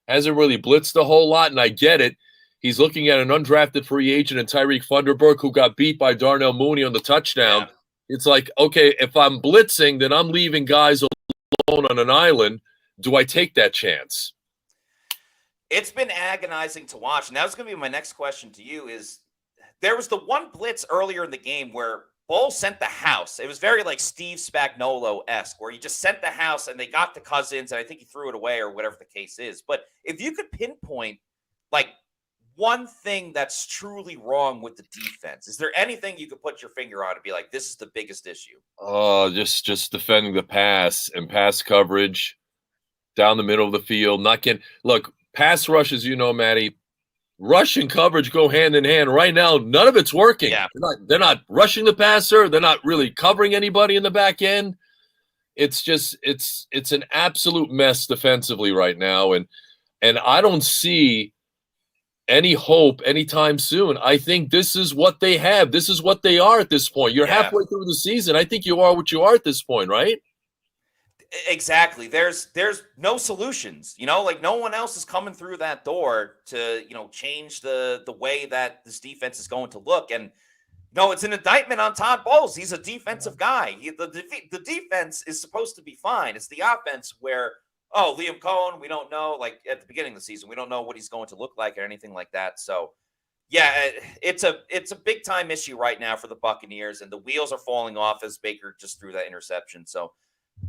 Speaker 5: hasn't really blitzed a whole lot, and I get it. He's looking at an undrafted free agent in Tyreek Thunderberg who got beat by Darnell Mooney on the touchdown.
Speaker 1: Yeah.
Speaker 5: It's like, okay, if I'm blitzing, then I'm leaving guys alone on an island. Do I take that chance?
Speaker 1: It's been agonizing to watch. And that was going to be my next question to you is there was the one blitz earlier in the game where Bowles sent the house. It was very like Steve Spagnuolo-esque, where he just sent the house and they got to Cousins, and I think he threw it away or whatever the case is. But if you could pinpoint like one thing that's truly wrong with the defense, is there anything you could put your finger on and be like, this is the biggest issue?
Speaker 5: Just defending the pass and pass coverage down the middle of the field. Not getting look, pass rush, as you know, Matty. Rush and coverage go hand in hand. Right now, none of it's working.
Speaker 1: Yeah.
Speaker 5: They're not rushing the passer. They're not really covering anybody in the back end. It's just it's an absolute mess defensively right now, and I don't see any hope anytime soon. I think this is what they have. This is what they are at this point. You're halfway through the season. I think you are what you are at this point, right?
Speaker 1: Exactly. There's no solutions, like no one else is coming through that door to, change the way that this defense is going to look. And no, it's an indictment on Todd Bowles. He's a defensive guy. The defense is supposed to be fine. It's the offense where, Liam Cohen, we don't know, like at the beginning of the season, we don't know what he's going to look like or anything like that. So yeah, it's a big time issue right now for the Buccaneers, and the wheels are falling off as Baker just threw that interception. So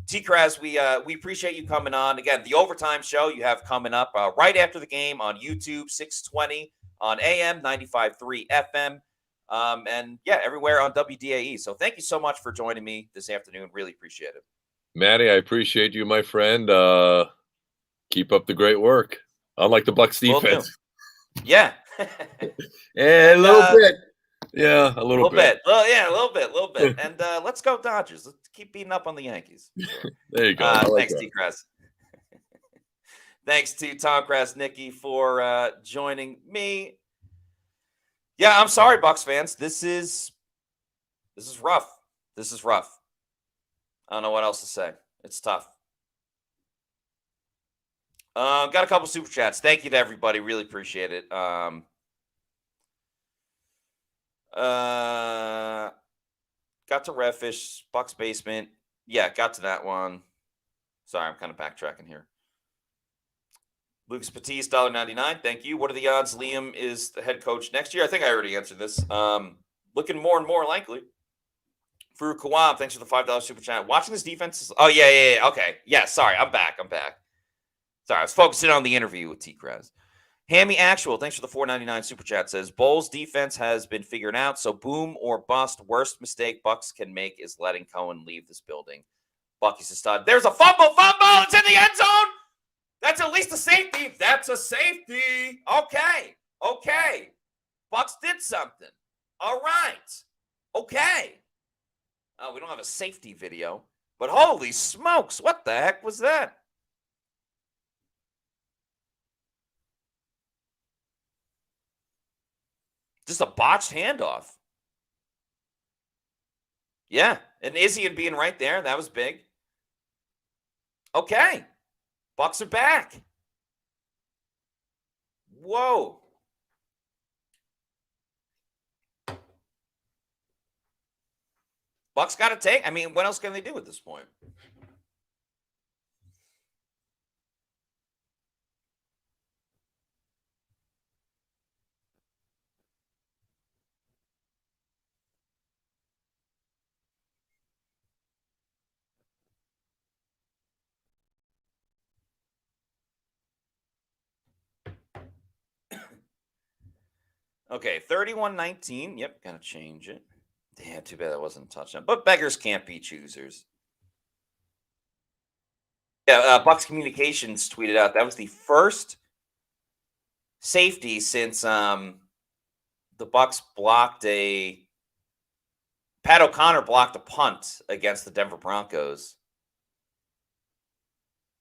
Speaker 1: T-Kraz, we appreciate you coming on. Again, the Overtime Show you have coming up right after the game on YouTube, 620 on AM, 95.3 FM, and yeah, everywhere on WDAE. So thank you so much for joining me this afternoon. Really appreciate it.
Speaker 5: Matty, I appreciate you, my friend. Keep up the great work. Unlike the Bucs defense.
Speaker 1: Yeah.
Speaker 5: A little bit. Yeah, a little bit.
Speaker 1: Well, yeah, a little bit. And let's go Dodgers. Let's keep beating up on the Yankees.
Speaker 5: There you go.
Speaker 1: Thanks, T-Kraz. Thanks to Tom Krasnicki for joining me. Yeah, I'm sorry, Bucs fans. This is rough. This is rough. I don't know what else to say. It's tough. Got a couple super chats. Thank you to everybody. Really appreciate it. Got to Redfish, Bucs Basement. Yeah, got to that one. Sorry, I'm kind of backtracking here. Lucas Patisse, $1.99. Thank you. What are the odds Liam is the head coach next year? I think I already answered this. Looking more and more likely. Farouk Kawam, thanks for the $5 super chat. Watching this defense. Oh, yeah. Okay. Yeah, sorry. I'm back. Sorry, I was focusing on the interview with T-Kraz. Hammy Actual, thanks for the $4.99 super chat, says Bowles' defense has been figured out, so boom or bust. Worst mistake Bucs can make is letting Cohen leave this building. Bucky's a stud. There's a fumble! It's in the end zone! That's at least a safety. That's a safety. Okay. Bucs did something. All right. Okay. We don't have a safety video, but holy smokes, what the heck was that? Just a botched handoff. Yeah, and Izzy and being right there, that was big. Okay, Bucs are back. Whoa. Bucs got to take. I mean, what else can they do at this point? Okay, 31-19. Yep, gotta change it. Damn, too bad that wasn't a touchdown. But beggars can't be choosers. Yeah, Bucs Communications tweeted out that was the first safety since the Bucs blocked a Pat O'Connor blocked a punt against the Denver Broncos.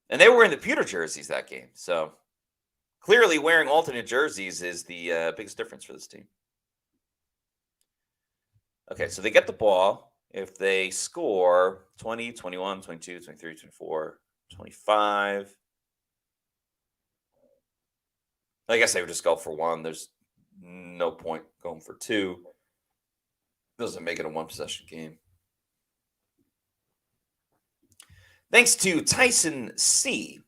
Speaker 1: And they were in the pewter jerseys that game. So clearly wearing alternate jerseys is the biggest difference for this team. Okay, so they get the ball. If they score 20, 21, 22, 23, 24, 25. I guess they would just go for one. There's no point going for two. Doesn't make it a one possession game. Thanks to Tyson C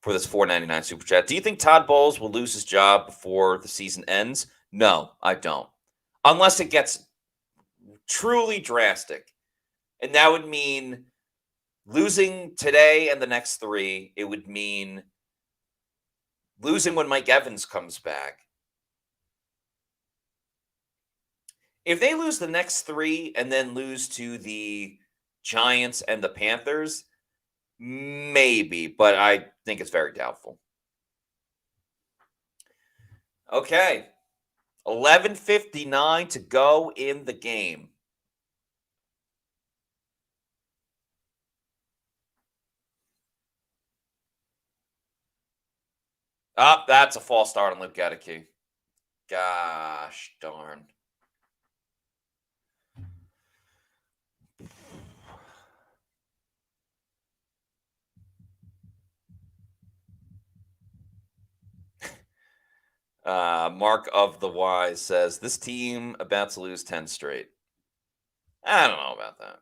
Speaker 1: for this $4.99 super chat. Do you think Todd Bowles will lose his job before the season ends? No, I don't. Unless it gets truly drastic. And that would mean losing today and the next three. It would mean losing when Mike Evans comes back. If they lose the next three and then lose to the Giants and the Panthers, maybe, but I think it's very doubtful. Okay. 11:59 to go in the game. That's a false start on Luke Gedeke. Gosh darn. Mark of the Wise says, this team about to lose 10 straight. I don't know about that.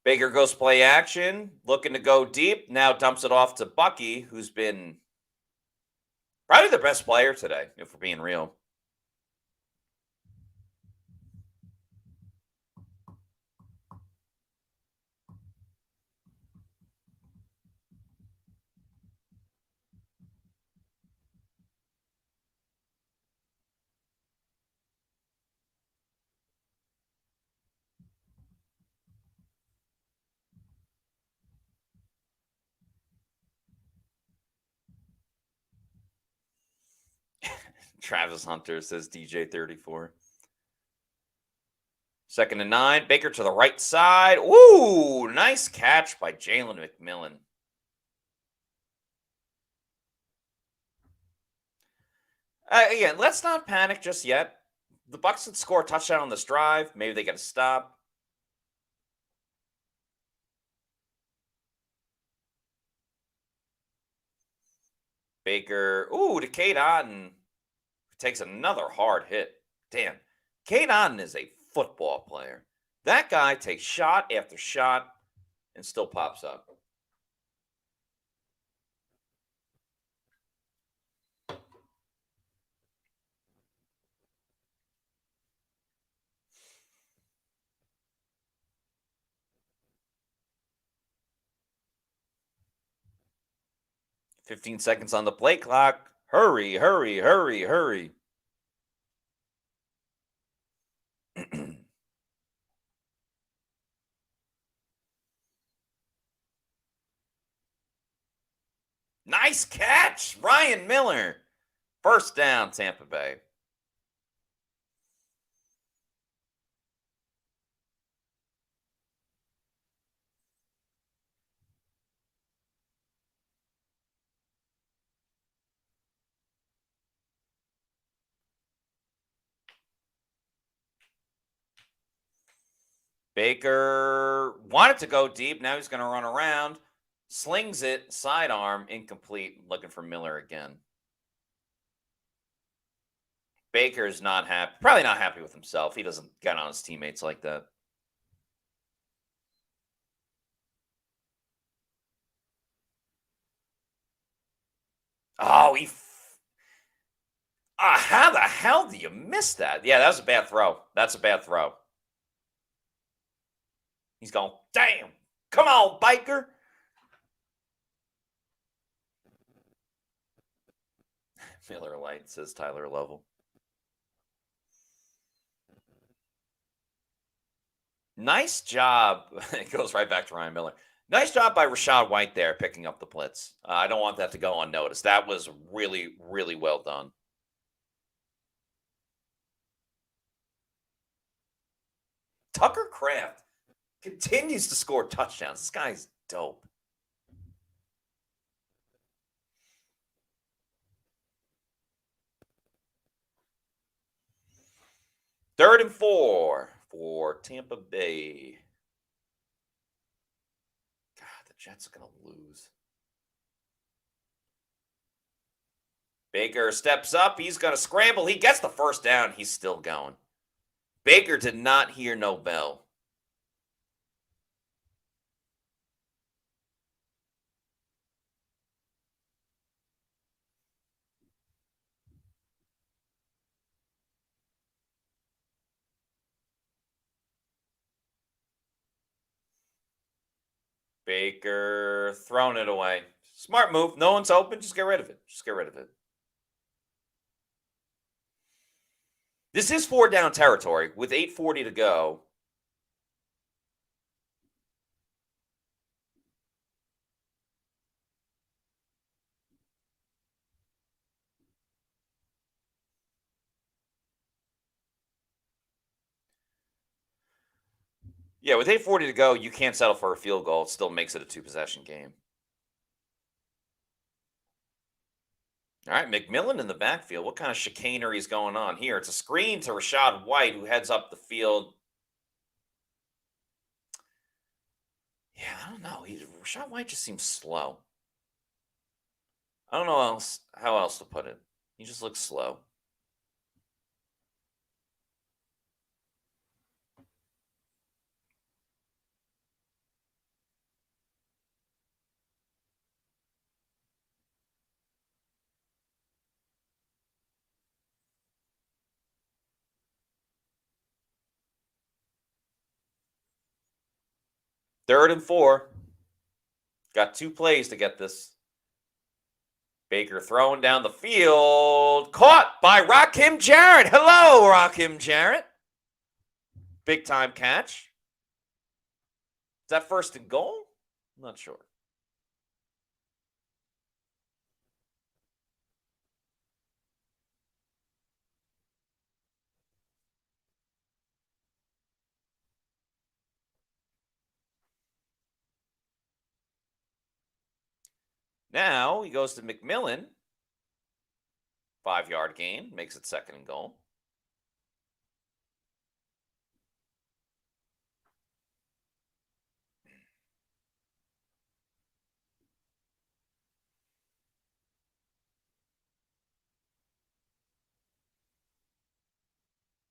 Speaker 1: Baker goes play action, looking to go deep. Now dumps it off to Bucky, who's been probably the best player today, if we're being real. Travis Hunter says DJ34. 2nd and 9. Baker to the right side. Ooh, nice catch by Jalen McMillan. Again, let's not panic just yet. The Bucs would score a touchdown on this drive. Maybe they get a stop. Baker. Ooh, to Cade Otton. Takes another hard hit. Damn. Cade Otton is a football player. That guy takes shot after shot and still pops up. "15 seconds on the play clock. Hurry, hurry, hurry, hurry." Nice catch, Ryan Miller. First down, Tampa Bay. Baker wanted to go deep. Now he's going to run around. Slings it, sidearm, incomplete. Looking for Miller again. Baker's not happy. Probably not happy with himself. He doesn't get on his teammates like that. Oh, How the hell do you miss that? Yeah, that was a bad throw. That's a bad throw. He's going, damn. Come on, biker. Miller Lite, says Tyler Lovell. Nice job. It goes right back to Ryan Miller. Nice job by Rachaad White there picking up the blitz. I don't want that to go unnoticed. That was really, really well done. Tucker Kraft continues to score touchdowns. This guy's dope. Third and 4 for Tampa Bay. God, the Jets are going to lose. Baker steps up. He's going to scramble. He gets the first down. He's still going. Baker did not hear no bell. Baker throwing it away. Smart move. No one's open. Just get rid of it. Just get rid of it. This is 4 down territory with 8:40 to go. Yeah, with 8:40 to go, you can't settle for a field goal. It still makes it a 2-possession game. All right, McMillan in the backfield. What kind of chicanery is going on here? It's a screen to Rachaad White, who heads up the field. Yeah, I don't know. Rachaad White just seems slow. I don't know how else to put it. He just looks slow. Third and 4. Got 2 plays to get this. Baker throwing down the field. Caught by Rakim Jarrett. Hello, Rakim Jarrett. Big time catch. Is that first and goal? I'm not sure. Now he goes to McMillan. 5-yard gain. Makes it second and goal.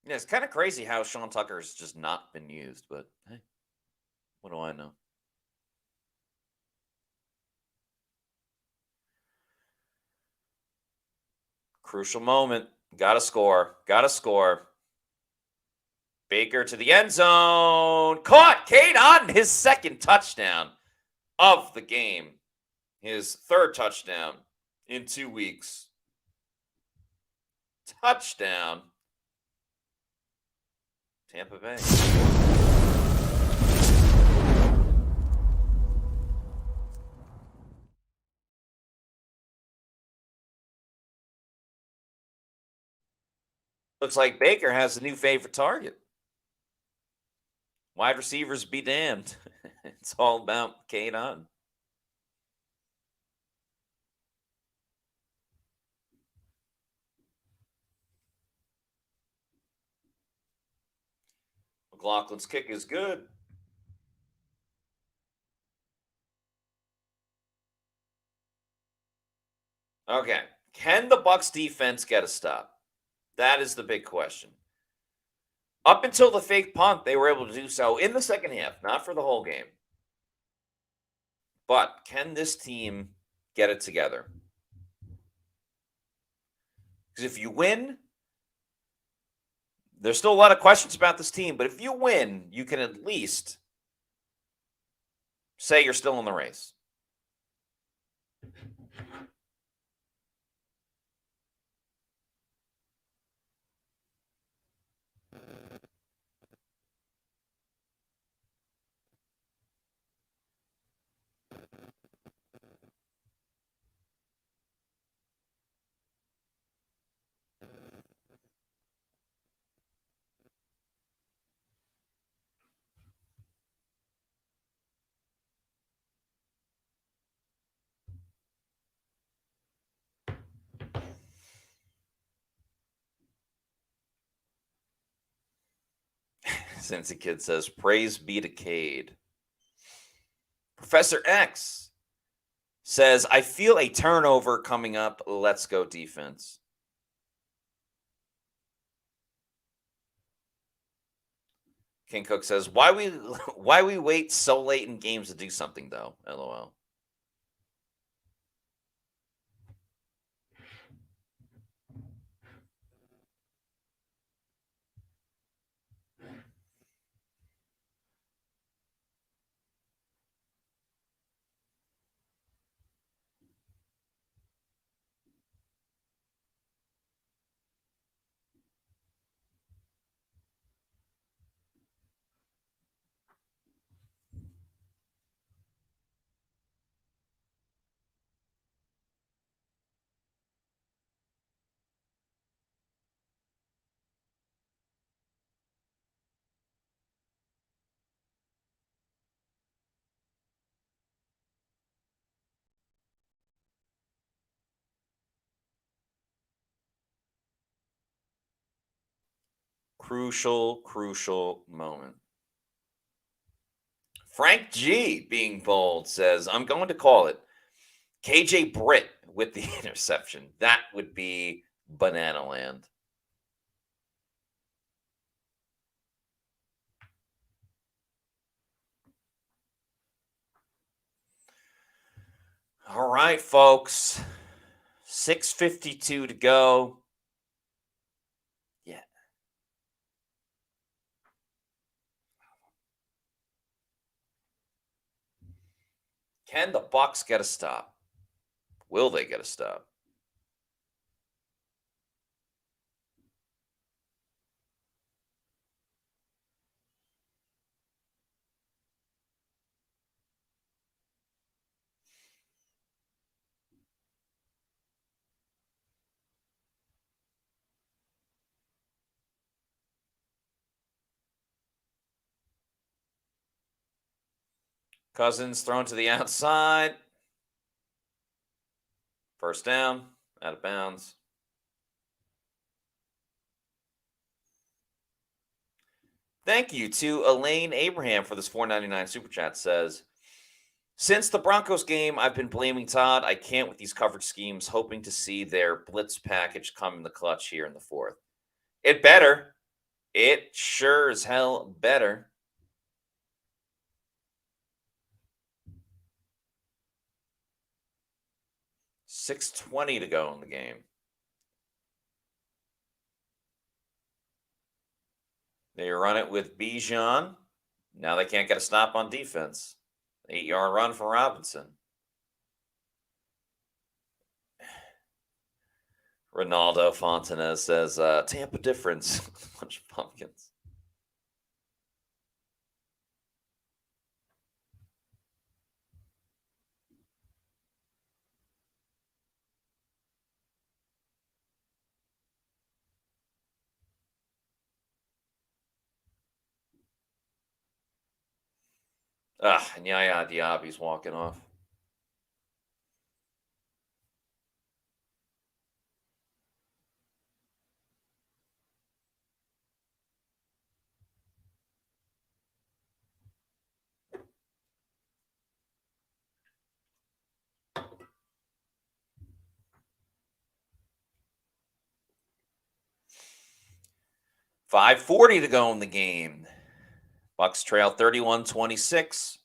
Speaker 1: Yeah, it's kind of crazy how Sean Tucker's just not been used, but hey, what do I know? Crucial moment. Gotta score. Gotta score. Baker to the end zone. Caught. Cade Otton, his second touchdown of the game. His third touchdown in 2 weeks. Touchdown. Tampa Bay. Looks like Baker has a new favorite target. Wide receivers be damned. It's all about Cade Otton. McLaughlin's kick is good. Okay. Can the Bucs defense get a stop? That is the big question. Up until the fake punt, they were able to do so in the second half, not for the whole game. But can this team get it together? Because if you win, there's still a lot of questions about this team, but if you win, you can at least say you're still in the race. Since the kid says, praise be to Cade. Professor X says, I feel a turnover coming up. Let's go defense. King Cook says, why we wait so late in games to do something, though? LOL. Crucial moment. Frank G, being bold, says, I'm going to call it KJ Britt with the interception. That would be banana land. All right, folks. 6:52 to go. Yeah. Can the Bucs get a stop? Will they get a stop? Cousins thrown to the outside. First down, out of bounds. Thank you to Elaine Abraham for this $4.99 super chat. Says, since the Broncos game, I've been blaming Todd. I can't with these coverage schemes, hoping to see their blitz package come in the clutch here in the fourth. It better. It sure as hell better. $6:20 to go in the game. They run it with Bijan. Now they can't get a stop on defense. 8-yard run for Robinson. Ronaldo Fontanez says, Tampa difference. Bunch of pumpkins. And Yaya Diaby's walking off. $5:40 to go in the game. Bucs trail 31-26.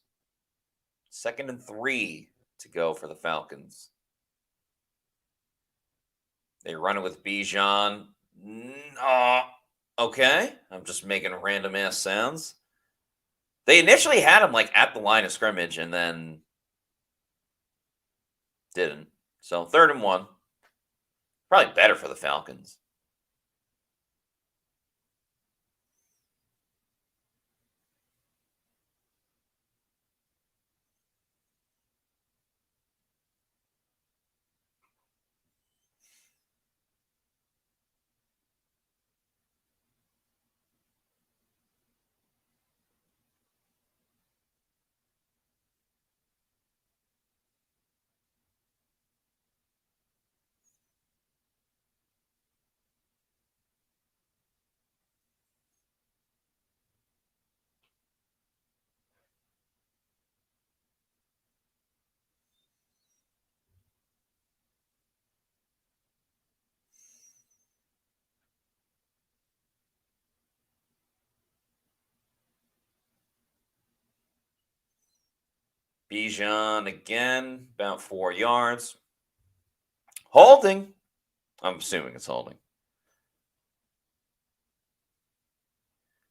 Speaker 1: 2nd and 3 to go for the Falcons. They run it with Bijan. Okay. I'm just making random ass sounds. They initially had him like at the line of scrimmage and then didn't. So 3rd and 1. Probably better for the Falcons. Bijan again, about 4 yards. Holding. I'm assuming it's holding.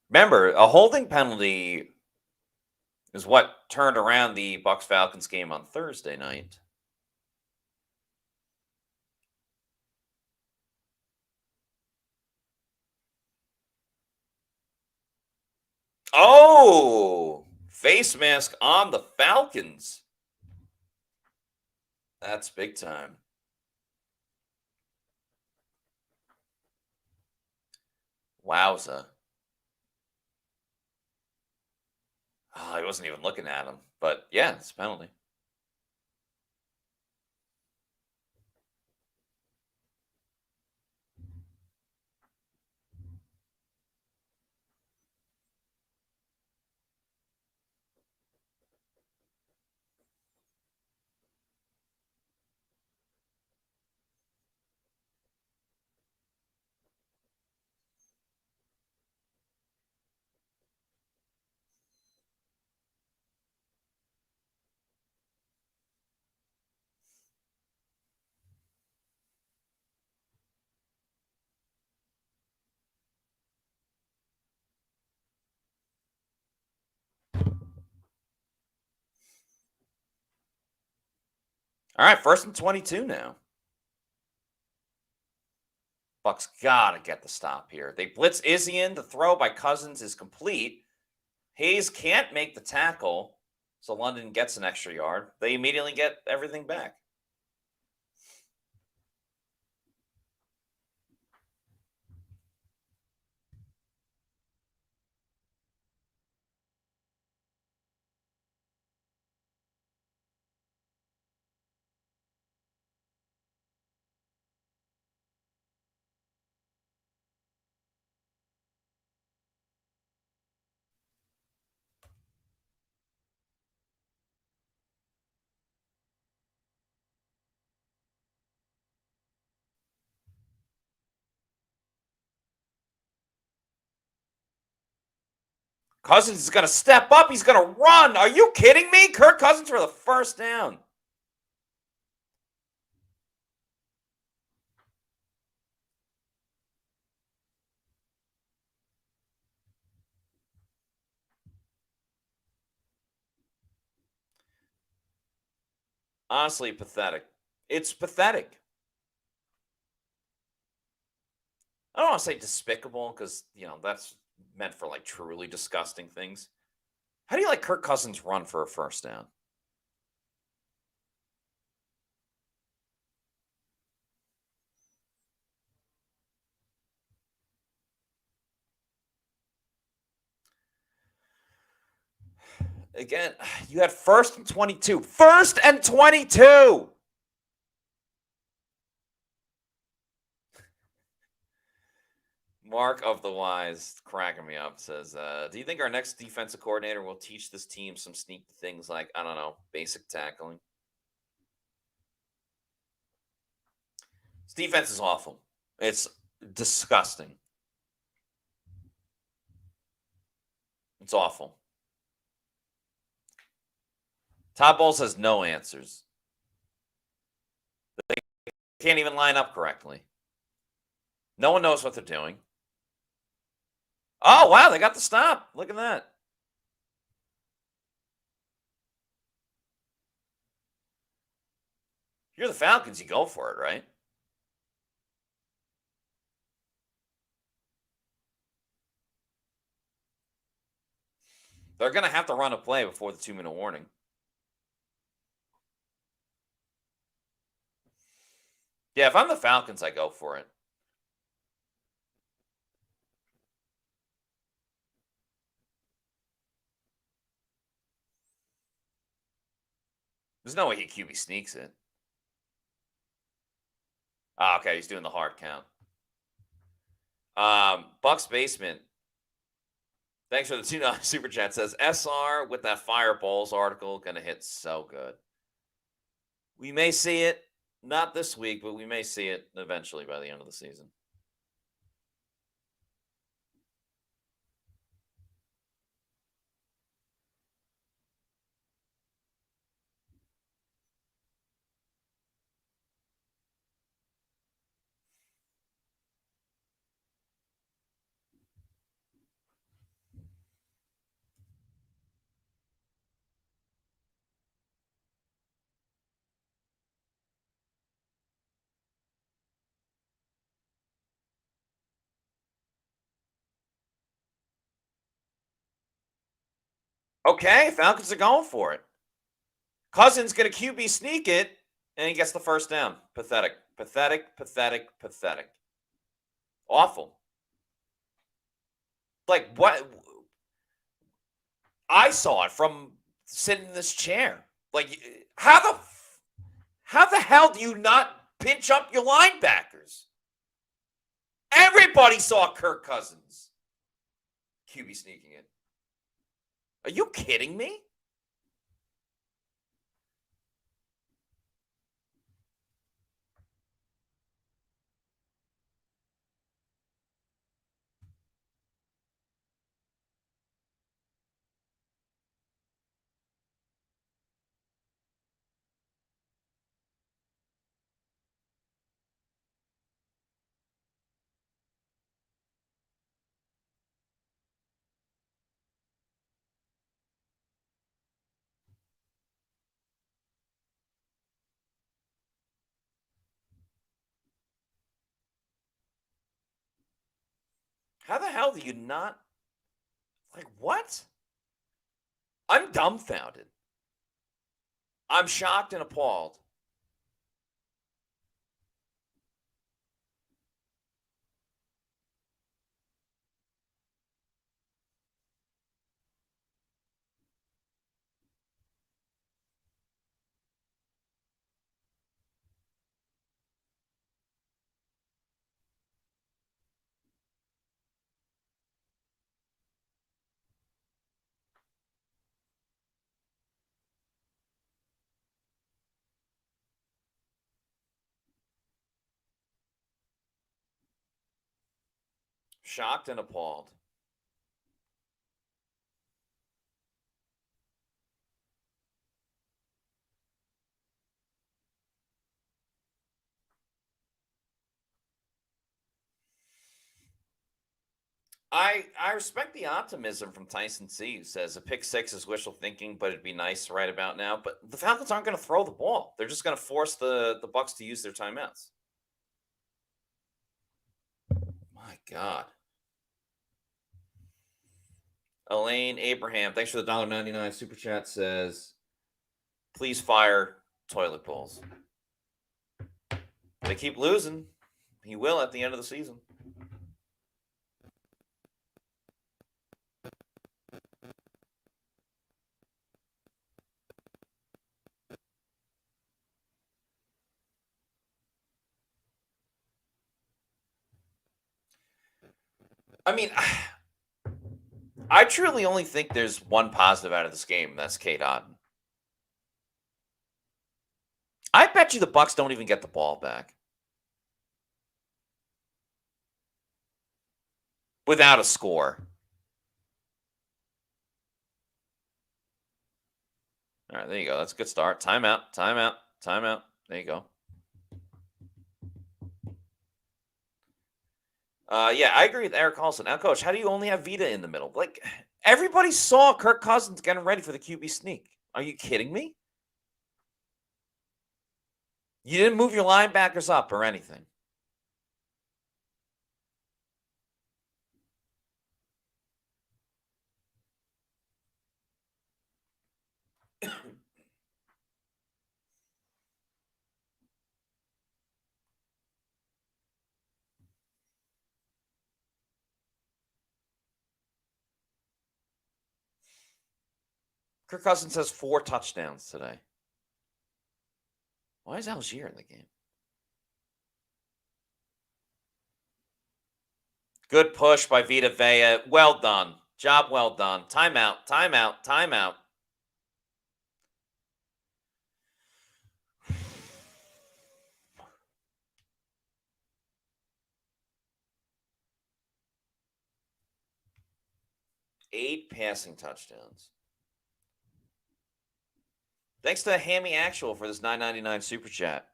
Speaker 1: Remember, a holding penalty is what turned around the Bucs Falcons game on Thursday night. Oh, face mask on the Falcons. That's big time. Wowza. Oh, I wasn't even looking at him. But yeah, it's a penalty. All right, 1st and 22 now. Bucs gotta get the stop here. They blitz Izzy in. The throw by Cousins is complete. Hayes can't make the tackle, so London gets an extra yard. They immediately get everything back. Cousins is going to step up. He's going to run. Are you kidding me? Kirk Cousins for the 1st down. Honestly, pathetic. It's pathetic. I don't want to say despicable because, that's meant for like truly disgusting things. How do you let Kirk Cousins run for a 1st down? Again, you had 1st and 22. 1st and 22. Mark of the Wise, cracking me up, says, do you think our next defensive coordinator will teach this team some sneaky things like, I don't know, basic tackling? This defense is awful. It's disgusting. It's awful. Todd Bowles has no answers. They can't even line up correctly. No one knows what they're doing. Oh, wow, they got the stop. Look at that. You're the Falcons, you go for it, right? They're going to have to run a play before the 2-minute warning. Yeah, if I'm the Falcons, I go for it. There's no way he QB sneaks it. Ah, okay, he's doing the hard count. Bucs Basement. Thanks for the $2 super chat. Says SR with that Fireballs article gonna hit so good. We may see it, not this week, but we may see it eventually by the end of the season. Okay, Falcons are going for it. Cousins going to QB sneak it, and he gets the first down. Pathetic, pathetic, pathetic, pathetic. Awful. Like, what? I saw it from sitting in this chair. Like, how the hell do you not pinch up your linebackers? Everybody saw Kirk Cousins QB sneaking it. Are you kidding me? How the hell do you not? Like, what? I'm dumbfounded. I'm shocked and appalled. Shocked and appalled. I respect the optimism from Tyson C, who says a pick six is wishful thinking, but it'd be nice right about now. But the Falcons aren't going to throw the ball. They're just going to force the Bucs to use their timeouts. My God. Elaine Abraham, thanks for the $1.99 super chat, says, please fire toilet bowls. They keep losing. He will at the end of the season. I mean, I truly only think there's one positive out of this game, and that's Kate Otton. I bet you the Bucs don't even get the ball back. Without a score. All right, there you go. That's a good start. Timeout, timeout, timeout. There you go. Yeah, I agree with Eric Carlson. Now, Coach, how do you only have Vita in the middle? Like, everybody saw Kirk Cousins getting ready for the QB sneak. Are you kidding me? You didn't move your linebackers up or anything. Kirk Cousins has 4 touchdowns today. Why is Algier in the game? Good push by Vita Vea. Well done. Job well done. Timeout, timeout, timeout. Eight passing touchdowns. Thanks to Hammy Actual for this $9.99 super chat.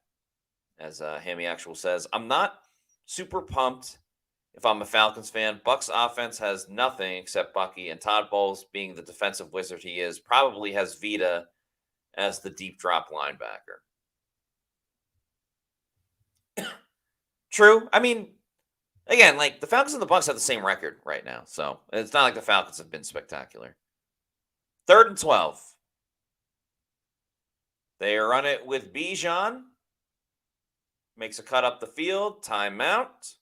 Speaker 1: As Hammy Actual says, I'm not super pumped if I'm a Falcons fan. Bucs offense has nothing except Bucky, and Todd Bowles, being the defensive wizard he is, probably has Vita as the deep drop linebacker. True. I mean, again, like the Falcons and the Bucs have the same record right now, so it's not like the Falcons have been spectacular. 3rd and 12. They run it with Bijan. Makes a cut up the field. Timeout.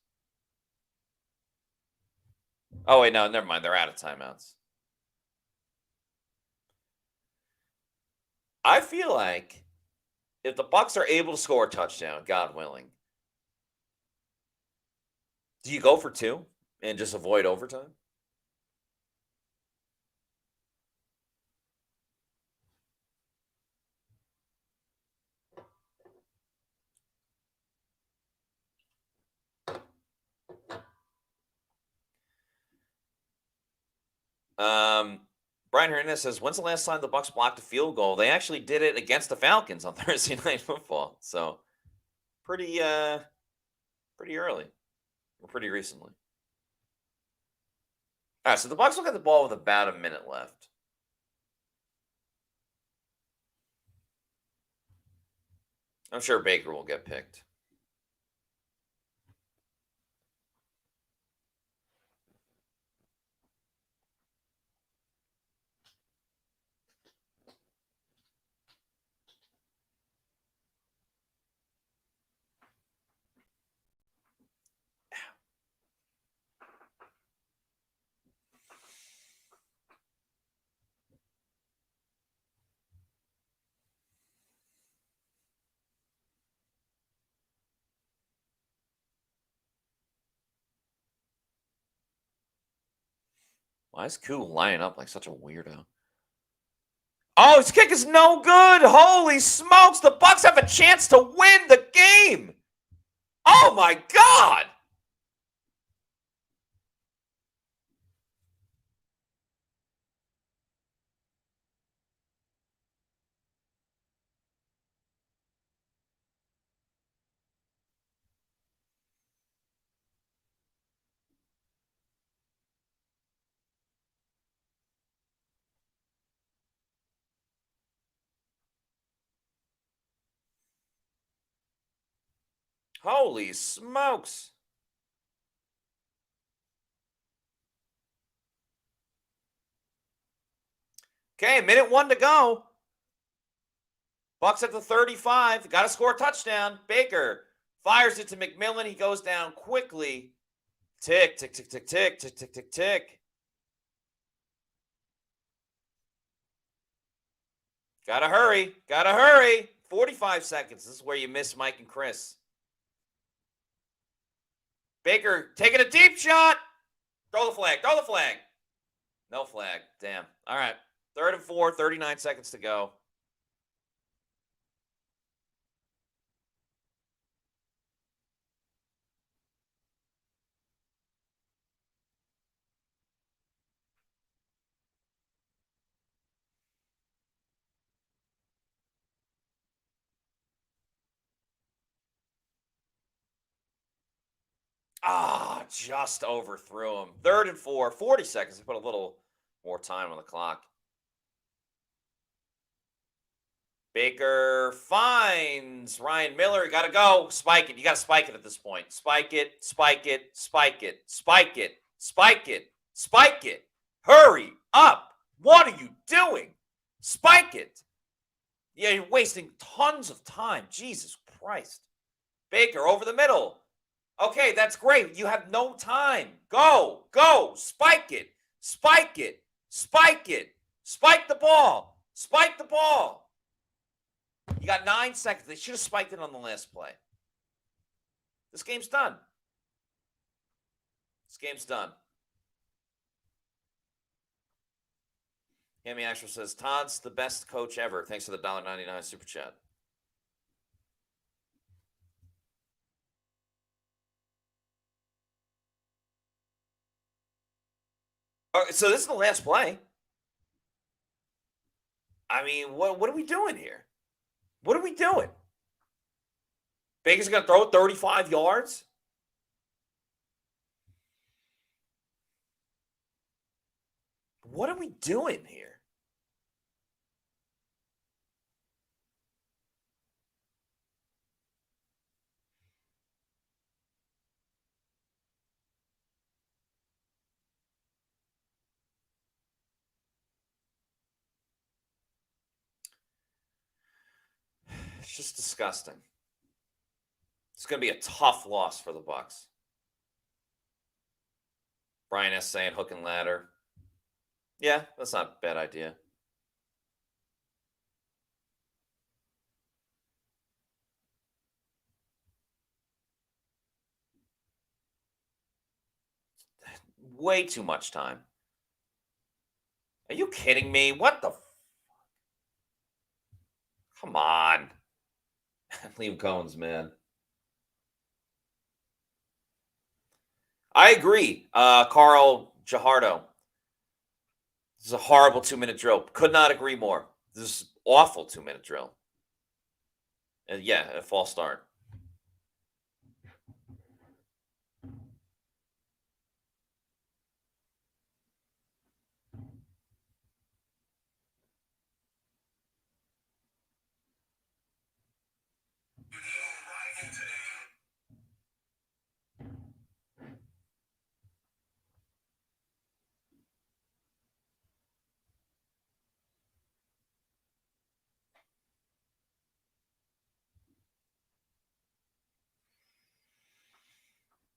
Speaker 1: Oh, wait, no, never mind. They're out of timeouts. I feel like if the Bucs are able to score a touchdown, God willing, do you go for 2 and just avoid overtime? Brian Hernandez says, when's the last time the Bucs blocked a field goal? They actually did it against the Falcons on Thursday Night Football. So pretty early or pretty recently. All right, so the Bucs will get the ball with about a minute left. I'm sure Baker will get picked. Why is Koo lining up like such a weirdo? Oh, his kick is no good. Holy smokes. The Bucs have a chance to win the game. Oh, my God. Holy smokes. Okay, minute 1 to go. Bucs at the 35. Got to score a touchdown. Baker fires it to McMillan. He goes down quickly. Tick, tick, tick, tick, tick, tick, tick, tick, tick. Gotta hurry. Gotta hurry. 45 seconds. This is where you miss Mike and Chris. Baker taking a deep shot. Throw the flag. Throw the flag. No flag. Damn. All right. 3rd and 4. 39 seconds to go. Just overthrew him. 3rd and 4, 40 seconds. They put a little more time on the clock. Baker finds Ryan Miller. You got to go. Spike it. You got to spike it at this point. Spike it, spike it, spike it, spike it, spike it, spike it. Hurry up. What are you doing? Spike it. Yeah, you're wasting tons of time. Jesus Christ. Baker over the middle. Okay, that's great. You have no time. Go, spike it, spike it, spike it, spike the ball, spike the ball. You got 9 seconds. They should have spiked it on the last play. This game's done. This game's done. Hammy Ashler says, Todd's the best coach ever. Thanks for the $1.99 super chat. So this is the last play. I mean, what are we doing here? What are we doing? Baker's going to throw it 35 yards? What are we doing here? It's just disgusting. It's going to be a tough loss for the Bucs. Brian S. saying hook and ladder. Yeah, that's not a bad idea. Way too much time. Are you kidding me? What the? Come on. Liam Cohen's, man. I agree. Carl Jahardo. This is a horrible 2-minute drill. Could not agree more. This is awful 2-minute drill. And yeah, a false start.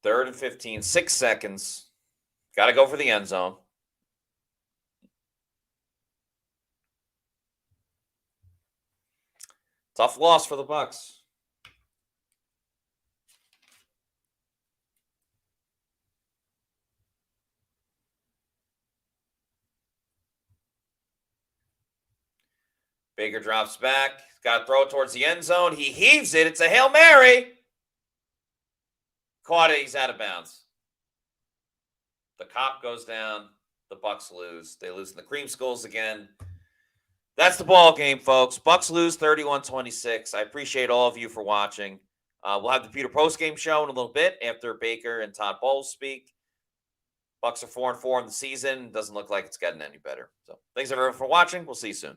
Speaker 1: Third and 15, 6 seconds. Got to go for the end zone. Tough loss for the Bucs. Baker drops back. Got to throw it towards the end zone. He heaves it. It's a Hail Mary. Caught it. He's out of bounds. The cop goes down. The Bucs lose. They lose in the creamsicles again. That's the ball game, folks. Bucs lose 31-26. I appreciate all of you for watching. We'll have the Pewter postgame show in a little bit after Baker and Todd Bowles speak. Bucs are 4-4 in the season. Doesn't look like it's getting any better. So thanks everyone for watching. We'll see you soon.